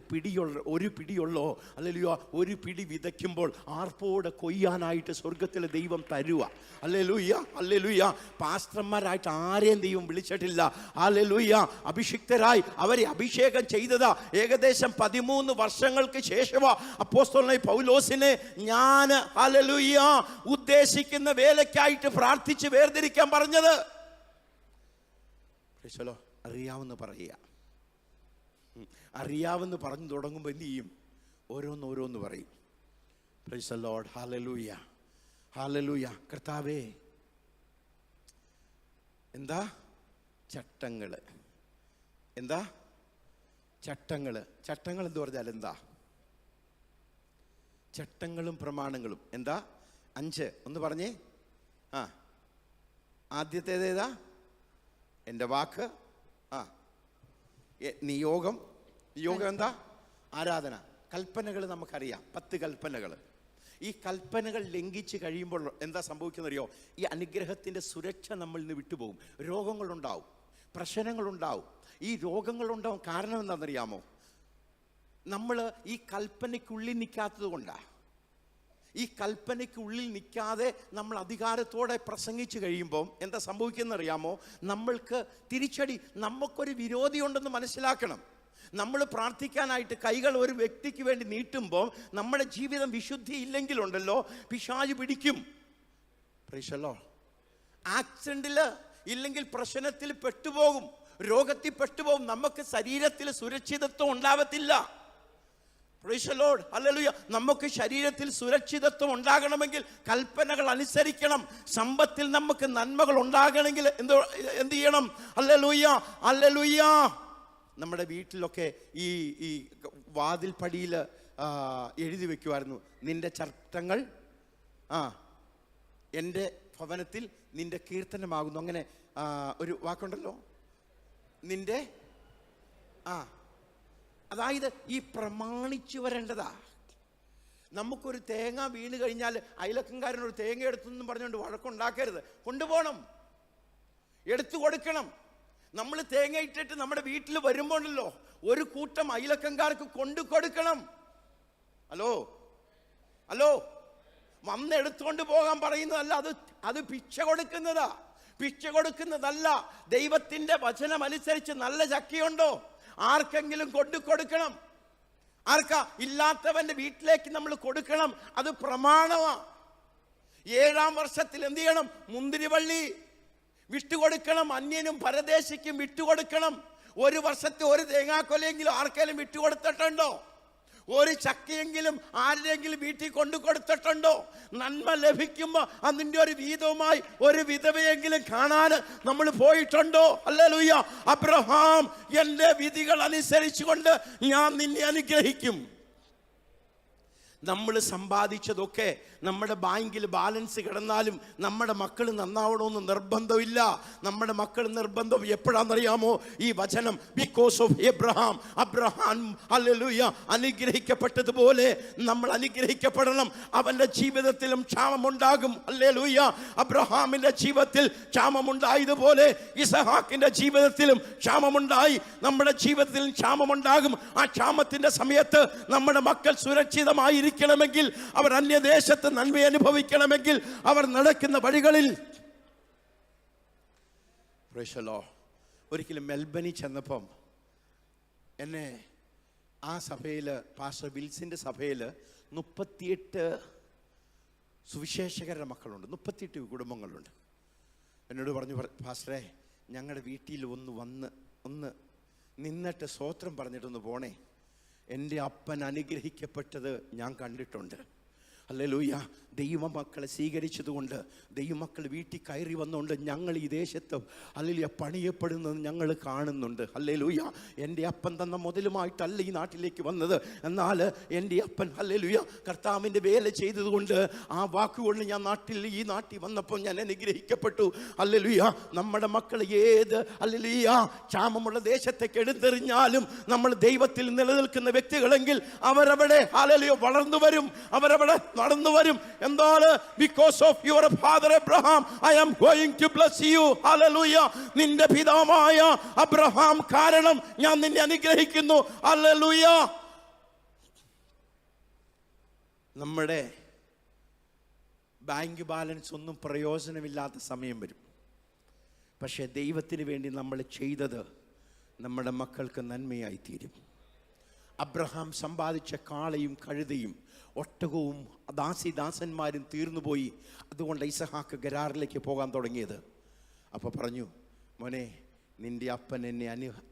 S1: ഒരു പിടിയുള്ളോ? ഹല്ലേലൂയ. ഒരു പിടി വിതയ്ക്കുമ്പോൾ ആർപ്പോടെ കൊയ്യാനായിട്ട് സ്വർഗത്തിലെ ദൈവം തരുക. Hallelujah, hallelujah. പാസ്റ്റർമാരായിട്ട് ആരെയും ദൈവം വിളിച്ചിട്ടില്ല. ഹല്ലേലൂയ. അഭിഷിക്തരായി അവരെ അഭിഷേകം ചെയ്തതാ ഏകദേശം 13 വർഷങ്ങൾക്ക് ശേഷമാ അപ്പോസ്തലനായ പൗലോസിനെ ഞാൻ ഹല്ലേലൂയ ഉദ്ദേശിക്കുന്ന വേലയ്ക്കായിട്ട് പ്രാർത്ഥിച്ച് വേർതിരിക്കാൻ പറഞ്ഞത്. അറിയാമെന്ന് പറയുക. അറിയാമെന്ന് പറഞ്ഞു തുടങ്ങുമ്പോൾ എന്ത് ചെയ്യും? ഓരോന്നോരോന്ന് പറയും. Price the Lord. Hallelujah, hallelujah. കർത്താവേ, എന്താ ചട്ടങ്ങൾ? എന്താ ചട്ടങ്ങൾ? ചട്ടങ്ങൾ എന്ന് പറഞ്ഞാൽ എന്താ? ചട്ടങ്ങളും പ്രമാണങ്ങളും. എന്താ? 5 ഒന്ന് പറഞ്ഞേ. ആദ്യത്തേതേതാ? എൻ്റെ വാക്ക്. നിയോഗം. നിയോഗം എന്താ? ആരാധന. കൽപ്പനകൾ നമുക്കറിയാം, 10 കൽപ്പനകൾ. ഈ കൽപ്പനകൾ ലംഘിച്ച് കഴിയുമ്പോൾ എന്താ സംഭവിക്കുന്നറിയോ? ഈ അനുഗ്രഹത്തിൻ്റെ സുരക്ഷ നമ്മളിൽ നിന്ന് വിട്ടുപോകും. രോഗങ്ങളുണ്ടാവും, പ്രശ്നങ്ങളുണ്ടാവും. ഈ രോഗങ്ങളുണ്ടാവും കാരണം എന്താണെന്നറിയാമോ? നമ്മൾ ഈ കൽപ്പനയ്ക്കുള്ളിൽ നിൽക്കാത്തത് കൊണ്ടാണ്. ഈ കൽപ്പനയ്ക്കുള്ളിൽ നിൽക്കാതെ നമ്മൾ അധികാരത്തോടെ പ്രസംഗിച്ചു കഴിയുമ്പം എന്താ സംഭവിക്കുന്നറിയാമോ? നമ്മൾക്ക് തിരിച്ചടി. നമുക്കൊരു വിരോധിയുണ്ടെന്ന് മനസ്സിലാക്കണം. നമ്മൾ പ്രാർത്ഥിക്കാനായിട്ട് കൈകൾ ഒരു വ്യക്തിക്ക് വേണ്ടി നീട്ടുമ്പോൾ നമ്മുടെ ജീവിതം വിശുദ്ധി ഇല്ലെങ്കിലുണ്ടല്ലോ പിശാച് പിടിക്കും. Praise the lord. ആക്സിഡന്റിൽ ഇല്ലെങ്കിൽ പ്രശ്നത്തിൽ പെട്ടുപോകും, രോഗത്തിൽ പെട്ടുപോകും. നമുക്ക് ശരീരത്തിൽ സുരക്ഷിതത്വം ഉണ്ടാവത്തില്ല. Price the Lord. ഹല്ലേലൂയ. നമുക്ക് ശരീരത്തിൽ സുരക്ഷിതത്വം ഉണ്ടാകണമെങ്കിൽ കൽപ്പനകൾ അനുസരിക്കണം. സമ്പത്തിൽ നമുക്ക് നന്മകൾ ഉണ്ടാകണമെങ്കിൽ എന്ത് ചെയ്യണം? Hallelujah, hallelujah. നമ്മുടെ വീട്ടിലൊക്കെ ഈ വാതിൽ പടിയിൽ എഴുതി വെക്കുമായിരുന്നു, നിന്റെ ചട്ടങ്ങൾ എൻ്റെ ഭവനത്തിൽ നിന്റെ കീർത്തനമാകുന്നു. അങ്ങനെ ഒരു വാക്കുണ്ടല്ലോ, നിന്റെ അതായത് ഈ പ്രമാണിച്ചു വരേണ്ടതാ. നമുക്കൊരു തേങ്ങ വീണ് കഴിഞ്ഞാൽ അയലക്കംകാരനൊരു തേങ്ങ എടുത്തെന്നും പറഞ്ഞുകൊണ്ട് വഴക്കുണ്ടാക്കരുത്. കൊണ്ടുപോകണം, എടുത്തു കൊടുക്കണം. നമ്മൾ തേങ്ങ ഇട്ടിട്ട് നമ്മുടെ വീട്ടിൽ വരുമ്പോഴല്ലോ ഒരു കൂട്ടം അയലക്കംകാർക്ക് കൊണ്ടു കൊടുക്കണം. Hello, hello. വന്ന് എടുത്തുകൊണ്ട് പോകാൻ പറയുന്നതല്ല, അത് പിച്ച കൊടുക്കുന്നതാ. പിച്ച കൊടുക്കുന്നതല്ല. ദൈവത്തിന്റെ വചനം അനുസരിച്ച് നല്ല ചക്കയുണ്ടോ ആർക്കെങ്കിലും കൊണ്ടു കൊടുക്കണം. ആർക്കാ? ഇല്ലാത്തവന്റെ വീട്ടിലേക്ക് നമ്മൾ കൊടുക്കണം. അത് പ്രമാണമാ. 7-ാം വർഷത്തിൽ എന്ത് ചെയ്യണം? മുന്തിരിവള്ളി വിട്ടുകൊടുക്കണം. അന്യനും പരദേശിക്കും വിട്ടുകൊടുക്കണം. 1 വർഷത്തെ ഒരു തേങ്ങാക്കൊലയെങ്കിലും ആർക്കെങ്കിലും വിട്ടുകൊടുത്തിട്ടുണ്ടോ? ഒരു ചക്കയെങ്കിലും ആരുടെയെങ്കിലും വീട്ടിൽ കൊണ്ടു കൊടുത്തിട്ടുണ്ടോ? നന്മ ലഭിക്കുമ്പോൾ അതിൻ്റെ ഒരു വീതവുമായി ഒരു വിധവയെങ്കിലും കാണാൻ നമ്മൾ പോയിട്ടുണ്ടോ? ഹല്ലേലൂയ. അബ്രഹാം, എൻ്റെ വിധികൾ അനുസരിച്ചുകൊണ്ട് ഞാൻ നിന്നെ അനുഗ്രഹിക്കും. നമ്മൾ സമ്പാദിച്ചതൊക്കെ നമ്മുടെ ബാങ്കിൽ ബാലൻസ് കിടന്നാലും നമ്മുടെ മക്കൾ നന്നാവണമെന്ന് നിർബന്ധമില്ല. നമ്മുടെ മക്കൾ നിർബന്ധം എപ്പോഴാണെന്നറിയാമോ? ഈ വചനം because of Abraham. Abraham hallelujah അനുഗ്രഹിക്കപ്പെട്ടതുപോലെ നമ്മൾ അനുഗ്രഹിക്കപ്പെടണം. അവൻ്റെ ജീവിതത്തിലും ക്ഷാമമുണ്ടാകും. ഹല്ലേലൂയ. അബ്രഹാമിൻ്റെ ജീവിതത്തിൽ ക്ഷാമമുണ്ടായതുപോലെ ഇസഹാക്കിൻ്റെ ജീവിതത്തിലും ക്ഷാമമുണ്ടായി. നമ്മുടെ ജീവിതത്തിലും ക്ഷാമമുണ്ടാകും. ആ ക്ഷാമത്തിൻ്റെ സമയത്ത് നമ്മുടെ മക്കൾ സുരക്ഷിതമായിരിക്കണമെങ്കിൽ, അവർ അന്യദേശത്ത് നന്മ അനുഭവിക്കണമെങ്കിൽ, അവർ നടക്കുന്ന വഴികളിൽ. ഒരിക്കലും മെൽബണിൽ ചെന്നപ്പം എന്നെ ആ സഭയിൽ, പാസ്റ്റർ വിൽസിൻ്റെ സഭയിൽ 38 സുവിശേഷകരുടെ മക്കളുണ്ട്. 38 കുടുംബങ്ങളുണ്ട്. എന്നോട് പറഞ്ഞു, പാസ്റ്ററേ ഞങ്ങളുടെ വീട്ടിൽ ഒന്ന് നിന്നിട്ട് സ്തോത്രം പറഞ്ഞിട്ടൊന്ന് പോണേ. എൻ്റെ അപ്പൻ അനുഗ്രഹിക്കപ്പെട്ടത് ഞാൻ കണ്ടിട്ടുണ്ട്. ഹല്ലേലൂയ. ദൈവമക്കളെ സ്വീകരിച്ചതുകൊണ്ട്, ദൈവമക്കൾ വീട്ടിൽ കയറി വന്നുകൊണ്ട് ഞങ്ങൾ ഈ ദേശത്ത് ഹല്ലേലൂയ പണിയപ്പെടുന്നത് ഞങ്ങൾ കാണുന്നുണ്ട്. ഹല്ലേലൂയ. എൻ്റെ അപ്പൻ തന്ന മുതലുമായിട്ടല്ല ഈ നാട്ടിലേക്ക് വന്നത്. എന്നാൽ എൻ്റെ അപ്പൻ ഹല്ലേലൂയ കർത്താവിൻ്റെ വേല ചെയ്തതുകൊണ്ട് ആ വാക്കുകൊണ്ട് ഞാൻ ഈ നാട്ടിൽ വന്നപ്പോൾ ഞാൻ അനുഗ്രഹിക്കപ്പെട്ടു. ഹല്ലേലൂയ. നമ്മുടെ മക്കൾ ഏത് ഹല്ലേലൂയ ക്ഷാമമുള്ള ദേശത്തേക്ക് എടുത്തെറിഞ്ഞാലും നമ്മൾ ദൈവത്തിൽ നിലനിൽക്കുന്ന വ്യക്തികളെങ്കിൽ അവരവിടെ ഹല്ലേലൂയ വളർന്നു വരും, അവരവിടെ നടന്നു വരും. എന്താണ്? because of your father Abraham I am going to bless you. hallelujah. നിന്റെ പിതാവായ അബ്രഹാം കാരണം ഞാൻ നിന്നെ അനുഗ്രഹിക്കുന്നു. hallelujah. നമ്മുടെ ബാങ്ക് ബാലൻസ് ഒന്നും പ്രയോജനമില്ലാത്ത സമയം വരും. പക്ഷേ ദൈവത്തിന് വേണ്ടി നമ്മൾ ചെയ്തത് നമ്മുടെ മക്കൾക്ക് നന്മയായി തീരും. അബ്രഹാം സമ്പാദിച്ച കാളയും കഴുതയും ഒട്ടകവും ദാസന്മാരും തീർന്നുപോയി. അതുകൊണ്ട് ഇസഹാക്ക് ഗരാറിലേക്ക് പോകാൻ തുടങ്ങിയത്. അപ്പോൾ പറഞ്ഞു, മോനെ നിൻ്റെ അപ്പൻ എന്നെ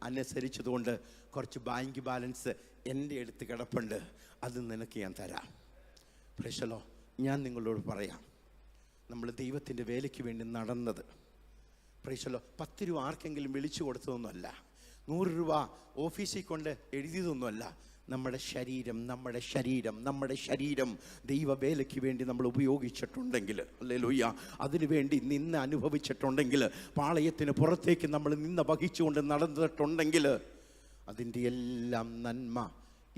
S1: അനുസരിച്ചതുകൊണ്ട് കുറച്ച് ബാങ്ക് ബാലൻസ് എൻ്റെ അടുത്ത് കിടപ്പുണ്ട്, അത് നിനക്ക് ഞാൻ തരാം. Price the Lord. ഞാൻ നിങ്ങളോട് പറയാം, നമ്മൾ ദൈവത്തിൻ്റെ വേലയ്ക്ക് വേണ്ടി നടന്നത്, പ്രൈസ് ദി ലോർഡ്, 10 രൂപ ആർക്കെങ്കിലും വിളിച്ചു കൊടുത്തതൊന്നുമല്ല, 100 രൂപ ഓഫീസിൽ കൊണ്ട് എഴുതിയതൊന്നുമല്ല. നമ്മുടെ ശരീരം ദൈവവേലയ്ക്ക് വേണ്ടി നമ്മൾ ഉപയോഗിച്ചിട്ടുണ്ടെങ്കിൽ, ഹല്ലേലൂയ, അതിനുവേണ്ടി നിന്ന് അനുഭവിച്ചിട്ടുണ്ടെങ്കിൽ, പാളയത്തിന് പുറത്തേക്ക് നമ്മൾ നിന്ന് വഹിച്ചുകൊണ്ട് നടന്നിട്ടുണ്ടെങ്കിൽ, അതിൻ്റെ എല്ലാം നന്മ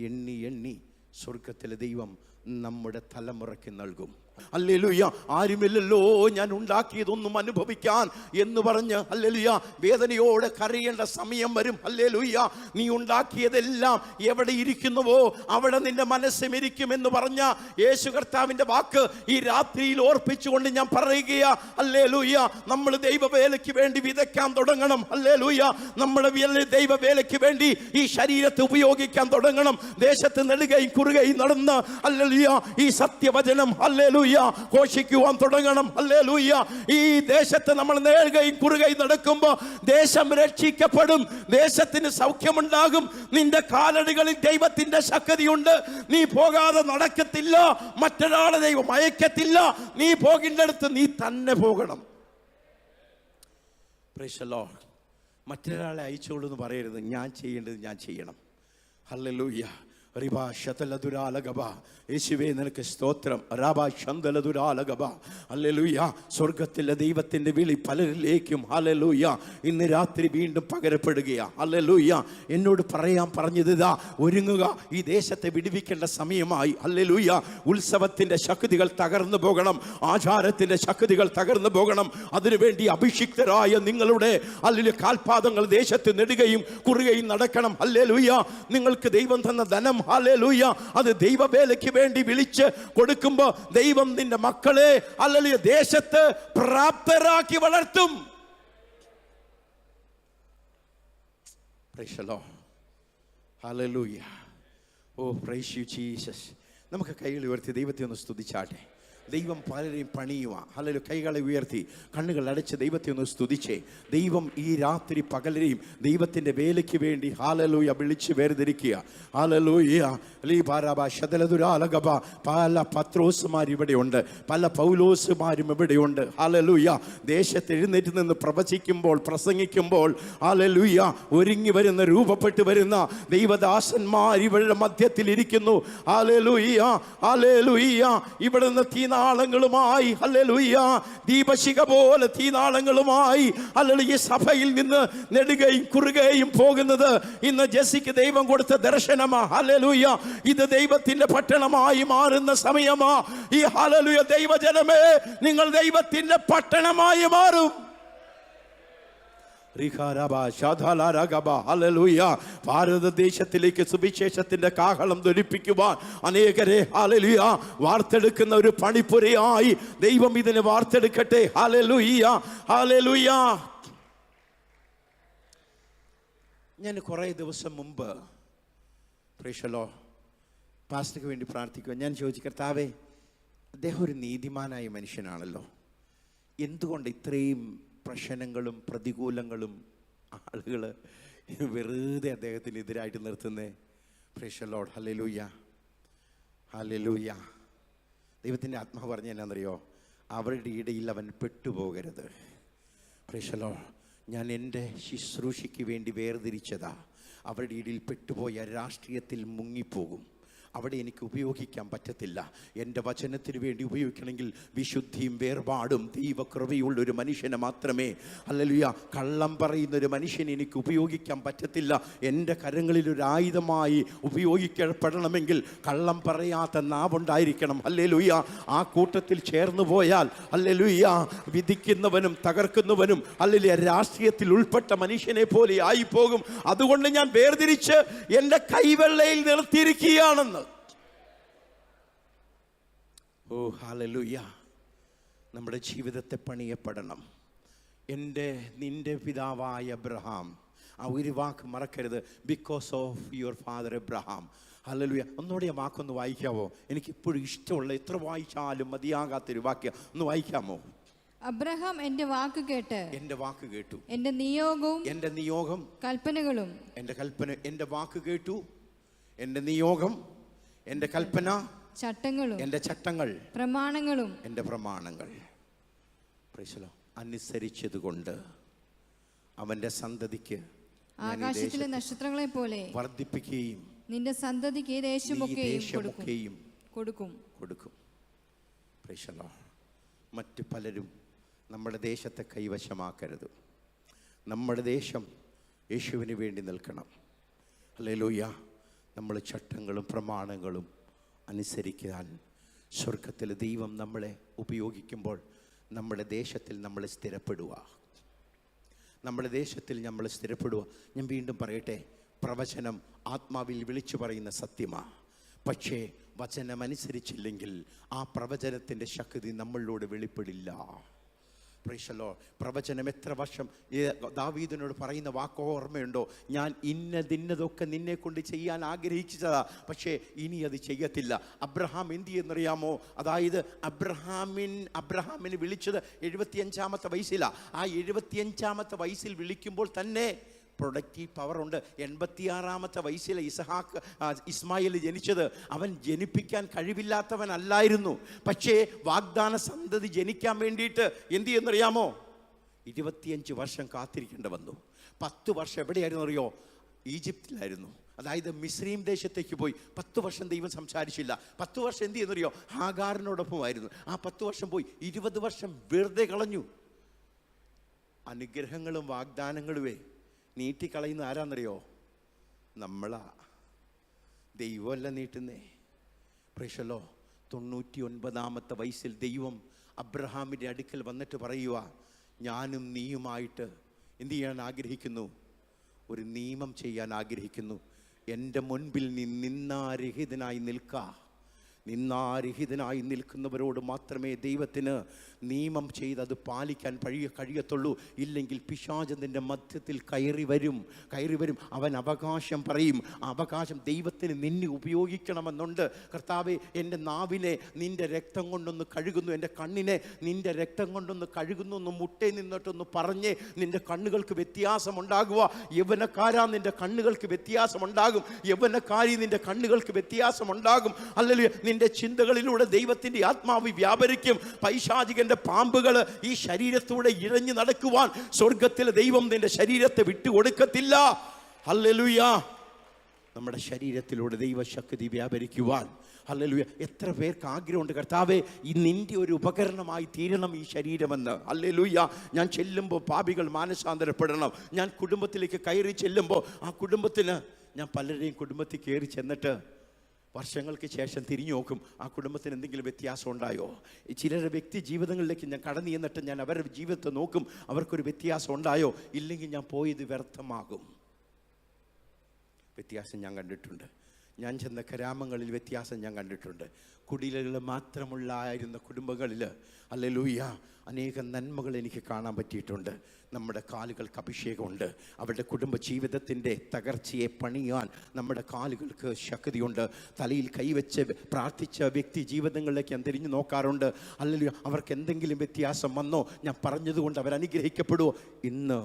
S1: എണ്ണി സ്വർഗത്തിലെ ദൈവം നമ്മുടെ തലമുറയ്ക്ക് നൽകും. ഹല്ലേലൂയ. ആരുമില്ലല്ലോ ഞാൻ ഉണ്ടാക്കിയതൊന്നും അനുഭവിക്കാൻ എന്ന് പറഞ്ഞ് ഹല്ലേലൂയ വേദനയോടെ കരയേണ്ട സമയം വരും. ഹല്ലേലൂയ. നീ ഉണ്ടാക്കിയതെല്ലാം എവിടെ ഇരിക്കുന്നുവോ അവിടെ നിന്റെ മനസ്സും ഇരിക്കുമെന്ന് പറഞ്ഞ യേശു കർത്താവിൻ്റെ വാക്ക് ഈ രാത്രിയിൽ ഓർപ്പിച്ചുകൊണ്ട് ഞാൻ പറയുകയാ. ഹല്ലേലൂയ. നമ്മൾ ദൈവവേലയ്ക്ക് വേണ്ടി വിതയ്ക്കാൻ തുടങ്ങണം. ഹല്ലേലൂയ. നമ്മുടെ ദൈവവേലയ്ക്ക് വേണ്ടി ഈ ശരീരത്തെ ഉപയോഗിക്കാൻ തുടങ്ങണം. ദേശത്ത് നെടുകയും കുറുകയും നടന്ന് ഹല്ലേലൂയ ഈ സത്യവചനം ഹല്ലേലൂയ ഘോഷിക്കുവാൻ തുടങ്ങണം. ഹല്ലേലൂയ. ഈ ദേശത്ത് നമ്മൾ നേടുകയും കുറുകയും നടക്കുമ്പോൾ ദേശം രക്ഷിക്കപ്പെടും, ദേശത്തിന് സൗഖ്യമുണ്ടാകും. നിന്റെ കാലടികളിൽ ദൈവത്തിന്റെ ശക്തിയുണ്ട്. നീ പോകാതെ നടക്കത്തില്ല, മറ്റൊരാളെ ദൈവം അയക്കത്തില്ല. നീ പോകേണ്ടടുത്ത് നീ തന്നെ പോകണം. Price the Lord. മറ്റൊരാളെ അയച്ചോളൂ എന്ന് പറയരുത്. ഞാൻ ചെയ്യേണ്ടത് ഞാൻ ചെയ്യണം. ഹല്ലേലൂയ. യേശുവേ നിനക്ക് സ്തോത്രം. ഹല്ലേലൂയ. സ്വർഗത്തിലെ ദൈവത്തിന്റെ വിളി പലരിലേക്കും ഹല്ലേലൂയ ഇന്ന് രാത്രി വീണ്ടും പകരപ്പെടുകയാ. ഹല്ലേലൂയ. എന്നോട് പറഞ്ഞത് ഇതാ, ഒരുങ്ങുക, ഈ ദേശത്തെ വിടുവിക്കേണ്ട സമയമായി. ഹല്ലേലൂയ. ഉത്സവത്തിന്റെ ശക്തികൾ തകർന്നു പോകണം, ആചാരത്തിന്റെ ശക്തികൾ തകർന്നു പോകണം. അതിനുവേണ്ടി അഭിഷിക്തരായ നിങ്ങളുടെ ഹല്ലേലൂയ കാൽപാദങ്ങൾ ദേശത്ത് നെടുകയും കുറുകയും നടക്കണം. ഹല്ലേലൂയ. നിങ്ങൾക്ക് ദൈവം തന്ന ധനം ഹല്ലേലൂയ അത് ദൈവവേലയ്ക്ക് വേണ്ടി വിളിച്ച് കൊടുക്കുമ്പോൾ ദൈവം നിന്റെ മക്കളെ ഹല്ലേലൂയ ദേശത്ത് പ്രാപ്തരാക്കി വളർത്തും. Praise the Lord. Hallelujah. Oh praise you Jesus. നമുക്ക് കൈകൾ ഉയർത്തി ദൈവത്തെ ഒന്ന് സ്തുതിച്ചാട്ടെ. ദൈവം പലരെയും പണിയുക. ഹല്ലേലൂയ. കൈകളെ ഉയർത്തി കണ്ണുകൾ അടച്ച് ദൈവത്തെ ഒന്ന് സ്തുതിച്ചേ. ദൈവം ഈ രാത്രി പകലരെയും ദൈവത്തിൻ്റെ വേലയ്ക്ക് വേണ്ടി ഹല്ലേലൂയ വിളിച്ച് വേർതിരിക്കുക. ഹല്ലേലൂയ. പല പത്രോസുമാർ ഇവിടെയുണ്ട്, പല പൗലോസുമാരും ഇവിടെയുണ്ട്. ഹല്ലേലൂയ. ദേശത്ത് എഴുന്നേറ്റ് നിന്ന് പ്രസംഗിക്കുമ്പോൾ ഹല്ലേലൂയ ഒരുങ്ങി വരുന്ന രൂപപ്പെട്ട് വരുന്ന ദൈവദാസന്മാർ ഇവരുടെ മധ്യത്തിൽ ഇരിക്കുന്നു. ഹല്ലേലൂയ. ഹല്ലേലൂയ. ഇവിടുന്ന് തീനാളങ്ങളുമായി ഹല്ലേലൂയ ദീപശിഖ പോലെ തീനാളങ്ങളുമായി ഹല്ലേലൂയ സഭയിൽ നിന്ന് നെടുകയും കുറുകയും പോകുന്നത് ഇന്ന് ജെസ്സിക്ക് ദൈവം കൊടുത്ത ദർശനമാ. ഹല്ലേലൂയ. ഇത് ദൈവത്തിന്റെ പട്ടണമായി മാറുന്ന സമയമാ. ഈ ഹല്ലേലൂയ ദൈവജനമേ, നിങ്ങൾ ദൈവത്തിന്റെ പട്ടണമായി മാറും. ഭാരതദേശത്തിലേക്ക് സുവിശേഷത്തിന്റെ കാഹളം ധ്വനിപ്പിക്കുവാൻ അനേകരെ ഹല്ലേലൂയ വാർത്തെടുക്കുന്ന ഒരു പണിപ്പുരയായി ദൈവം ഇതിനെ വാർത്തെടുക്കട്ടെ. ഹല്ലേലൂയ. ഹല്ലേലൂയ. ഞാൻ കുറേ ദിവസം മുമ്പ് പ്രൈസ് ദി ലോർഡ് പാസ്റ്റർക്ക് വേണ്ടി പ്രാർത്ഥിക്കുക. ഞാൻ ചോദിച്ചു, കർത്താവേ, അദ്ദേഹം ഒരു നീതിമാനായ മനുഷ്യനാണല്ലോ, എന്തുകൊണ്ട് ഇത്രയും പ്രശ്നങ്ങളും പ്രതികൂലങ്ങളും ആളുകൾ വെറുതെ അദ്ദേഹത്തിന് എതിരായിട്ട് നിർത്തുന്നേ. Praise the Lord. Hallelujah, hallelujah. ദൈവത്തിൻ്റെ ആത്മാവ് പറഞ്ഞ എന്നാണെന്നറിയോ? അവരുടെ ഇടയിൽ അവൻ പെട്ടുപോകരുത്. Price the Lord. ഞാൻ എൻ്റെ ശുശ്രൂഷയ്ക്ക് വേണ്ടി വേർതിരിച്ചതാ. അവരുടെ ഇടയിൽ പെട്ടുപോയ രാഷ്ട്രീയത്തിൽ മുങ്ങിപ്പോകും. അവിടെ എനിക്ക് ഉപയോഗിക്കാൻ പറ്റത്തില്ല. എൻ്റെ വചനത്തിന് വേണ്ടി ഉപയോഗിക്കണമെങ്കിൽ വിശുദ്ധിയും വേർപാടും ദൈവകൃപയുള്ളൊരു മനുഷ്യനെ മാത്രമേ, ഹല്ലേലൂയ, കള്ളം പറയുന്നൊരു മനുഷ്യനെ എനിക്ക് ഉപയോഗിക്കാൻ പറ്റത്തില്ല. എൻ്റെ കരങ്ങളിലൊരു ആയുധമായി ഉപയോഗിക്കപ്പെടണമെങ്കിൽ കള്ളം പറയാത്ത നാവുണ്ടായിരിക്കണം. ഹല്ലേലൂയ. ആ കൂട്ടത്തിൽ ചേർന്ന് പോയാൽ, ഹല്ലേലൂയ, വിധിക്കുന്നവനും തകർക്കുന്നവനും, ഹല്ലേലൂയ, രാഷ്ട്രീയത്തിൽ ഉൾപ്പെട്ട മനുഷ്യനെ പോലെ ആയിപ്പോകും. അതുകൊണ്ട് ഞാൻ വേർതിരിച്ച് എൻ്റെ കൈവെള്ളയിൽ നിർത്തിയിരിക്കുകയാണെന്ന്. ഓ ഹല്ലേലൂയ. നമ്മുടെ ജീവിതത്തെ പണിയപ്പെടണം. നിന്റെ പിതാവായ അബ്രഹാം, ആ ഒരു വാക്ക് മറക്കരുത്. Because of your father Abraham. Hallelujah. ഒന്നുകൂടെ ആ വാക്കൊന്ന് വായിക്കാമോ? എനിക്കിപ്പോഴും ഇഷ്ടമുള്ള, എത്ര വായിച്ചാലും മതിയാകാത്തൊരു വാക്യം ഒന്ന് വായിക്കാമോ?
S2: അബ്രഹാം എൻ്റെ വാക്ക് കേട്ട്,
S1: എൻ്റെ വാക്ക് കേട്ടു,
S2: എൻ്റെ നിയോഗം കൽപ്പനകളും,
S1: എൻ്റെ വാക്ക് കേട്ടു, എൻ്റെ നിയോഗം, എൻ്റെ കൽപ്പന, എൻ്റെ ചട്ടങ്ങൾ,
S2: പ്രമാണങ്ങളും,
S1: എൻ്റെ പ്രമാണങ്ങൾ അനുസരിച്ചതുകൊണ്ട് അവൻ്റെ സന്തതിക്ക്
S2: ആകാശത്തിലെ നക്ഷത്രങ്ങളെ പോലെ
S1: വർദ്ധിപ്പിക്കുകയും
S2: നിന്റെ സന്തതിക്ക് ഈ ദേശമൊക്കെയും കൊടുക്കും.
S1: മറ്റു പലരും നമ്മുടെ ദേശത്തെ കൈവശമാക്കരുത്. നമ്മുടെ ദേശം യേശുവിന് വേണ്ടി നിൽക്കണം. ഹല്ലേലൂയ. നമ്മൾ ചട്ടങ്ങളും പ്രമാണങ്ങളും അനുസരിക്കാൻ സ്വർഗത്തിലെ ദൈവം നമ്മളെ ഉപയോഗിക്കുമ്പോൾ നമ്മുടെ ദേശത്തിൽ നമ്മൾ സ്ഥിരപ്പെടുക. ഞാൻ വീണ്ടും പറയട്ടെ, പ്രവചനം ആത്മാവിൽ വിളിച്ചു പറയുന്ന സത്യമാണ്. പക്ഷേ വചനമനുസരിച്ചില്ലെങ്കിൽ ആ പ്രവചനത്തിൻ്റെ ശക്തി നമ്മളിലൂടെ വെളിപ്പെടില്ല. Price the Lord. പ്രവചനം എത്ര വർഷം ദാവീദിനോട് പറയുന്ന വാക്ക് ഓർമ്മയുണ്ടോ? ഞാൻ ഇന്നതൊക്കെ നിന്നെ കൊണ്ട് ചെയ്യാൻ ആഗ്രഹിച്ചതാ, പക്ഷേ ഇനി അത് ചെയ്യത്തില്ല. അബ്രഹാം എന്ത് ചെയ്യുന്നറിയാമോ? അതായത് അബ്രഹാമിന് വിളിച്ചത് 75-ാമത്തെ വയസ്സിലാണ്. ആ 75-ാമത്തെ വയസ്സിൽ വിളിക്കുമ്പോൾ തന്നെ പ്രൊഡക്റ്റീവ് പവറുണ്ട്. 86-ാമത്തെ വയസ്സിൽ ഇസ്മായിൽ ജനിച്ചത്. അവൻ ജനിപ്പിക്കാൻ കഴിവില്ലാത്തവനല്ലായിരുന്നു. പക്ഷേ വാഗ്ദാന സന്തതി ജനിക്കാൻ വേണ്ടിയിട്ട് എന്ത് ചെയ്യുന്നറിയാമോ? 25 വർഷം കാത്തിരിക്കേണ്ടി വന്നു. 10 വർഷം എവിടെയായിരുന്നു അറിയോ? ഈജിപ്തിലായിരുന്നു. അതായത് മിസ്രൈം ദേശത്തേക്ക് പോയി 10 വർഷം ദൈവം സംസാരിച്ചില്ല. 10 വർഷം എന്ത് ചെയ്യുന്നറിയോ? ഹാഗാറിനോടൊപ്പമായിരുന്നു. ആ 10 വർഷം പോയി. 20 വർഷം വെറുതെ കളഞ്ഞു. അനുഗ്രഹങ്ങളും വാഗ്ദാനങ്ങളുമേ നീട്ടിക്കളയുന്ന ആരാന്നറിയോ? നമ്മളാ. ദൈവമല്ല നീട്ടുന്നേ. Praise the lord. 99-ാമത്തെ വയസ്സിൽ ദൈവം അബ്രഹാമിൻ്റെ അടുക്കൽ വന്നിട്ട് പറയുക, ഞാനും നീയുമായിട്ട് എന്ത് ചെയ്യാൻ ആഗ്രഹിക്കുന്നു? ഒരു നിയമം ചെയ്യാൻ ആഗ്രഹിക്കുന്നു. എൻ്റെ മുൻപിൽ നീ നിന്നാരഹിതനായി നിൽക്കുന്നവരോട് മാത്രമേ ദൈവത്തിന് നിയമം ചെയ്ത് അത് പാലിക്കാൻ കഴിയത്തുള്ളൂ. ഇല്ലെങ്കിൽ പിശാചിന്റെ മധ്യത്തിൽ കയറി വരും. അവൻ അവകാശം പറയും. അവകാശം ദൈവത്തിന് നിന്നെ ഉപയോഗിക്കണമെന്നുണ്ട്. കർത്താവേ, എൻ്റെ നാവിനെ നിൻ്റെ രക്തം കൊണ്ടൊന്ന് കഴുകുന്നു, എൻ്റെ കണ്ണിനെ നിൻ്റെ രക്തം കൊണ്ടൊന്ന് കഴുകുന്നു എന്ന് മുട്ടേ നിന്നിട്ടൊന്ന് പറഞ്ഞ് നിൻ്റെ കണ്ണുകൾക്ക് വ്യത്യാസമുണ്ടാകുക. യൗവനക്കാരാ, നിൻ്റെ കണ്ണുകൾക്ക് വ്യത്യാസമുണ്ടാകും. യൗവനക്കാരി, നിൻ്റെ കണ്ണുകൾക്ക് വ്യത്യാസമുണ്ടാകും. അല്ലെങ്കിൽ നിന്റെ ചിന്തകളിലൂടെ ദൈവത്തിൻ്റെ ആത്മാവ് വ്യാപരിക്കും. പൈശാചികന്റെ പാമ്പുകൾ ഈ ശരീരത്തൂടെ ഇഴഞ്ഞു നടക്കുവാൻ സ്വർഗത്തിലെ ദൈവം നിന്റെ ശരീരത്തെ വിട്ടുകൊടുക്കത്തില്ല. ഹല്ലേലൂയ. നമ്മുടെ ശരീരത്തിലൂടെ ദൈവശക്തി വ്യാപരിക്കുവാൻ, ഹല്ലേലൂയ, എത്ര പേർക്ക് ആഗ്രഹമുണ്ട്, കർത്താവേ, ഈ നിന്റെ ഒരു ഉപകരണമായി തീരണം ഈ ശരീരമെന്ന്. ഹല്ലേലൂയ. ഞാൻ ചെല്ലുമ്പോൾ പാപികൾ മാനസാന്തരപ്പെടണം. ഞാൻ കുടുംബത്തിലേക്ക് കയറി ചെല്ലുമ്പോൾ ആ കുടുംബത്തിന്, ഞാൻ പലരുടെയും കുടുംബത്തിൽ കയറി ചെന്നിട്ട് വർഷങ്ങൾക്ക് ശേഷം തിരിഞ്ഞു നോക്കും, ആ കുടുംബത്തിന് എന്തെങ്കിലും വ്യത്യാസം ഉണ്ടായോ? ചിലരുടെ വ്യക്തി ജീവിതങ്ങളിലേക്ക് ഞാൻ കടന്നു ചെന്നിട്ട് ഞാൻ അവരുടെ ജീവിതത്തെ നോക്കും, അവർക്കൊരു വ്യത്യാസം ഉണ്ടായോ? ഇല്ലെങ്കിൽ ഞാൻ പോയത് വ്യർത്ഥമാകും. വ്യത്യാസം ഞാൻ കണ്ടിട്ടുണ്ട്. ഞാൻ ചെന്ന ഗ്രാമങ്ങളിൽ വ്യത്യാസം ഞാൻ കണ്ടിട്ടുണ്ട്. കുടിലുകൾ മാത്രമുള്ളായിരുന്ന കുടുംബങ്ങളിൽ ഹല്ലേലൂയ അനേകം നന്മകൾ എനിക്ക് കാണാൻ പറ്റിയിട്ടുണ്ട്. നമ്മുടെ കാലുകൾക്ക് അഭിഷേകമുണ്ട്. അവരുടെ കുടുംബ ജീവിതത്തിൻ്റെ തകർച്ചയെ പണിയാൻ നമ്മുടെ കാലുകൾക്ക് ശക്തിയുണ്ട്. തലയിൽ കൈവച്ച് പ്രാർത്ഥിച്ച വ്യക്തി ജീവിതങ്ങളിലേക്ക് ഞാൻ തിരിഞ്ഞു നോക്കാറുണ്ട്. ഹല്ലേലൂയ അവർക്ക് എന്തെങ്കിലും വ്യത്യാസം വന്നോ, ഞാൻ പറഞ്ഞതുകൊണ്ട് അവർ അനുഗ്രഹിക്കപ്പെടുമോ? ഇന്ന്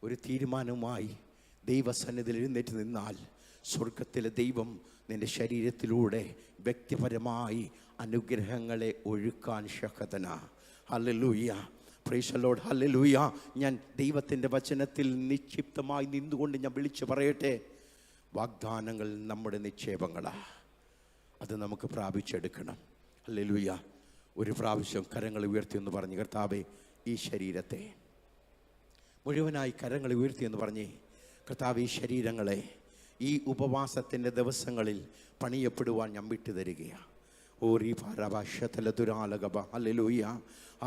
S1: ഒരു തീരുമാനവുമായി ദൈവസന്നിധിയിൽ എഴുന്നേറ്റ് നിന്നാൽ സ്വർഗത്തിലെ ദൈവം നിൻ്റെ ശരീരത്തിലൂടെ വ്യക്തിപരമായി അനുഗ്രഹങ്ങളെ ഒഴുക്കാൻ ശക്തനാ. Hallelujah, praise the Lord, hallelujah. ഞാൻ ദൈവത്തിൻ്റെ വചനത്തിൽ നിക്ഷിപ്തമായി നിന്നുകൊണ്ട് ഞാൻ വിളിച്ചു പറയട്ടെ, വാഗ്ദാനങ്ങൾ നമ്മുടെ നിക്ഷേപങ്ങളാണ്. അത് നമുക്ക് പ്രാപിച്ചെടുക്കണം. ഹല്ലേലൂയ. ഒരു പ്രാവശ്യം കരങ്ങൾ ഉയർത്തി എന്ന് പറഞ്ഞ്, കർത്താവേ ഈ ശരീരത്തെ മുഴുവനായി കരങ്ങൾ ഉയർത്തി എന്ന് പറഞ്ഞ്, കർത്താവേ ഈ ശരീരങ്ങളെ ഈ ഉപവാസത്തിൻ്റെ ദിവസങ്ങളിൽ പണിയപ്പെടുവാൻ ഞാൻ വിട്ടു തരികയാണ്. ഓരി ഭാരഭാഷതലതുരാലകബ. Hallelujah,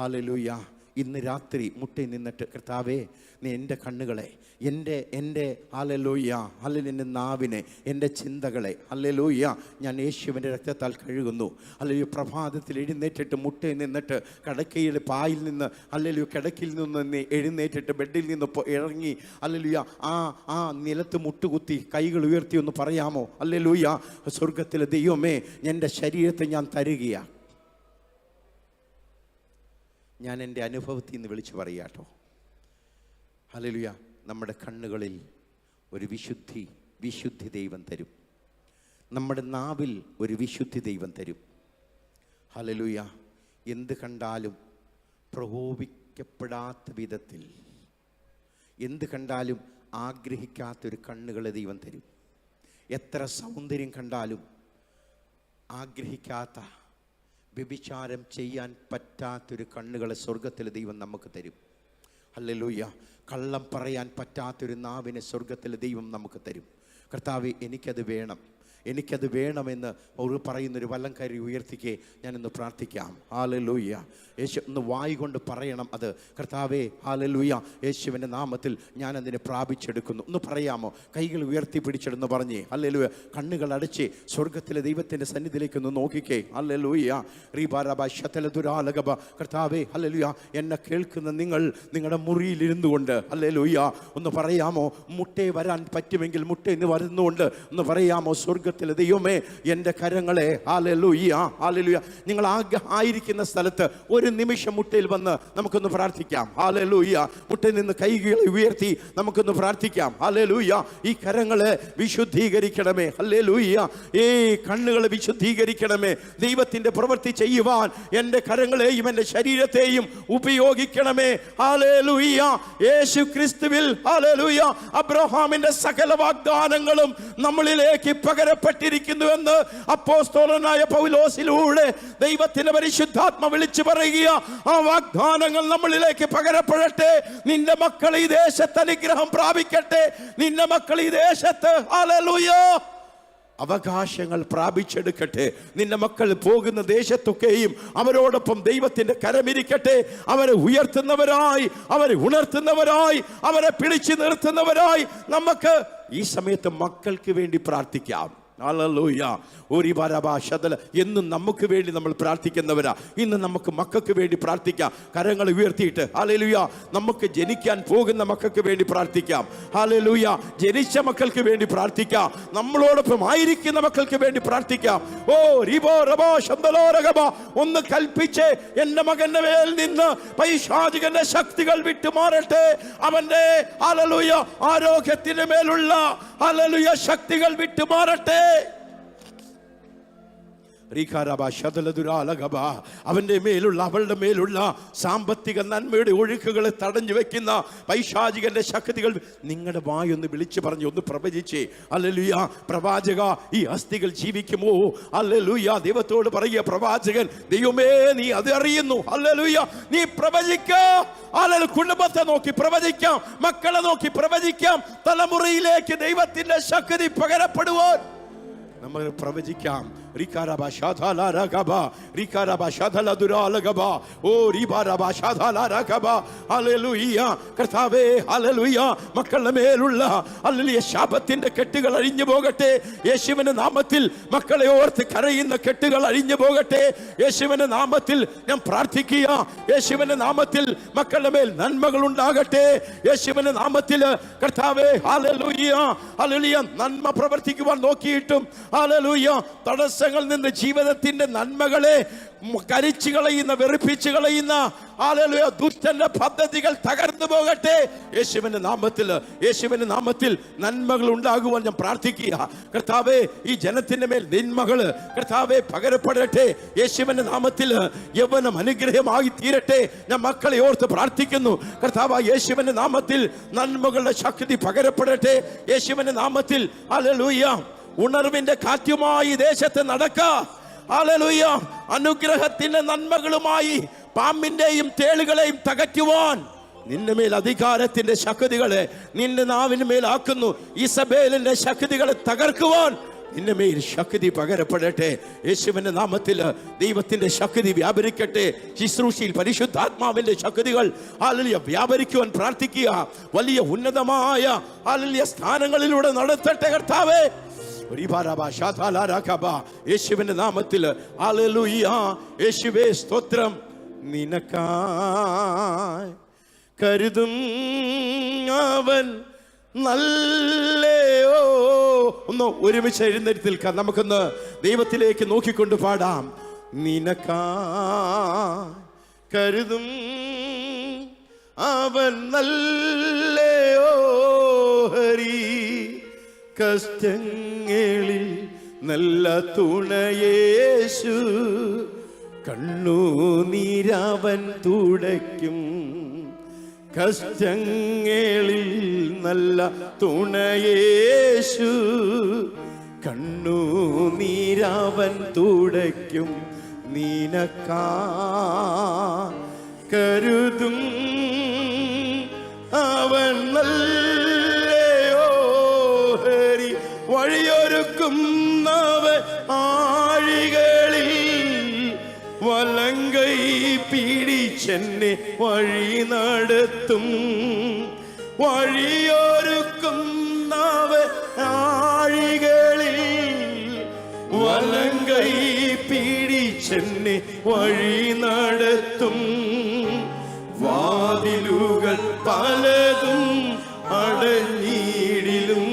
S1: hallelujah. ഇന്ന് രാത്രി മുട്ടിൽ നിന്നിട്ട്, കർത്താവേ നീ എൻ്റെ കണ്ണുകളെ, എൻ്റെ ഹല്ലേലൂയ എൻ്റെ നാവിനെ, എൻ്റെ ചിന്തകളെ ഹല്ലേലൂയ ഞാൻ യേശുവിൻ്റെ രക്തത്താൽ കഴുകുന്നു. ഹല്ലേലൂയ. പ്രഭാതത്തിൽ എഴുന്നേറ്റിട്ട് മുട്ടിൽ നിന്നിട്ട് കിടക്കയിൽ പായിൽ നിന്ന് ഹല്ലേലൂയ കിടക്കയിൽ നിന്ന് എഴുന്നേറ്റിട്ട് ബെഡിൽ നിന്ന് ഇറങ്ങി ഹല്ലേലൂയ ആ നിലത്ത് മുട്ടുകുത്തി കൈകൾ ഉയർത്തി ഒന്ന് പറയാമോ? ഹല്ലേലൂയ. സ്വർഗത്തിലെ ദൈവമേ, എൻ്റെ ശരീരത്തെ ഞാൻ തരുകയാണ്. ഞാൻ എൻ്റെ അനുഭവത്തിൽ നിന്ന് വിളിച്ചു പറയാട്ടോ. ഹല്ലേലൂയ. നമ്മുടെ കണ്ണുകളിൽ ഒരു വിശുദ്ധി ദൈവം തരും. നമ്മുടെ നാവിൽ ഒരു വിശുദ്ധി ദൈവം തരും. ഹല്ലേലൂയ. എന്ത് കണ്ടാലും പ്രകോപിക്കപ്പെടാത്ത വിധത്തിൽ, എന്ത് കണ്ടാലും ആഗ്രഹിക്കാത്തൊരു കണ്ണുകളെ ദൈവം തരും. എത്ര സൗന്ദര്യം കണ്ടാലും ആഗ്രഹിക്കാത്ത, വ്യഭിചാരം ചെയ്യാൻ പറ്റാത്തൊരു കണ്ണുകളെ സ്വർഗത്തിലെ ദൈവം നമുക്ക് തരും. ഹല്ലേലൂയ. കള്ളം പറയാൻ പറ്റാത്തൊരു നാവിനെ സ്വർഗത്തിലെ ദൈവം നമുക്ക് തരും. കർത്താവേ എനിക്കത് വേണമെന്ന് ഒരു പറയുന്നൊരു വല്ലംകാരി ഉയർത്തിക്കേ ഞാനിന്ന് പ്രാർത്ഥിക്കാം. ഹല്ലേലൂയ. യേശു ഒന്ന് വായി കൊണ്ട് പറയണം അത്. കർത്താവേ ഹല്ലേലൂയ, യേശുവിൻ്റെ നാമത്തിൽ ഞാനതിനെ പ്രാപിച്ചെടുക്കുന്നു. ഒന്ന് പറയാമോ? കൈകൾ ഉയർത്തി പിടിച്ചെടുന്ന് പറഞ്ഞേ. ഹല്ലേലൂയ. കണ്ണുകൾ അടച്ച് സ്വർഗത്തിലെ ദൈവത്തിൻ്റെ സന്നിധിയിലേക്ക് ഒന്ന് നോക്കിക്കേ. ഹല്ലേലൂയ. റീബാരബാശതലതുരാലകബ. കർത്താവേ ഹല്ലേലൂയ, എന്നെ കേൾക്കുന്ന നിങ്ങളുടെ മുറിയിലിരുന്നു കൊണ്ട് ഹല്ലേലൂയ ഒന്ന് പറയാമോ? മുട്ടേ വരാൻ പറ്റുമെങ്കിൽ മുട്ടേന്ന് വരുന്നുകൊണ്ട് ഒന്ന് പറയാമോ? സ്വർഗത്തിലെ ദൈവമേ, എൻ്റെ കരങ്ങളെ ഹല്ലേലൂയ, ഹല്ലേലൂയ. നിങ്ങൾ ആയിരിക്കുന്ന സ്ഥലത്ത് ഒരു നിമിഷം മുട്ടയിൽ വന്ന് നമുക്കൊന്ന് പ്രാർത്ഥിക്കാം. ഹല്ലേലൂയ. മുട്ടയിൽ നിന്ന് കൈകളെ ഉയർത്തി നമുക്കൊന്ന് പ്രാർത്ഥിക്കാം. ഹല്ലേലൂയ. ഈ കരങ്ങളെ വിശുദ്ധീകരിക്കണമേ. ഹല്ലേലൂയ. ഈ കണ്ണുകളെ വിശുദ്ധീകരിക്കണമേ. ദൈവത്തിൻ്റെ പ്രവൃത്തി ചെയ്യുവാൻ എൻ്റെ കരങ്ങളെയും എൻ്റെ ശരീരത്തെയും ഉപയോഗിക്കണമേ. ഹല്ലേലൂയ. യേശു ക്രിസ്തുവിൽ ഹല്ലേലൂയ അബ്രഹാമിന്റെ സകല വാഗ്ദാനങ്ങളും നമ്മളിലേക്ക് പകരപ്പെട്ടിരിക്കുന്നുവെന്ന് അപ്പോസ്തലനായ പൗലോസിലൂടെ ദൈവത്തിന്റെ പരിശുദ്ധാത്മ വിളിച്ചു പറയുക. ആ വാഗ്ദാനങ്ങൾ നമ്മളിലേക്ക് പകരപ്പെടട്ടെ. നിന്റെ മക്കൾ ഈ ദേശത്ത് അനുഗ്രഹം പ്രാപിക്കട്ടെ. നിന്റെ മക്കൾ ഈ ദേശത്ത് ഹല്ലേലൂയ അവകാശങ്ങൾ പ്രാപിച്ചെടുക്കട്ടെ. നിന്റെ മക്കൾ പോകുന്ന ദേശത്തൊക്കെയും അവരോടൊപ്പം ദൈവത്തിന്റെ കരമിരിക്കട്ടെ. അവരെ ഉയർത്തുന്നവരായി, അവരെ ഉണർത്തുന്നവരായി, അവരെ പിടിച്ചു നിർത്തുന്നവരായി നമുക്ക് ഈ സമയത്ത് മക്കൾക്ക് വേണ്ടി പ്രാർത്ഥിക്കാം. ഹല്ലേലൂയ. എന്നും നമുക്ക് വേണ്ടി നമ്മൾ പ്രാർത്ഥിക്കുന്നവരാ. ഇന്ന് നമുക്ക് മക്കൾക്ക് വേണ്ടി പ്രാർത്ഥിക്കാം. കരങ്ങൾ ഉയർത്തിയിട്ട് ഹല്ലേലൂയ. നമുക്ക് ജനിക്കാൻ പോകുന്ന മക്കൾക്ക് വേണ്ടി പ്രാർത്ഥിക്കാം. ഹല്ലേലൂയ. ജനിച്ച മക്കൾക്ക് വേണ്ടി പ്രാർത്ഥിക്കാം. നമ്മളോടൊപ്പം ആയിരിക്കുന്ന മക്കൾക്ക് വേണ്ടി പ്രാർത്ഥിക്കാം. ഓ റിബോ റബോ ശബ്ദലോരഗബ. ഒന്ന് കൽപ്പിച്ച് എൻ്റെ മകന്റെ മേൽ നിന്ന് പൈശാചികന്റെ ശക്തികൾ വിട്ടുമാറട്ടെ. അവന്റെ ഹല്ലേലൂയ ആരോഗ്യത്തിന്റെ മേലുള്ള ഹല്ലേലൂയ ശക്തികൾ വിട്ടുമാറട്ടെ. അവന്റെ മേലുള്ള അവളുടെ മേലുള്ള സാമ്പത്തിക നന്മയുടെ ഒഴുക്കുകളെ തടഞ്ഞു വെക്കുന്ന പൈശാചികന്റെ ശക്തികൾ നിങ്ങളുടെ വായൊന്ന് വിളിച്ചു പറഞ്ഞു ഒന്ന് പ്രവചിച്ചേ. ഹല്ലേലൂയ. പ്രവാചക, ഈ അസ്ഥികൾ ജീവിക്കുമോ? ഹല്ലേലൂയ. ദൈവത്തോട് പറയുക, പ്രവാചകൻ, ദൈവമേ നീ അത് അറിയുന്നു. ഹല്ലേലൂയ. നീ പ്രവചിക്കാം. കുടുംബത്തെ നോക്കി പ്രവചിക്കാം, മക്കളെ നോക്കി പ്രവചിക്കാം. തലമുറയിലേക്ക് ദൈവത്തിന്റെ ശക്തി പകരപ്പെടുവാൻ നമ്മൾ പ്രവചിക്കാം. കർത്താവേ, ഹല്ലേലൂയ, മക്കളുടെ മേലുള്ള ഹല്ലേലൂയ ശാപത്തിന്റെ കെട്ടുകൾ അഴിഞ്ഞു പോകട്ടെ. യേശുവിന്റെ നാമത്തിൽ മക്കളെ ഓർത്ത് കരയുന്ന കെട്ടുകൾ അഴിഞ്ഞു പോകട്ടെ. യേശുവിന്റെ നാമത്തിൽ ഞാൻ പ്രാർത്ഥിക്കുക. യേശുവിന്റെ നാമത്തിൽ മക്കളുടെ മേൽ നന്മകൾ ഉണ്ടാകട്ടെ. യേശുവിന്റെ നാമത്തിൽ കർത്താവേ, ഹല്ലേലൂയ, ഹല്ലേലൂയ, നന്മ പ്രവർത്തിക്കുവാൻ നോക്കിയിട്ടും ഹല്ലേലൂയ തടസ്സങ്ങളിൽ നിന്ന് ജീവിതത്തിന്റെ നന്മകളെ കരിച്ചു കളയുന്ന, വെറുപ്പിച്ചു കളയുന്ന ഹല്ലേലൂയ ദുഷ്ടന്റെ പദ്ധതികൾ തകർന്നു പോകട്ടെ. യേശുവിന്റെ നാമത്തിൽ, യേശുവിന്റെ നാമത്തിൽ നന്മകൾ ഉണ്ടാകുവാൻ ഞാൻ പ്രാർത്ഥിക്കുക. കർത്താവേ, ഈ ജനത്തിന്റെ മേൽ നന്മകൾ കർത്താവേ പകരപ്പെടട്ടെ. യേശുവിന്റെ നാമത്തിൽ യൗവനം അനുഗ്രഹമായി തീരട്ടെ. ഞാൻ മക്കളെ ഓർത്ത് പ്രാർത്ഥിക്കുന്നു. കർത്താവ്, യേശുവിന്റെ നാമത്തിൽ നന്മകളുടെ ശക്തി പകരപ്പെടട്ടെ. യേശുവിന്റെ നാമത്തിൽ ഹല്ലേലൂയ ഉണർവിന്റെ കാറ്റുമായി ദേശത്ത് നടക്കുക. ഹല്ലേലൂയ, അനുഗ്രഹത്തിന്റെ നന്മകളുമായി പാമ്പിന്റെയും തേളുകളെയും തകറ്റുവാൻ നിന്റെ മേൽ അധികാരത്തിന്റെ ശക്തികളെ നിന്റെ നാവിന് മേലാക്കുന്നു. ഇസബേലിന്റെ ശക്തികളെ തകർക്കുവാൻ നിന്റെ മേൽ ശക്തി പകരപ്പെടട്ടെ. യേശുവിന്റെ നാമത്തിൽ ദൈവത്തിന്റെ ശക്തി വ്യാപരിക്കട്ടെ. ശുശ്രൂഷയിൽ പരിശുദ്ധാത്മാവിന്റെ ശക്തികൾ ഹല്ലേലൂയ വ്യാപരിക്കുവാൻ പ്രാർത്ഥിക്കുക. വലിയ ഉന്നതമായ ഹല്ലേലൂയ സ്ഥാനങ്ങളിലൂടെ നടത്തട്ടെ കർത്താവേ. യേശുവിന്റെ നാമത്തിൽ ഹല്ലേലൂയ. യേശുവേ സ്തോത്രം. നിനക്കായി കരുതും അവൻ നല്ലയോ. ഒന്ന് ഒരുമിച്ച് എഴുന്നേറ്റ് നിൽക്കാം. നമുക്കൊന്ന് ദൈവത്തിലേക്ക് നോക്കിക്കൊണ്ട് പാടാം. നിനക്കായി കരുതും അവൻ നല്ലയോ ഹരി. കഷ്ടങ്ങളിൽ നല്ല തുണയേശു. കണ്ണുനീരവൻ തുടയ്ക്കും. കഷ്ടങ്ങളിൽ നല്ല തുണയേശു. കണ്ണുനീരവൻ തുടയ്ക്കും. നിനക്കാ കരുതും അവൻ നല്ലയോ ഹരി. വഴിയൊരുക്കുന്നവൻ ആഴികളിൽ വലങ്കൈ പിടിച്ചെന്നെ വഴി നടത്തും. വഴിയൊരുക്കുന്നവൻ ആഴികളിൽ വലങ്കൈ പിടിച്ചെന്നെ വഴി നടത്തും. വാതിലുകൾ പലതും അടഞ്ഞിടിലും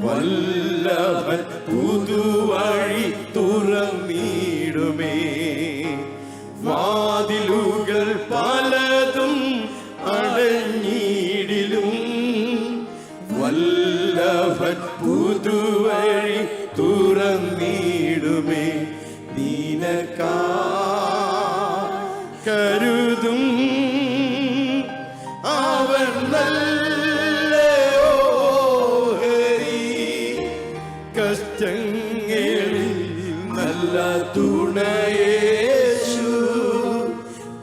S1: വല്ലവൻ പുതുവഴി തുറന്നിടുമേ. വാതിലുകൾ പലതും അടഞ്ഞിടിലും വല്ലവൻ പുതുവഴി തുറന്നിടുമേ. നിനക്കാ കരുതും അവൻ നല്ലയോ ഹരി. കഷ്ടങ്ങളിൽ നല്ല തുണയേശു.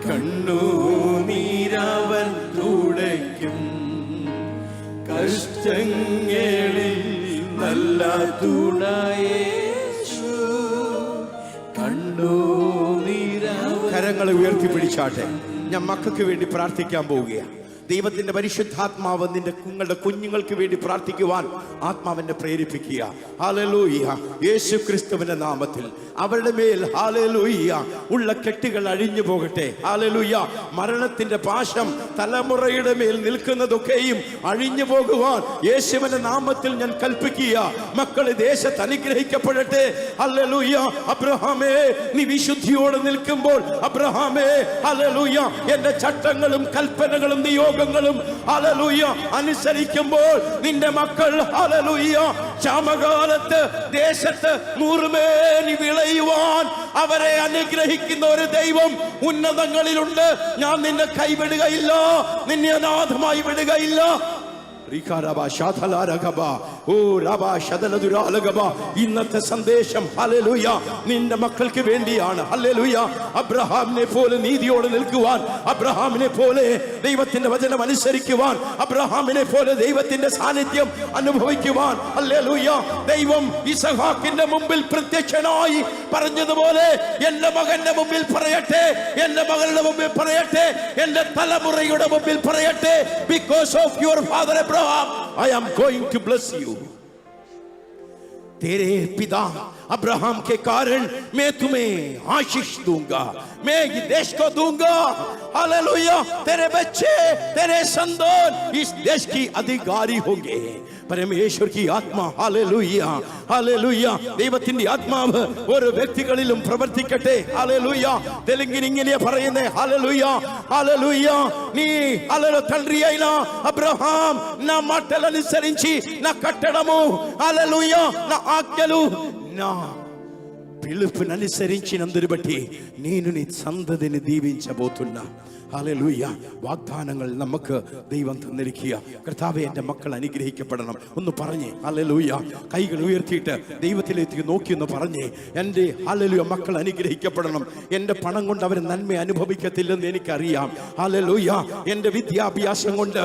S1: കണ്ണുനീരവൻ തുടയ്ക്കും. കഷ്ടങ്ങളിൽ നല്ല തുണയേശു. കണ്ണുനീരവൻ. കരങ്ങളെ ഉയർത്തിപ്പിടിച്ചാട്ടെ. ഞാൻ മക്കൾക്ക് വേണ്ടി പ്രാർത്ഥിക്കാൻ പോവുകയാണ്. ദൈവത്തിന്റെ പരിശുദ്ധാത്മാവ് നിങ്ങളുടെ കുഞ്ഞുങ്ങൾക്ക് വേണ്ടി പ്രാർത്ഥിക്കുവാൻ ആത്മാവിനെ പ്രേരിപ്പിക്കുക. ഹല്ലേലൂയ. യേശു ക്രിസ്തുവിന്റെ നാമത്തിൽ അവരുടെ മേൽ ഹല്ലേലൂയ ഉള്ള കെട്ടുകൾ അഴിഞ്ഞു പോകട്ടെ. ഹല്ലേലൂയ. മരണത്തിന്റെ പാശം തലമുറയുടെ മേൽ നിൽക്കുന്നതൊക്കെയും അഴിഞ്ഞു പോകുവാൻ യേശുവിന്റെ നാമത്തിൽ ഞാൻ കൽപ്പിക്കുക. മക്കളെ ദേശത്ത് അനുഗ്രഹിക്കപ്പെടട്ടെ. ഹല്ലേലൂയ. അബ്രഹാമേ, നീ വിശുദ്ധിയോടെ നിൽക്കുമ്പോൾ അബ്രഹാമേ ഹല്ലേലൂയ എന്റെ ചട്ടങ്ങളും കൽപ്പനകളും നിയോഗങ്ങളും ഹല്ലേലൂയ അനുസരിക്കുമ്പോൾ നിന്റെ മക്കൾ ഹല്ലേലൂയ ക്ഷാമകാലത്ത് ദേശത്ത് നൂറുമേനി വിളയുവാൻ അവരെ അനുഗ്രഹിക്കുന്ന ഒരു ദൈവം ഉന്നതങ്ങളിലുണ്ട്. ഞാൻ നിന്നെ കൈവിടുകയില്ല, നിന്നെ അനാഥമായി വിടുകയില്ല.
S3: ഓ റബാ ശദലദുരാലഗബ. ഇന്നത്തെ സന്ദേശം ഹല്ലേലൂയ നിന്റെ മക്കൾക്ക് വേണ്ടിയാണ്. ഹല്ലേലൂയ. അബ്രഹാമിനെ പോലെ നീതിയോടെ നിൽക്കുവാൻ, അബ്രഹാമിനെ പോലെ ദൈവത്തിന്റെ വചനം അനുസരിക്കുവാൻ, അബ്രഹാമിനെ പോലെ ദൈവത്തിന്റെ സാന്നിധ്യം അനുഭവിക്കുവാൻ. ഹല്ലേലൂയ. ദൈവം ഇസഹാക്കിന്റെ മുമ്പിൽ പ്രത്യക്ഷനായി പറഞ്ഞതുപോലെ എന്റെ മകന്റെ മുമ്പിൽ പറയട്ടെ, എന്റെ മകളുടെ മുമ്പിൽ പറയട്ടെ, എന്റെ തലമുറയുടെ മുമ്പിൽ പറയട്ടെ, because of your father Abraham I am going to bless you. तेरे पिता अब्राहम के कारण मैं तुम्हें आशीष दूंगा, मैं ये देश को दूंगा. हालेलुया. तेरे बच्चे, तेरे संतान इस देश की अधिकारी होंगे. परमेश्वर की आत्मा हालेलुയ हालेलुയ ദൈവത്തിന്റെ ആത്മാവ് ഓരോ വ്യക്തികളിലും പ്രവർത്തിക്കട്ടെ. ഹാലേലൂയ. തെലുങ്കിൽ ഇങ്ങനെ പറയുന്നേ, ഹാലേലൂയ ഹാലേലൂയ. నీ హల్లెలూయా తండ్రి అయిన అబ్రహాం నా మాటలు అనుసరించి నా కట్టడము, హల్లెలూయా నా ఆజ్ఞలు, నా పిలుపును అనుసరించినందుని బట్టి నేను నీ సంతతిని దీవించబోతున్నా. ഹല്ലേലൂയ. വാഗ്ദാനങ്ങൾ നമുക്ക് ദൈവം തന്നിരിക്കുക. കർത്താവേ എൻ്റെ മക്കൾ അനുഗ്രഹിക്കപ്പെടണം. ഒന്ന് പറഞ്ഞേ ഹല്ലേലൂയ. കൈകൾ ഉയർത്തിയിട്ട് ദൈവത്തിലേക്ക് നോക്കി ഒന്ന് പറഞ്ഞേ, എൻ്റെ ഹല്ലേലൂയ മക്കൾ അനുഗ്രഹിക്കപ്പെടണം. എൻ്റെ പണം കൊണ്ട് അവർ നന്മ അനുഭവിക്കത്തില്ലെന്ന് എനിക്കറിയാം. ഹല്ലേലൂയ. എൻ്റെ വിദ്യാഭ്യാസം കൊണ്ട്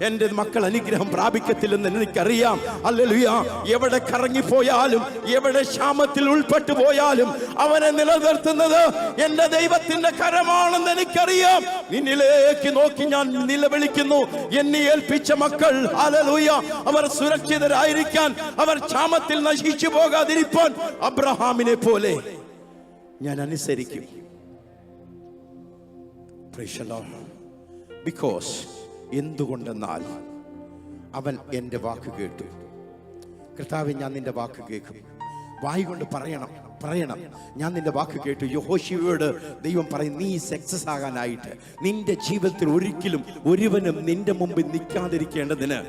S3: എൻ്റെ മക്കൾ അനുഗ്രഹം പ്രാപിക്കത്തില്ലെന്ന് എനിക്കറിയാം. ഹല്ലേലൂയ. എവിടെ കറങ്ങിപ്പോയാലും, എവിടെ ക്ഷാമത്തിൽ ഉൾപ്പെട്ടു പോയാലും അവനെ നിലനിർത്തുന്നത് എൻ്റെ ദൈവത്തിന്റെ കരമാണെന്ന് എനിക്കറിയാം. നിന്നിലേക്ക് നോക്കി ഞാൻ നിലവിളിക്കുന്നു. എന്നെ ഏൽപ്പിച്ച മക്കൾ ഹല്ലേലൂയ അവർ സുരക്ഷിതരായിരിക്കാൻ, അവർ ക്ഷാമത്തിൽ നശിച്ചു പോകാതിരിക്കാൻ അബ്രഹാമിനെ പോലെ ഞാൻ അനുസരിക്കും. Praise the lord. ബിക്കോസ് എന്തുകൊണ്ടെന്നാൽ അവൻ എൻ്റെ വാക്ക് കേട്ടു. കർത്താവേ ഞാൻ നിന്റെ വാക്ക് കേൾക്കും. വായി കൊണ്ട് പറയണം ഞാൻ നിന്റെ വാക്ക് കേട്ടു. യഹോശുവയോട് ദൈവം പറയും, നീ സക്സസ് ആകാനായിട്ട് നിന്റെ ജീവിതത്തിൽ ഒരിക്കലും ഒരുവനും നിന്റെ മുമ്പിൽ നിൽക്കാതിരിക്കേണ്ടതിന്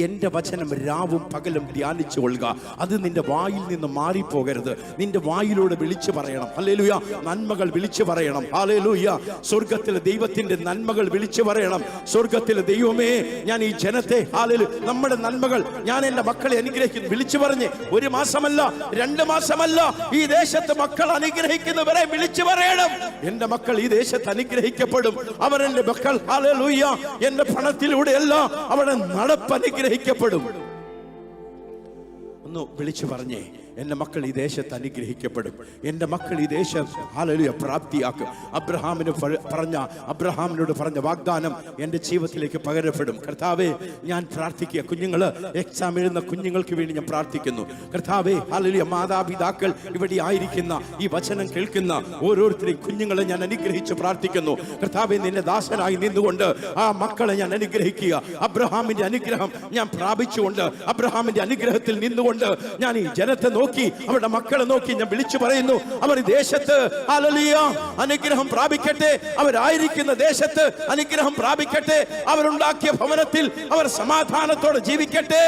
S3: എൻ്റെ വചനം രാവും പകലും ധ്യാനിച്ചു കൊള്ളുക. അത് നിന്റെ വായിൽ നിന്ന് മാറിപ്പോകരുത്. നിന്റെ വായിലൂടെ വിളിച്ചു പറയണം. ഹല്ലേലൂയ. നന്മകൾ വിളിച്ചു പറയണം. ഹല്ലേലൂയ. സ്വർഗത്തിലെ ദൈവത്തിന്റെ നന്മകൾ വിളിച്ചു പറയണം. സ്വർഗത്തിലെ ദൈവമേ, ഞാൻ ഈ ജനത്തെ, ഹല്ലേലൂയ, നമ്മുടെ നന്മകൾ ഞാൻ എൻ്റെ മക്കളെ അനുഗ്രഹിക്കുന്നു വിളിച്ചു പറഞ്ഞ് 1 മാസമല്ല 2 മാസമല്ല, ഈ ദേശത്ത് മക്കൾ അനുഗ്രഹിക്കുന്നവരെ വിളിച്ചു പറയണം. എന്റെ മക്കൾ ഈ ദേശത്ത് അനുഗ്രഹിക്കപ്പെടും. അവർ എന്റെ മക്കൾ ഹല്ലേലൂയ. എന്റെ പണത്തിലൂടെയല്ല, അവരുടെ നടപ്പ് അനുഗ്രഹിക്കപ്പെടും. ഒന്ന് വിളിച്ചു പറഞ്ഞേ, എൻ്റെ മക്കൾ ഈ ദേശത്ത് അനുഗ്രഹിക്കപ്പെടും. എൻ്റെ മക്കൾ ഈ ദേശം ഹല്ലേലൂയ പ്രാപ്തിയാക്കും. അബ്രഹാമിനോട് പറഞ്ഞ വാഗ്ദാനം എൻ്റെ ജീവിതത്തിലേക്ക് പകരപ്പെടും. കർത്താവേ ഞാൻ പ്രാർത്ഥിക്കുക, കുഞ്ഞുങ്ങൾ എക്സാം എഴുതുന്ന കുഞ്ഞുങ്ങൾക്ക് വേണ്ടി ഞാൻ പ്രാർത്ഥിക്കുന്നു. കർത്താവേ ഹല്ലേലൂയ. മാതാപിതാക്കൾ ഇവിടെ ആയിരിക്കുന്ന, ഈ വചനം കേൾക്കുന്ന ഓരോരുത്തരെയും കുഞ്ഞുങ്ങളെ ഞാൻ അനുഗ്രഹിച്ച് പ്രാർത്ഥിക്കുന്നു. കർത്താവേ നിന്റെ ദാസനായി നിന്നുകൊണ്ട് ആ മക്കളെ ഞാൻ അനുഗ്രഹിക്കുക. അബ്രഹാമിന്റെ അനുഗ്രഹം ഞാൻ പ്രാപിച്ചുകൊണ്ട്, അബ്രഹാമിന്റെ അനുഗ്രഹത്തിൽ നിന്നുകൊണ്ട് ഞാൻ ഈ ജനത്തെ നോക്കി, അവരുടെ മക്കളെ നോക്കി ഞാൻ വിളിച്ചു പറയുന്നു, അവർ ഈ ദേശത്ത് ഹല്ലേലൂയ അനുഗ്രഹം പ്രാപിക്കട്ടെ. അവരായിരിക്കുന്ന ദേശത്ത് അനുഗ്രഹം പ്രാപിക്കട്ടെ. അവരുണ്ടാക്കിയ ഭവനത്തിൽ അവർ സമാധാനത്തോടെ ജീവിക്കട്ടെ.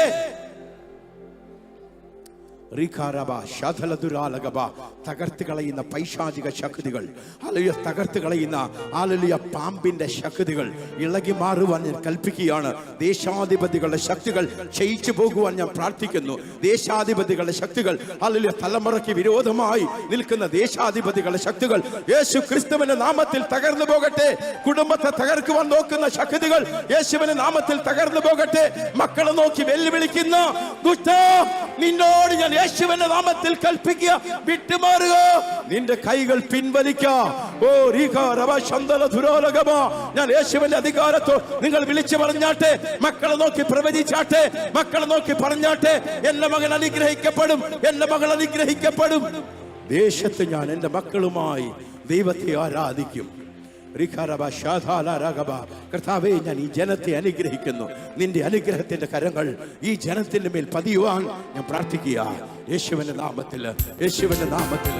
S3: തകർത്ത് കളയുന്ന പൈശാചിക ശക്തികൾ, ഹല്ലേലൂയ, തകർത്ത് കളയുന്ന ഹല്ലേലൂയ പാമ്പിന്റെ ശക്തികൾ ഇളകി മാറുവാൻ ഞാൻ കൽപ്പിക്കുകയാണ്. ദേശാധിപതികളുടെ ശക്തികൾ ക്ഷയിച്ചു പോകുവാൻ ഞാൻ പ്രാർത്ഥിക്കുന്നു. ദേശാധിപതികളുടെ ശക്തികൾ, ഹല്ലേലൂയ, തലമുറയ്ക്ക് വിരോധമായി നിൽക്കുന്ന ദേശാധിപതികളുടെ ശക്തികൾ യേശു ക്രിസ്തുവിന്റെ നാമത്തിൽ തകർന്നു പോകട്ടെ. കുടുംബത്തെ തകർക്കുവാൻ നോക്കുന്ന ശക്തികൾ യേശുവിന്റെ നാമത്തിൽ തകർന്നു പോകട്ടെ. മക്കളെ നോക്കി വെല്ലുവിളിക്കുന്ന ദുഷ്ട, നിന്നോട് ഞാൻ യേശുവിന്റെ നാമത്തിൽ കൽപ്പിക്കുക, വിട്ടുമാറുക. നിന്റെ കൈകൾ പിൻവലിക്കുക. ഓ ഞാൻ യേശുവിന്റെ അധികാരത്തോ നിങ്ങൾ വിളിച്ചു പറഞ്ഞാട്ടെ. മക്കളെ നോക്കി പ്രവചിച്ചാട്ടെ. മക്കളെ നോക്കി പറഞ്ഞാട്ടെ, എന്റെ മകൻ അനുഗ്രഹിക്കപ്പെടും, എന്റെ മകൾ അനുഗ്രഹിക്കപ്പെടും. ദേശത്ത് ഞാൻ എന്റെ മക്കളുമായി ദൈവത്തെ ആരാധിക്കും. കർത്താവേ ഞാൻ ഈ ജനത്തെ അനുഗ്രഹിക്കുന്നു. നിന്റെ അനുഗ്രഹത്തിന്റെ കരങ്ങൾ ഈ ജനത്തിന്റെ മേൽ പതിയുവാൻ ഞാൻ പ്രാർത്ഥിക്കുക. യേശുവിന്റെ നാമത്തിൽ, യേശുവിന്റെ നാമത്തിൽ.